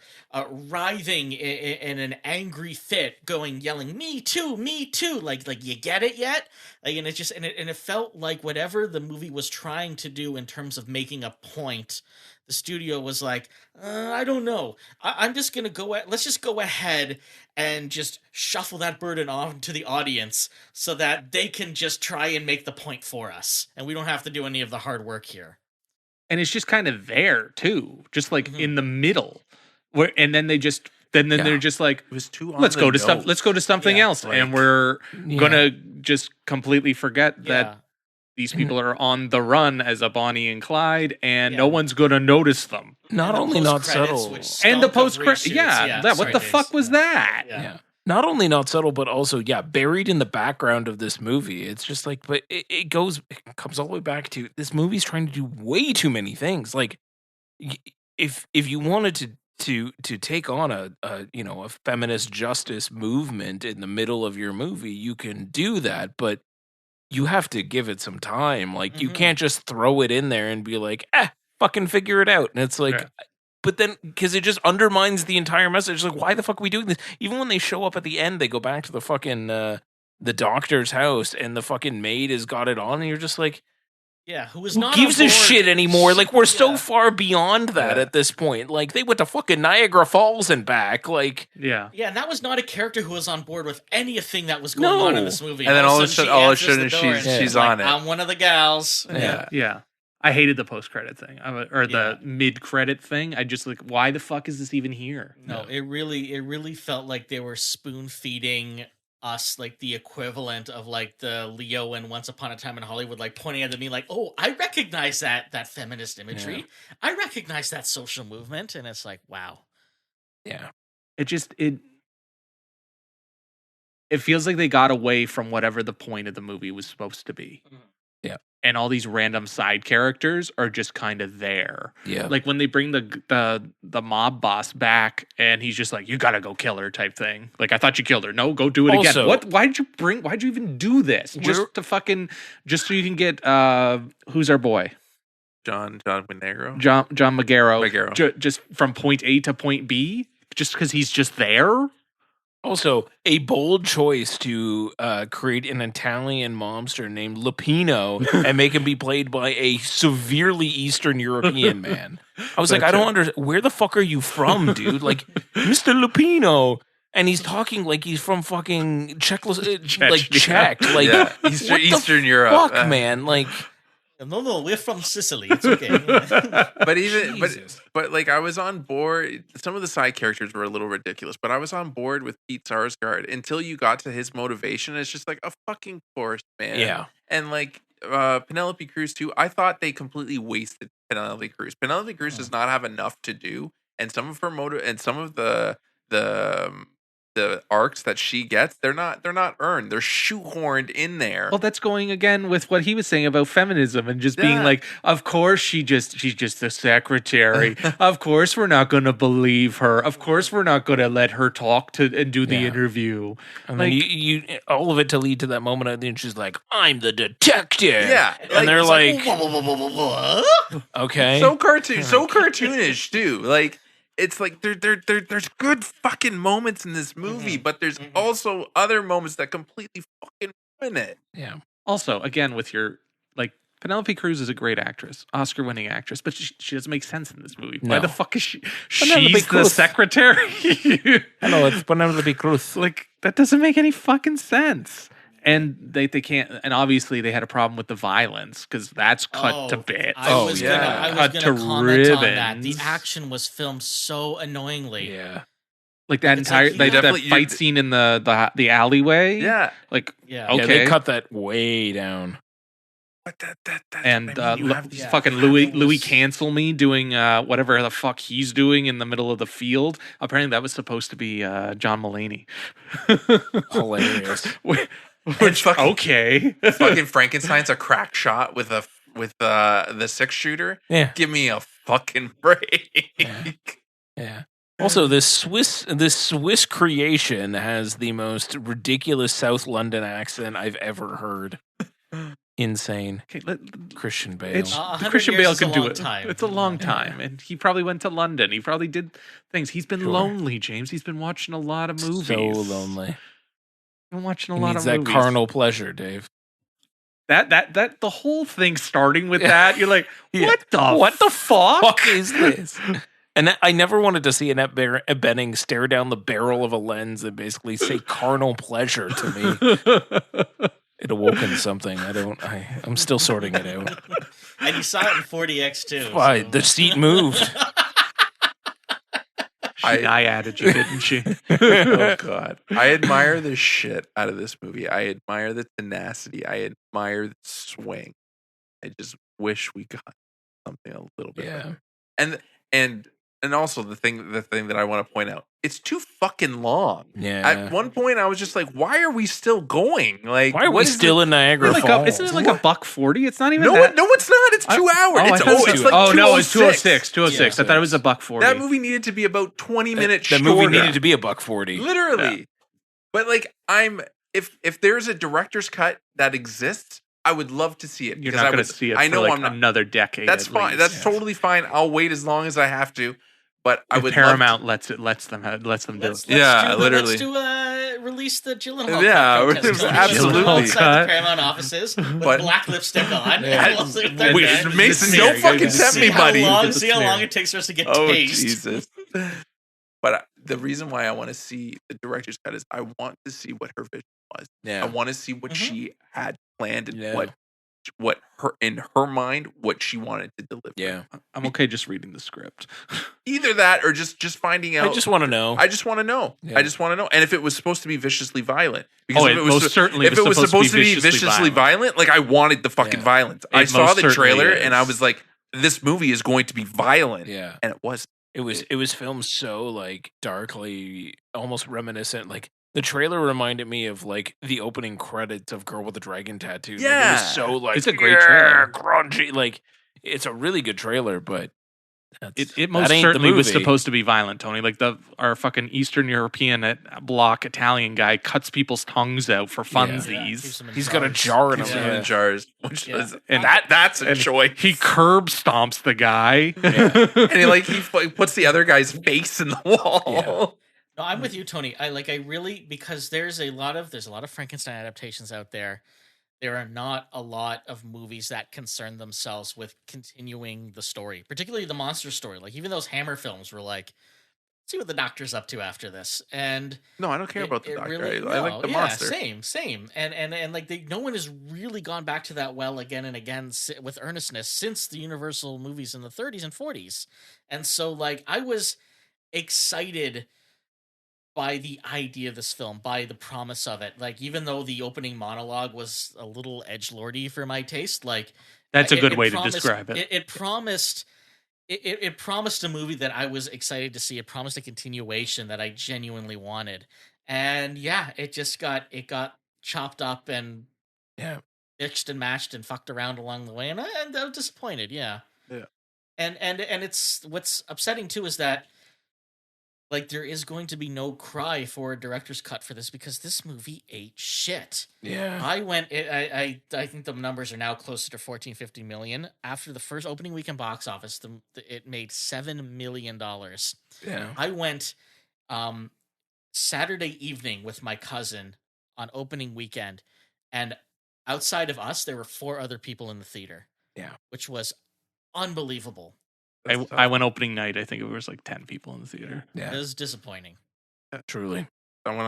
writhing in an angry fit, yelling, "Me too, me too!" Like you get it yet? Like, and it felt like whatever the movie was trying to do in terms of making a point, the studio was like, I don't know. I'm just gonna let's just go ahead and just shuffle that burden on to the audience so that they can just try and make the point for us, and we don't have to do any of the hard work here. And it's just kind of there too, just like in the middle, where and then they just they're just like, It was too. let's go to something else, like- and we're gonna just completely forget that these people are on the run as a Bonnie and Clyde, and no one's gonna notice them. Not And the only not post-credits, subtle. which And the stunk of post credit, reshoots. what the fuck was that? Yeah. Not only not subtle, but also, buried in the background of this movie. It's just like, but it comes all the way back to this movie's trying to do way too many things. Like, if you wanted to take on a feminist justice movement in the middle of your movie, you can do that, but you have to give it some time. Like, you can't just throw it in there and be like, fucking figure it out. And it's like, but then, because it just undermines the entire message. Like, why the fuck are we doing this? Even when they show up at the end, they go back to the fucking, the doctor's house, and the fucking maid has got it on, and you're just like, who is who not gives on a board. shit anymore? Like, we're so far beyond that at this point. Like, they went to fucking Niagara Falls and back. Like, Yeah. Yeah, and that was not a character who was on board with anything that was going on in this movie. And then all of a sudden, she answers the door and she's like, on it. I'm one of the gals. Yeah. I hated the post credit thing, or the mid credit thing. I just like, why the fuck is this even here? No, it really felt like they were spoon feeding us like the equivalent of like the Leo and Once Upon a Time in Hollywood, like pointing at me like, oh, I recognize that feminist imagery. I recognize that social movement, and it's like, wow. yeah. It feels like they got away from whatever the point of the movie was supposed to be. Yeah. And all these random side characters are just kind of there. Yeah. Like when they bring the mob boss back, and he's just like, you gotta go kill her type thing. Like, I thought you killed her. No, go do it Also- again. Why'd you even do this? Just so you can get who's our boy? John Monegro. John Magaro. Magaro. Just from point A to point B, just because he's just there. Also, a bold choice to create an Italian mobster named Lupino and make him be played by a severely Eastern European man. I was like, I don't understand. Where the fuck are you from, dude? Like, Mr. Lupino. And he's talking like he's from fucking Czech. Like, Eastern Europe. Fuck, man. Like, No, we're from Sicily. It's okay. But like, I was on board. Some of the side characters were a little ridiculous, but I was on board with Pete Sarsgaard until you got to his motivation. It's just like a fucking course, man. yeah. And like Penelope Cruz too. I thought they completely wasted Penelope Cruz. Penelope Cruz does not have enough to do, and some of her and some of the arcs that she gets, they're not earned. They're shoehorned in there. Well, that's going again with what he was saying about feminism and just being like, of course she's just a secretary. Of course we're not going to believe her. Of course we're not going to let her talk and do the interview. And Like- then you all of it to lead to that moment at the end. She's like, I'm the detective. Yeah, And they're like, What? okay. so cartoonish too. Like, it's like there's good fucking moments in this movie, but there's also other moments that completely fucking ruin it. yeah. Also, again, with your like Penelope Cruz is a great actress, Oscar-winning actress, but she doesn't make sense in this movie. Why No. the fuck is she? Penelope She's the Cruz. secretary. Hello, it's Penelope Cruz. Like, that doesn't make any fucking sense. And they can't. And obviously, they had a problem with the violence because that's cut to bits. I was Cut gonna to comment on that. The ribbons. action was filmed so annoyingly. Yeah. Like that It's entire like, that definitely- fight scene in the alleyway. Yeah, Like, Yeah. okay. Yeah, they cut that way down. but that's and what I mean, you have these- fucking Yeah, Louis that was- Cancel Me doing whatever the fuck he's doing in the middle of the field. Apparently, that was supposed to be John Mulaney. Hilarious. Which fucking- okay. fucking Frankenstein's a crack shot with the 6-shooter. Yeah. Give me a fucking break. Yeah. Also, this Swiss creation has the most ridiculous South London accent I've ever heard. insane. Okay, Christian Bale. it's 100 Christian years Bale is a can do long it. time. It's a long Yeah. time, and he probably went to London. He probably did things. He's been Sure. lonely, James. He's been watching a lot of movies. So lonely. Been watching a He lot needs of that movies. carnal pleasure, Dave. That the whole thing starting with that, you're like, Yeah. what the fuck? Fuck is this? And I never wanted to see Annette Bening stare down the barrel of a lens and basically say carnal pleasure to me. It awoken something. I'm still sorting it out. And you saw it in 40X too. Why? so- The seat moved. I added you, didn't she? Oh God, I admire the shit out of this movie. I admire the tenacity. I admire the swing. I just wish we got something a little bit better. And also the thing that I want to point out, it's too fucking long. Yeah. At one point, I was just like, "Why are we still going? Like, Why are we what is still in Niagara Like Falls? isn't it like a $140? It's not even No, that. no, it's not. It's 2 hours. I It's thought it was it's two- like no, it's 206. 206. I thought it was a $140. That movie needed to be about 20 minutes. That movie shorter. needed to be a $140. Literally. But like, if there's a director's cut that exists, I would love to see it. You're because not I going would- to see it I for know like I'm not. another decade. That's at fine. least. That's totally fine. I'll wait as long as I have to. But I If would Paramount love lets them do Let's, it. let's Yeah, do, literally. Let's do release the Gyllenhaal. Yeah, cut protest going. absolutely. We'll go outside Cut. the Paramount offices with But- black lipstick on. Yeah. And we'll sit there Wait, and Mason, the don't snare, fucking get the tempt me, snare. buddy. see how long snare. it takes for us to get Oh tased. Jesus! But the reason why I want to see the director's cut is I want to see what her vision was. I Yeah. want to see what Mhm. she had planned and Yeah. what her in her mind what she wanted to deliver. Yeah. I'm okay just reading the script. Either that or just finding out. I just want to know. I just want to know. Yeah. I just want to know. And if it was supposed to be viciously violent, because Oh, if it was most certainly if it was supposed to be viciously violent. violent, like I wanted the fucking Yeah. violence. I It saw most the trailer certainly and I is. was like, this movie is going to be violent, yeah. and it was. It was filmed so like darkly, almost reminiscent. Like the trailer reminded me of like the opening credits of Girl with the Dragon Tattoo. Like, it Yeah. was so like It's a great trailer. grungy. Like it's a really good trailer, but It most that ain't the certainly was movie. supposed to be violent, Tony. Like our fucking Eastern European bloc Italian guy cuts people's tongues out for Yeah, funsies. keeps them in He's got a jars. jar in Keeps him. them in Yeah. jars, which Yeah. is And- that's a and choice. He curb stomps the guy. and he puts the other guy's face in the wall. No, I'm with you, Tony. I really because there's a lot of Frankenstein adaptations out there. There are not a lot of movies that concern themselves with continuing the story, particularly the monster story. Like even those Hammer films were like, see what the Doctor's up to after this, and No, I don't care about the it doctor. really- I like the yeah, monster. Same, and like no one has really gone back to that well again and again with earnestness since the Universal movies in the 30s and 40s, and so like I was excited by the idea of this film, by the promise of it. Like even though the opening monologue was a little edgelordy for my taste, like That's a it- good it way promised- to describe it. It promised. It promised a movie that I was excited to see. It promised a continuation that I genuinely wanted, and yeah, it got chopped up and Yeah. mixed and matched and fucked around along the way, and I was disappointed. Yeah, Yeah. and it's what's upsetting too is that like there is going to be no cry for a director's cut for this because this movie ate shit. Yeah. I think the numbers are now closer to 14-15 million. After the first opening weekend box office, it made $7 million. Yeah. I went Saturday evening with my cousin on opening weekend, and outside of us, there were 4 other people in the theater. Yeah. Which was unbelievable. I went opening night. I think it was like 10 people in the theater. It Yeah. was disappointing. Truly. I went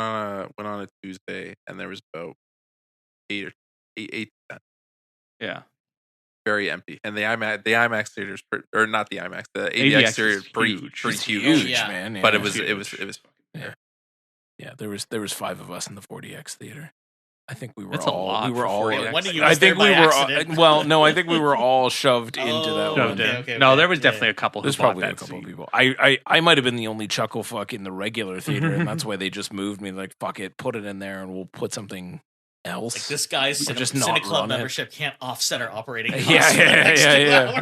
on a Tuesday, and there was about 8 to 10. Yeah. Very empty, and the IMAX theaters, or not the IMAX, the ADX theater, is pretty huge. pretty It's huge. huge, Yeah. man. Yeah. But it was Huge. Yeah, there was 5 of us in the 40X theater. I think we were That's a all lot we were for all 40X. One of you I was there think we by were accident. well, no, I think we were all shoved into that Oh, one. okay. No, there was Yeah. definitely a couple who There's bought probably a that couple of seat. people. I might have been the only chuckle fuck in the regular theater, and that's why they just moved me. Like, fuck it, put it in there, and we'll put something else. Like this guy's just Cine not Club run it. membership can't offset our operating costs. Yeah, for the next 2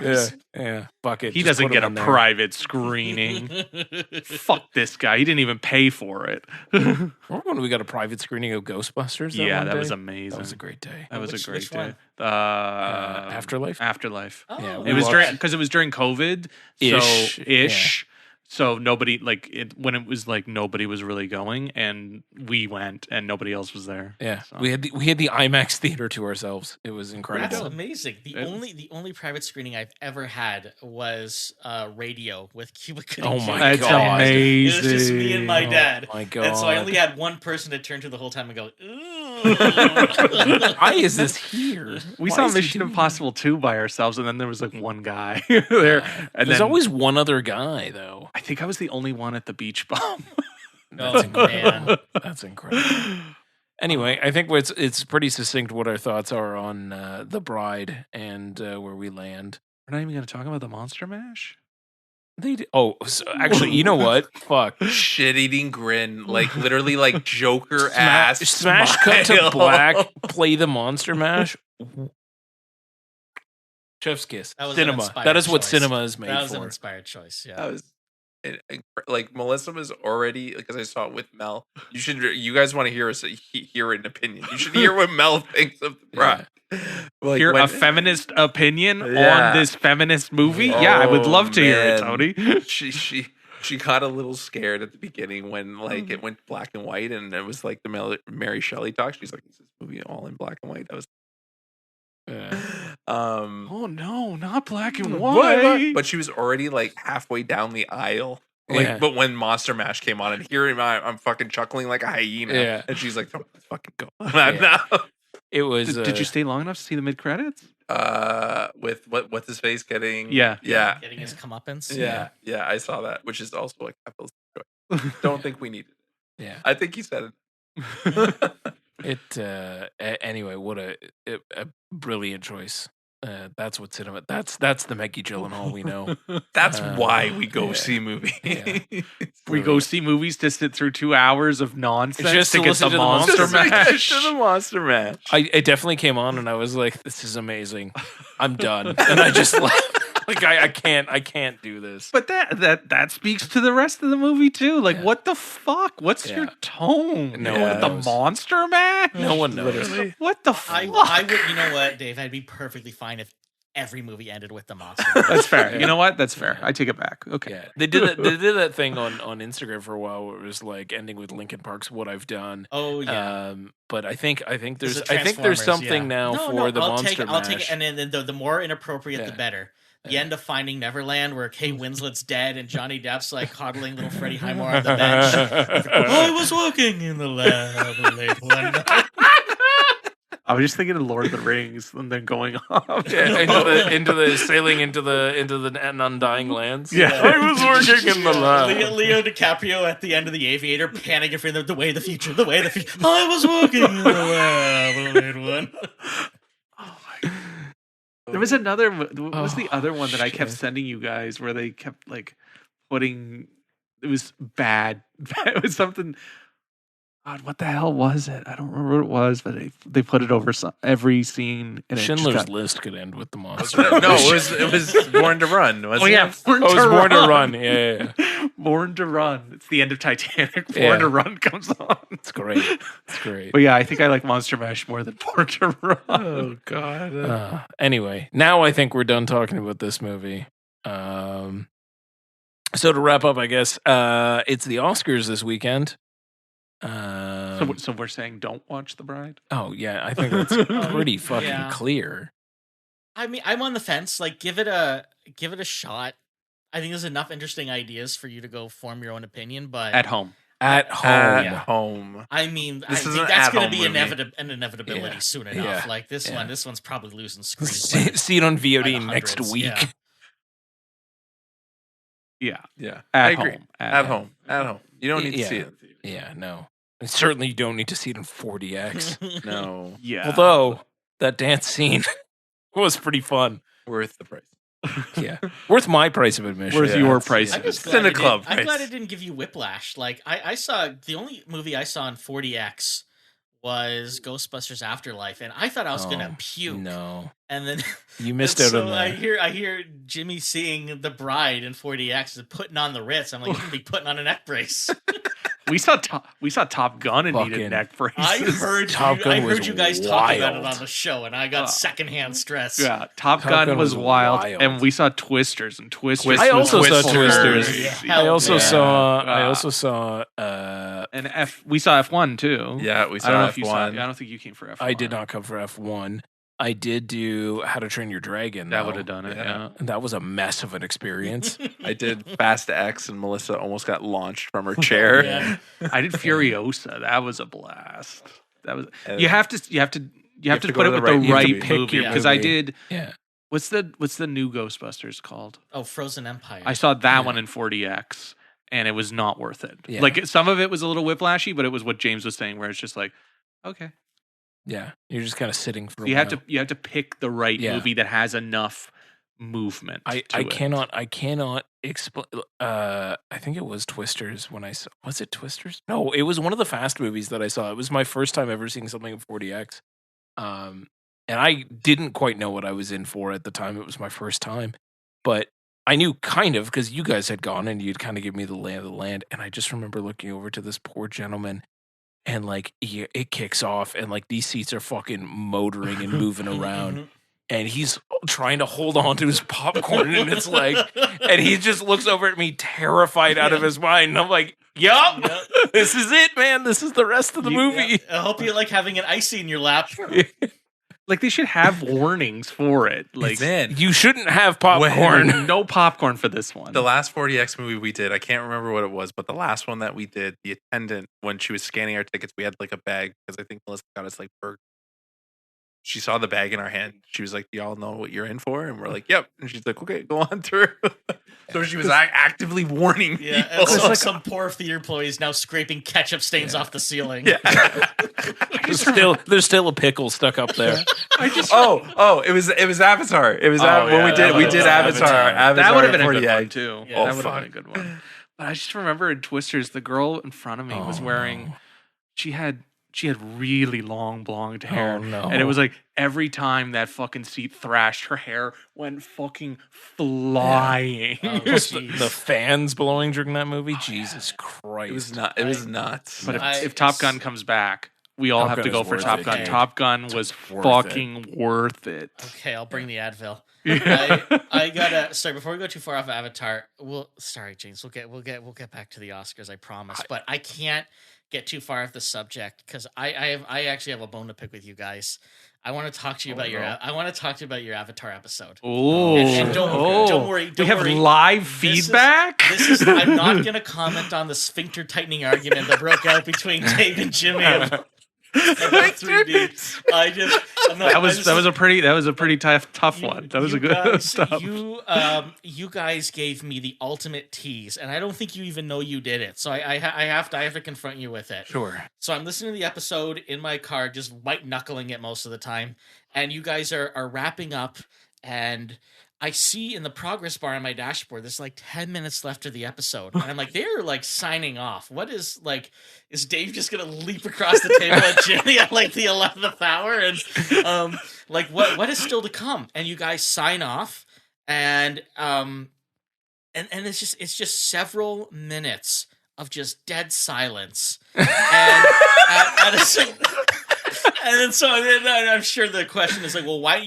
hours. yeah. Fuck it. He just doesn't put get him a in there. private screening. Fuck this guy. He didn't even pay for it. Remember when we got a private screening of Ghostbusters? Yeah, one that was day? amazing. That was a great day. That was Which- a great which day. one? Afterlife? Afterlife. Oh, Yeah, It we was watched- because it was during COVID, Ish, so ish. So nobody when it was like nobody was really going, and we went, and nobody else was there. Yeah, So- we had the IMAX theater to ourselves. It was incredible. That's amazing. The It- only private screening I've ever had was Radio with Cuba Gooding Oh Jr. my That's God. amazing. It was just me and my Oh dad. my God. And so I only had one person to turn to the whole time and go, ooh. Why is this here? We Why saw is he Mission doing Impossible 2 by ourselves, and then there was like one guy there. that? And There's then always one other guy though. I think I was the only one at the beach bomb. Oh, man. That's incredible. Anyway, I think it's pretty succinct what our thoughts are on The Bride and where we land. We're not even going to talk about the Monster Mash. Actually, you know what? Fuck. Shit-eating grin, like literally like Joker ass. Smash cut to black. Play the Monster Mash. Chef's kiss. That was an Cinema. inspired That is what choice. cinema is made That was an for. inspired choice. Yeah. That was like Melissa was already, because I saw it with Mel. You guys want to hear hear an opinion? You should hear what Mel thinks of the Bride. Like Hear when- a feminist opinion Yeah. on this feminist movie? Yeah, I would Oh, love to hear it, man. Tony. She got a little scared at the beginning when like it went black and white, and it was like the Mary Shelley talk. She's like, "Is this movie all in black and white?" That was Oh no, not black and What? white. But she was already like halfway down the aisle. Like, Yeah. but when Monster Mash came on, and here I'm fucking chuckling like a hyena. Yeah. And she's like, "Don't fucking go." Yeah. It was. Did you stay long enough to see the mid credits? With what's his face getting? Yeah. yeah, Getting his comeuppance. yeah. I saw that, which is also a capitalist choice. Don't think we needed it. Yeah. I think he said it. Anyway, what a brilliant choice. That's what cinema. That's the Maggie Gyllenhaal we know. That's Uh, why we go yeah. see movies. Yeah. We go see movies to sit through 2 hours of nonsense Just to to get listen the to the Monster Monster Mash. To the Monster Mash. I definitely came on and I was like, "This is amazing. I'm done." And I just left. Like I can't do this. But that speaks to the rest of the movie too. Like, Yeah. what the fuck? What's Yeah. your tone? No one the knows. Monster Mash? No one knows. What the fuck? I would, you know what, Dave? I'd be perfectly fine if every movie ended with the monster. That's fair. Yeah. You know what? That's fair. I take it back. Okay. Yeah, they did that thing on Instagram for a while where it was like ending with Linkin Park's "What I've Done." Oh yeah. But I think there's It's there's Transformers, something yeah. now No, for no, the I'll Monster take it, Mash. I'll take it, and then the more inappropriate, Yeah. the better. The Yeah. end of Finding Neverland, where Kate Winslet's dead and Johnny Depp's like coddling little Freddie Highmore on the bench. I was walking in the lab late one night. I was just thinking of Lord of the Rings and then going off. Yeah, into the sailing into the undying lands. Yeah. I was working in the lab. Leo DiCaprio at the end of The Aviator, panicking for the way the future. I was walking in the lab late one. There was another. What was the Oh, other one that I kept shit. sending you guys where they kept like putting? It was bad. It was something. God, what the hell was it? I don't remember what it was, but they put it over every scene. And it just Schindler's got- List could end with the monster. No, it was Born to Run. Wasn't Oh yeah, it? Born Oh, it was to Born to Run. Run. Yeah. Born to Run. It's the end of Titanic. Born Yeah. to Run comes on. It's great. It's great. But yeah, I think I like Monster Mash more than Born to Run. Oh God. Anyway, now I think we're done talking about this movie. So to wrap up, I guess it's the Oscars this weekend. So we're saying don't watch The Bride. Oh yeah, I think that's pretty fucking Yeah. clear. I mean, I'm on the fence. Like, give it a shot. I think there's enough interesting ideas for you to go form your own opinion. But At home. At home, At Yeah. home. I mean, I This is think an that's going at-home to be movie. an inevitability Yeah. soon Yeah. enough. Like this Yeah. one's probably losing screen. see it on VOD By the next hundreds, week. yeah. Yeah. Yeah. At I agree. home. At home. At home. You don't need to Yeah. see it. Yeah, no. And certainly you don't need to see it in 40x. No. Yeah. Although that dance scene was pretty fun. Worth the price. Yeah, worth my price of admission. Where's Yeah, your it's- price? I'm of just it? glad Cine it Club didn't- I'm glad price. it didn't give you whiplash. Like I saw the only movie I saw in 40x was Ghostbusters Afterlife, and I thought I was gonna Oh, puke. No, And then you missed and out on so that. I hear Jimmy seeing the bride in 4DX and putting on the Ritz. I'm like, you're gonna be putting on a neck brace. We saw Top Gun and needed Fucking- neck braces. I heard Top Gun I heard was you guys talk about it wild. on the show, and I got secondhand stress. Yeah, Top Top Gun Gun was was wild, wild. and we saw Twisters, and Twisters. I also was saw Twisters. crazy. Hell I also yeah. saw. I Ah. also saw. And we saw F1 too. Yeah, we I saw don't know if you saw. F1. I don't think you came for F1. I did not come for F1. I did do How to Train Your Dragon. That though. would have done it. Yeah. Yeah. And that was a mess of an experience. I did Fast X, and Melissa almost got launched from her chair. Yeah. I did Furiosa. That was a blast. That was. And You have to put to it go to with the right- the you have right to pick movie your because I movie. did. Yeah. What's the new Ghostbusters called? Oh, Frozen Empire. I saw that Yeah. one in 4DX, and it was not worth it. Yeah. Like some of it was a little whiplashy, but it was what James was saying, where it's just like, okay, Yeah. You're just kind of sitting for a you while. have to pick the right Yeah. movie that has enough movement. I to it. cannot explain. I think it was Twisters when I saw. Was it Twisters? No, it was one of the Fast movies that I saw. It was my first time ever seeing something in 4DX. And I didn't quite know what I was in for at the time. It was my first time, but I knew kind of because you guys had gone and you'd kind of give me the lay of the land. And I just remember looking over to this poor gentleman. And like it kicks off, and like these seats are fucking motoring and moving around, and he's trying to hold on to his popcorn, and it's like, and he just looks over at me, terrified out of his mind. And I'm like, "Yup, Yep. this is it, man. This is the rest of the movie." I hope you like having an icy in your lap. Like they should have warnings for it. Like Man, You shouldn't have popcorn. no popcorn for this one. the last 40X movie we did, I can't remember what it was, but the last one that we did, the attendant, when she was scanning our tickets, we had like a bag because I think Melissa got us like burgers. She saw the bag in our hand. She was like, "Do y'all know what you're in for?" And we're like, "Yep." And she's like, "Okay, go on through." So she was actively warning Yeah, people. and so some poor theater employee is now scraping ketchup stains off the ceiling. Yeah. there's still a pickle stuck up there. It was Avatar. It was Oh, when yeah, we that did was Avatar. Avatar. That would have been a 40X. good one too. Yeah. That would have fuck. been a good one. But I just remember in Twisters, the girl in front of me was Oh, wearing. no. She had really long blonde hair. Oh, no. And it was like every time that fucking seat thrashed, her hair went fucking flying. Oh, Just the jeez. fans blowing during that movie. Jesus Christ! It was not. It was nuts. But I- if Top Gun comes back, we all Top have Gun to go is for worth Top it, Gun. dude. Top Gun was worth fucking worth it. Okay, I'll bring the Advil. Yeah. I gotta sorry before we go too far off Avatar. Sorry, James. We'll get back to the Oscars. I promise. But I can't get too far off the subject because I actually have a bone to pick with you guys. I want to talk to you about your Avatar episode. Oh, And don't worry. we have worry. live This is- feedback. I'm not going to comment on the sphincter tightening argument that broke out between Dave and Jimmy about 3D. that was a pretty tough one. That was a good guys, stuff. You guys gave me the ultimate tease, and I don't think you even know you did it. So I have to confront you with it. Sure. So I'm listening to the episode in my car, just white knuckling it most of the time, and you guys are wrapping up, and I see in the progress bar on my dashboard, there's like 10 minutes left of the episode. And I'm like, they're like signing off. What is like, is Dave just going to leap across the table at Jimmy at like the 11th hour? And like, what is still to come? And you guys sign off. And it's just several minutes of just dead silence. And and then so I'm sure the question is like, well, why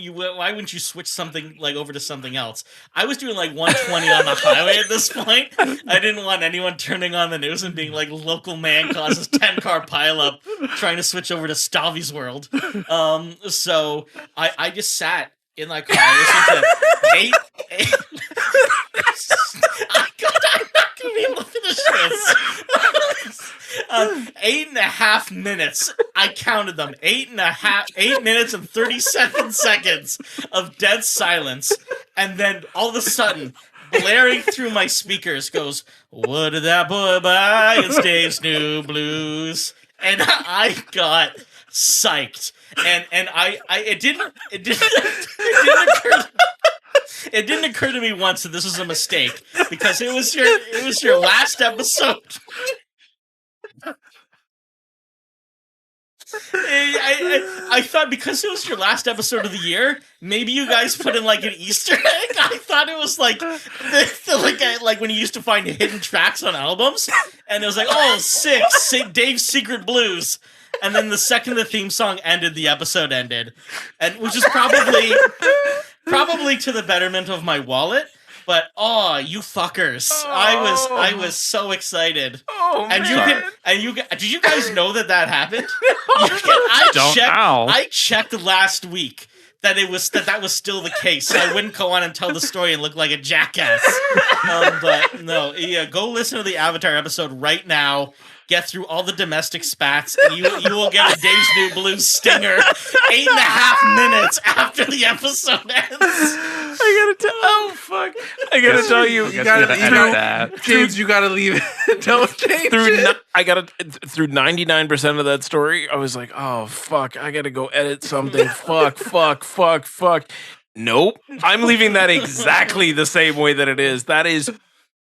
wouldn't you switch something like over to something else? I was doing like 120 on the highway at this point. I didn't want anyone turning on the news and being like, local man causes 10-car pileup trying to switch over to Stavi's World. So I just sat in my car listening to eight I'm not gonna be able to finish this. 8.5 minutes. I counted them. 8 minutes and 37 seconds of dead silence, and then all of a sudden, blaring through my speakers goes, "What did that boy buy? It's Dave's New Blues," and I got psyched, and it didn't occur to me once that this was a mistake because it was your last episode. I thought because it was your last episode of the year, maybe you guys put in like an Easter egg. I thought it was like like when you used to find hidden tracks on albums, and it was like, oh, sick, Dave's Secret Blues. And then the second the theme song ended, the episode ended, and which is probably to the betterment of my wallet. But you fuckers! I was so excited. Oh, and man. Did you guys know that happened? I checked last week that that was still the case. So I wouldn't go on and tell the story and look like a jackass. But no, go listen to the Avatar episode right now. Get through all the domestic spats, and you will get a Dave's New Blues stinger 8.5 minutes after the episode ends. I gotta tell you, You gotta edit that. James, you gotta leave it. Don't change it. Through 99% of that story, I was like, oh fuck, I gotta go edit something. fuck. Nope, I'm leaving that exactly the same way that it is. That is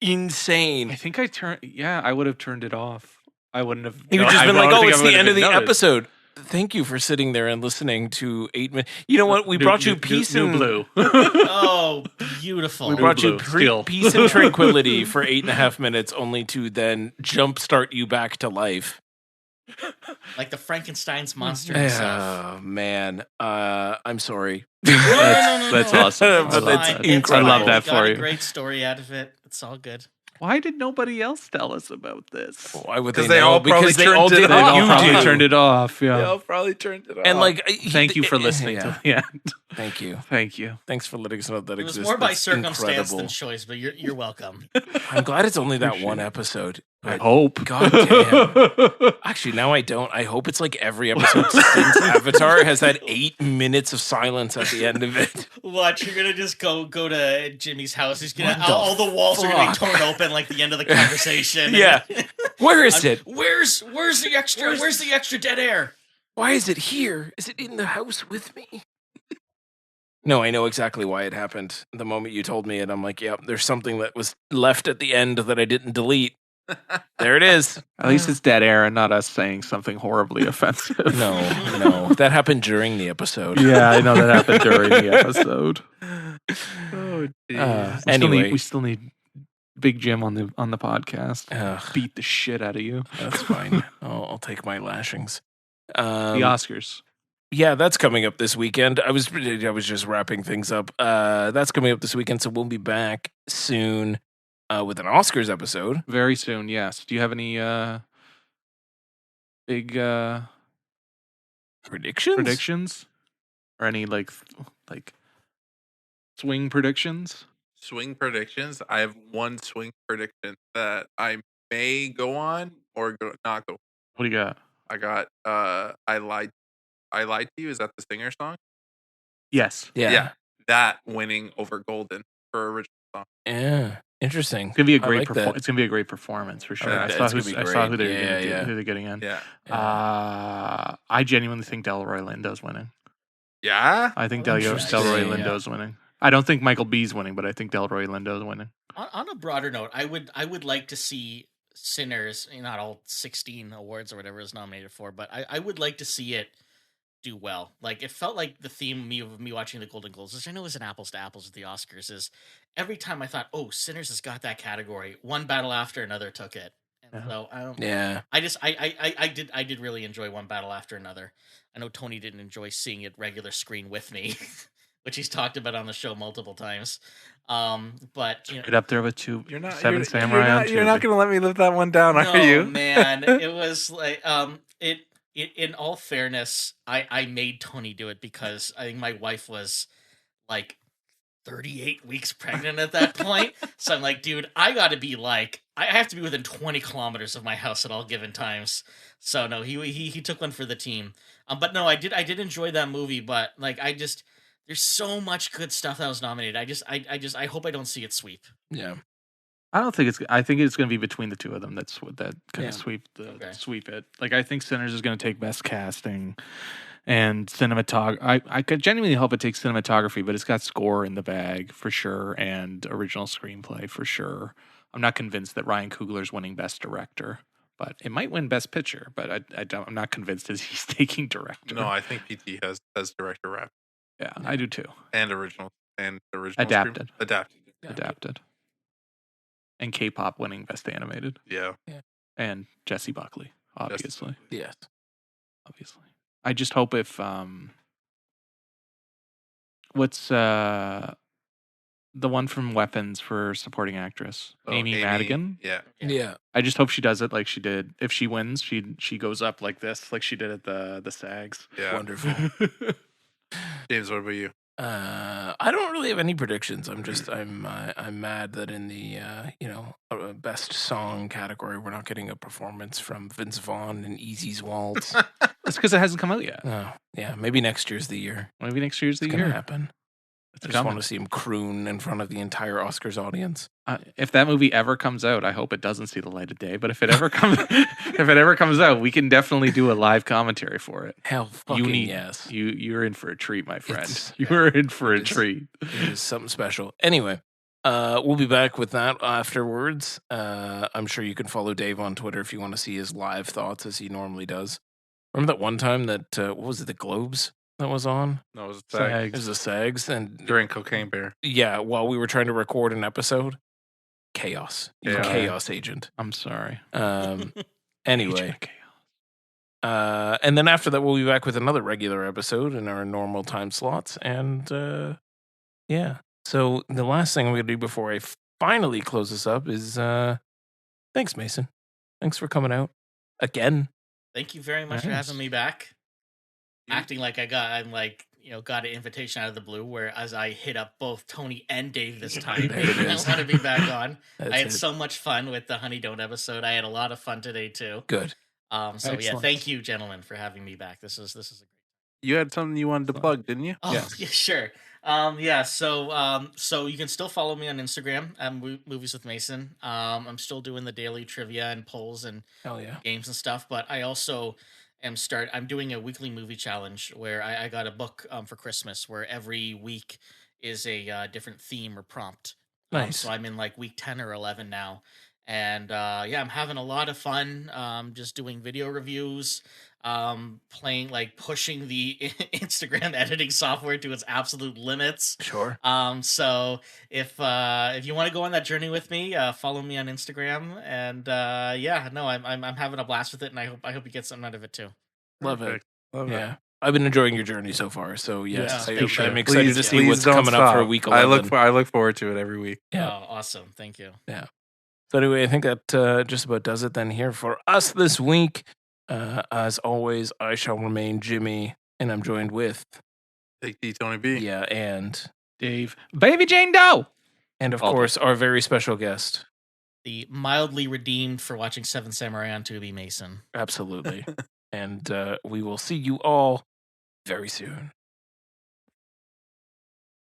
insane. I think I would have turned it off. I wouldn't have. You've just been like, oh, it's the end of the episode. Thank you for sitting there and listening to 8 minutes. You know what? We brought you peace and blue. Oh, beautiful. We brought you Still. peace and tranquility for 8.5 minutes, only to then jumpstart you back to life. Like the Frankenstein's monster himself. Oh man, I'm sorry. That's awesome. But that's Fine. incredible. I love that You got for a you. great story out of it. It's all good. Why did nobody else tell us about this? Why would 'Cause they they know? all probably Because they all turned it did off. what They you probably do. turned it off. Yeah. Y'all probably turned it off. And like, Thank you for listening yeah. to the end. Thank you. Thank you. Thanks for letting us know that It was exists. more by That's circumstance incredible. than choice, but you're welcome. I'm glad it's only that Appreciate one it. episode. I hope. God damn. Actually, now I don't. I hope it's like every episode since Avatar has had 8 minutes of silence at the end of it. Watch, you're gonna just go to Jimmy's house. He's gonna What the all the walls are gonna be fuck? torn open like the end of the conversation. Yeah. Where is it? Where's the extra dead air? Why is it here? Is it in the house with me? No, I know exactly why it happened. The moment you told me it, I'm like, yep, there's something that was left at the end that I didn't delete. There it is. At least it's dead air and not us saying something horribly offensive. No. That happened during the episode. Yeah, I know that happened during the episode. Oh, Anyway. we still need Big Jim on the podcast. Ugh, Beat the shit out of you. that's fine. I'll take my lashings. The Oscars. Yeah, that's coming up this weekend. I was just wrapping things up. That's coming up this weekend, so we'll be back soon with an Oscars episode. Very soon, yes. Do you have any big predictions? Or any like swing predictions? Swing predictions. I have one swing prediction that I may go on or not go. What do you got? I got I lied to you. Is that the Singer song? Yes. Yeah. That winning over Golden for original song. Yeah. Interesting. It's gonna be a I great like that. It's gonna be a great performance for sure. Yeah, I it's saw, gonna be I saw who great. who they're getting in. Yeah. I genuinely think Delroy Lindo's winning. Yeah. I think Interesting. Delroy Yeah. Lindo's winning. I don't think Michael B's winning, but I think Delroy Lindo's winning. On a broader note, I would like to see Sinners, not all 16 awards or whatever it was nominated for, but I would like to see it do well. Like, it felt like the theme of me watching the Golden Globes, which I know is an apples to apples with the Oscars, is every time I thought, oh, Sinners has got that category, one battle after another took it. And Yeah. so I don't. Yeah. I did really enjoy one battle after another. I know Tony didn't enjoy seeing it regular screen with me, which he's talked about on the show multiple times. But you know, Get up there with You're not Seven you're, Samurai on you're not Tubi. gonna let me live that one down, are no, you? man, it was like it. In all fairness, I made Tony do it because I think my wife was like 38 weeks pregnant at that point. So I'm like, dude, I got to be like, I have to be within 20 kilometers of my house at all given times. So no, he took one for the team. But no, I did enjoy that movie. But like, there's so much good stuff that was nominated. I hope I don't see it sweep. Yeah. I don't think I think it's going to be between the two of them. That kind Yeah. of Okay. sweep it. Like I think Sinners is going to take best casting and cinematography. I could genuinely hope it takes cinematography, but it's got score in the bag for sure and original screenplay for sure. I'm not convinced that Ryan Coogler's winning best director, but it might win Best Picture. But I'm not convinced as he's taking director. No, I think PT has director rap Yeah, I do too. and original Adapted. Adapted. And K-pop winning Best Animated, Yeah. and Jessie Buckley, obviously. Yes. Obviously. I just hope if what's the one from Weapons for supporting actress, Oh, Amy Madigan. Yeah. Yeah. I just hope she does it like she did. If she wins, she goes up like this, like she did at the SAGs. Yeah. Wonderful. James, what about you? I don't really have any predictions. I'm mad that in the best song category we're not getting a performance from Vince Vaughn and Easy's Waltz. That's because it hasn't come out yet. Oh, yeah, maybe next year's the year. Maybe next year's the It's gonna year. happen. It's I just coming. want to see him croon in front of the entire Oscars audience. If that movie ever comes out, I hope it doesn't see the light of day. But if it ever comes out, we can definitely do a live commentary for it. Hell, fucking yes. You're in for a treat, my friend. It's- You're in for a it is. treat. It is something special. Anyway, we'll be back with that afterwards. I'm sure you can follow Dave on Twitter if you want to see his live thoughts as he normally does. Remember that one time that what was it, the Globes that was on? No, it was It was the SAGs, and during Cocaine Bear. yeah, while we were trying to record an episode, chaos. You're a Yeah. chaos agent. I'm sorry. Anyway, Agent of Chaos. and then after that, we'll be back with another regular episode in our normal time slots. And yeah, so the last thing I'm going to do before I finally close this up is thanks, Mason. Thanks for coming out again. Thank you very much for Nice. having me back. Acting like got an invitation out of the blue, whereas I hit up both Tony and Dave this time. There it I is. want to be back on. That's I had it. so much fun with the Honey Don't episode. I had a lot of fun today too. Good. So yeah, Excellent. thank you, gentlemen, for having me back. This is a great. You had something you wanted to plug, didn't you? Oh Yeah. yeah, sure. So you can still follow me on Instagram at Movies with Mason. I'm still doing the daily trivia and polls and Hell yeah. games and stuff, but I also I'm doing a weekly movie challenge where I got a book for Christmas where every week is a different theme or prompt. Nice. So I'm in like week 10 or 11 now. And I'm having a lot of fun just doing video reviews, pushing the Instagram editing software to its absolute limits. Sure. So if you want to go on that journey with me, follow me on Instagram, and I'm having a blast with it, and I hope you get something out of it too. Love it. Perfect. Love it. Yeah. I've been enjoying your journey so far. So yes, Yeah, I'm thank you. excited to see what's coming up for week 11. I look forward to it every week. Yeah. Oh, awesome! Thank you. So anyway, I think that just about does it then here for us this week. As always, I shall remain Jimmy, and I'm joined with Take T, Tony B. and Dave. Baby Jane Doe. of All course our very special guest. The mildly redeemed for watching Seven Samurai on Tubi, Mason. Absolutely. And we will see you all very soon.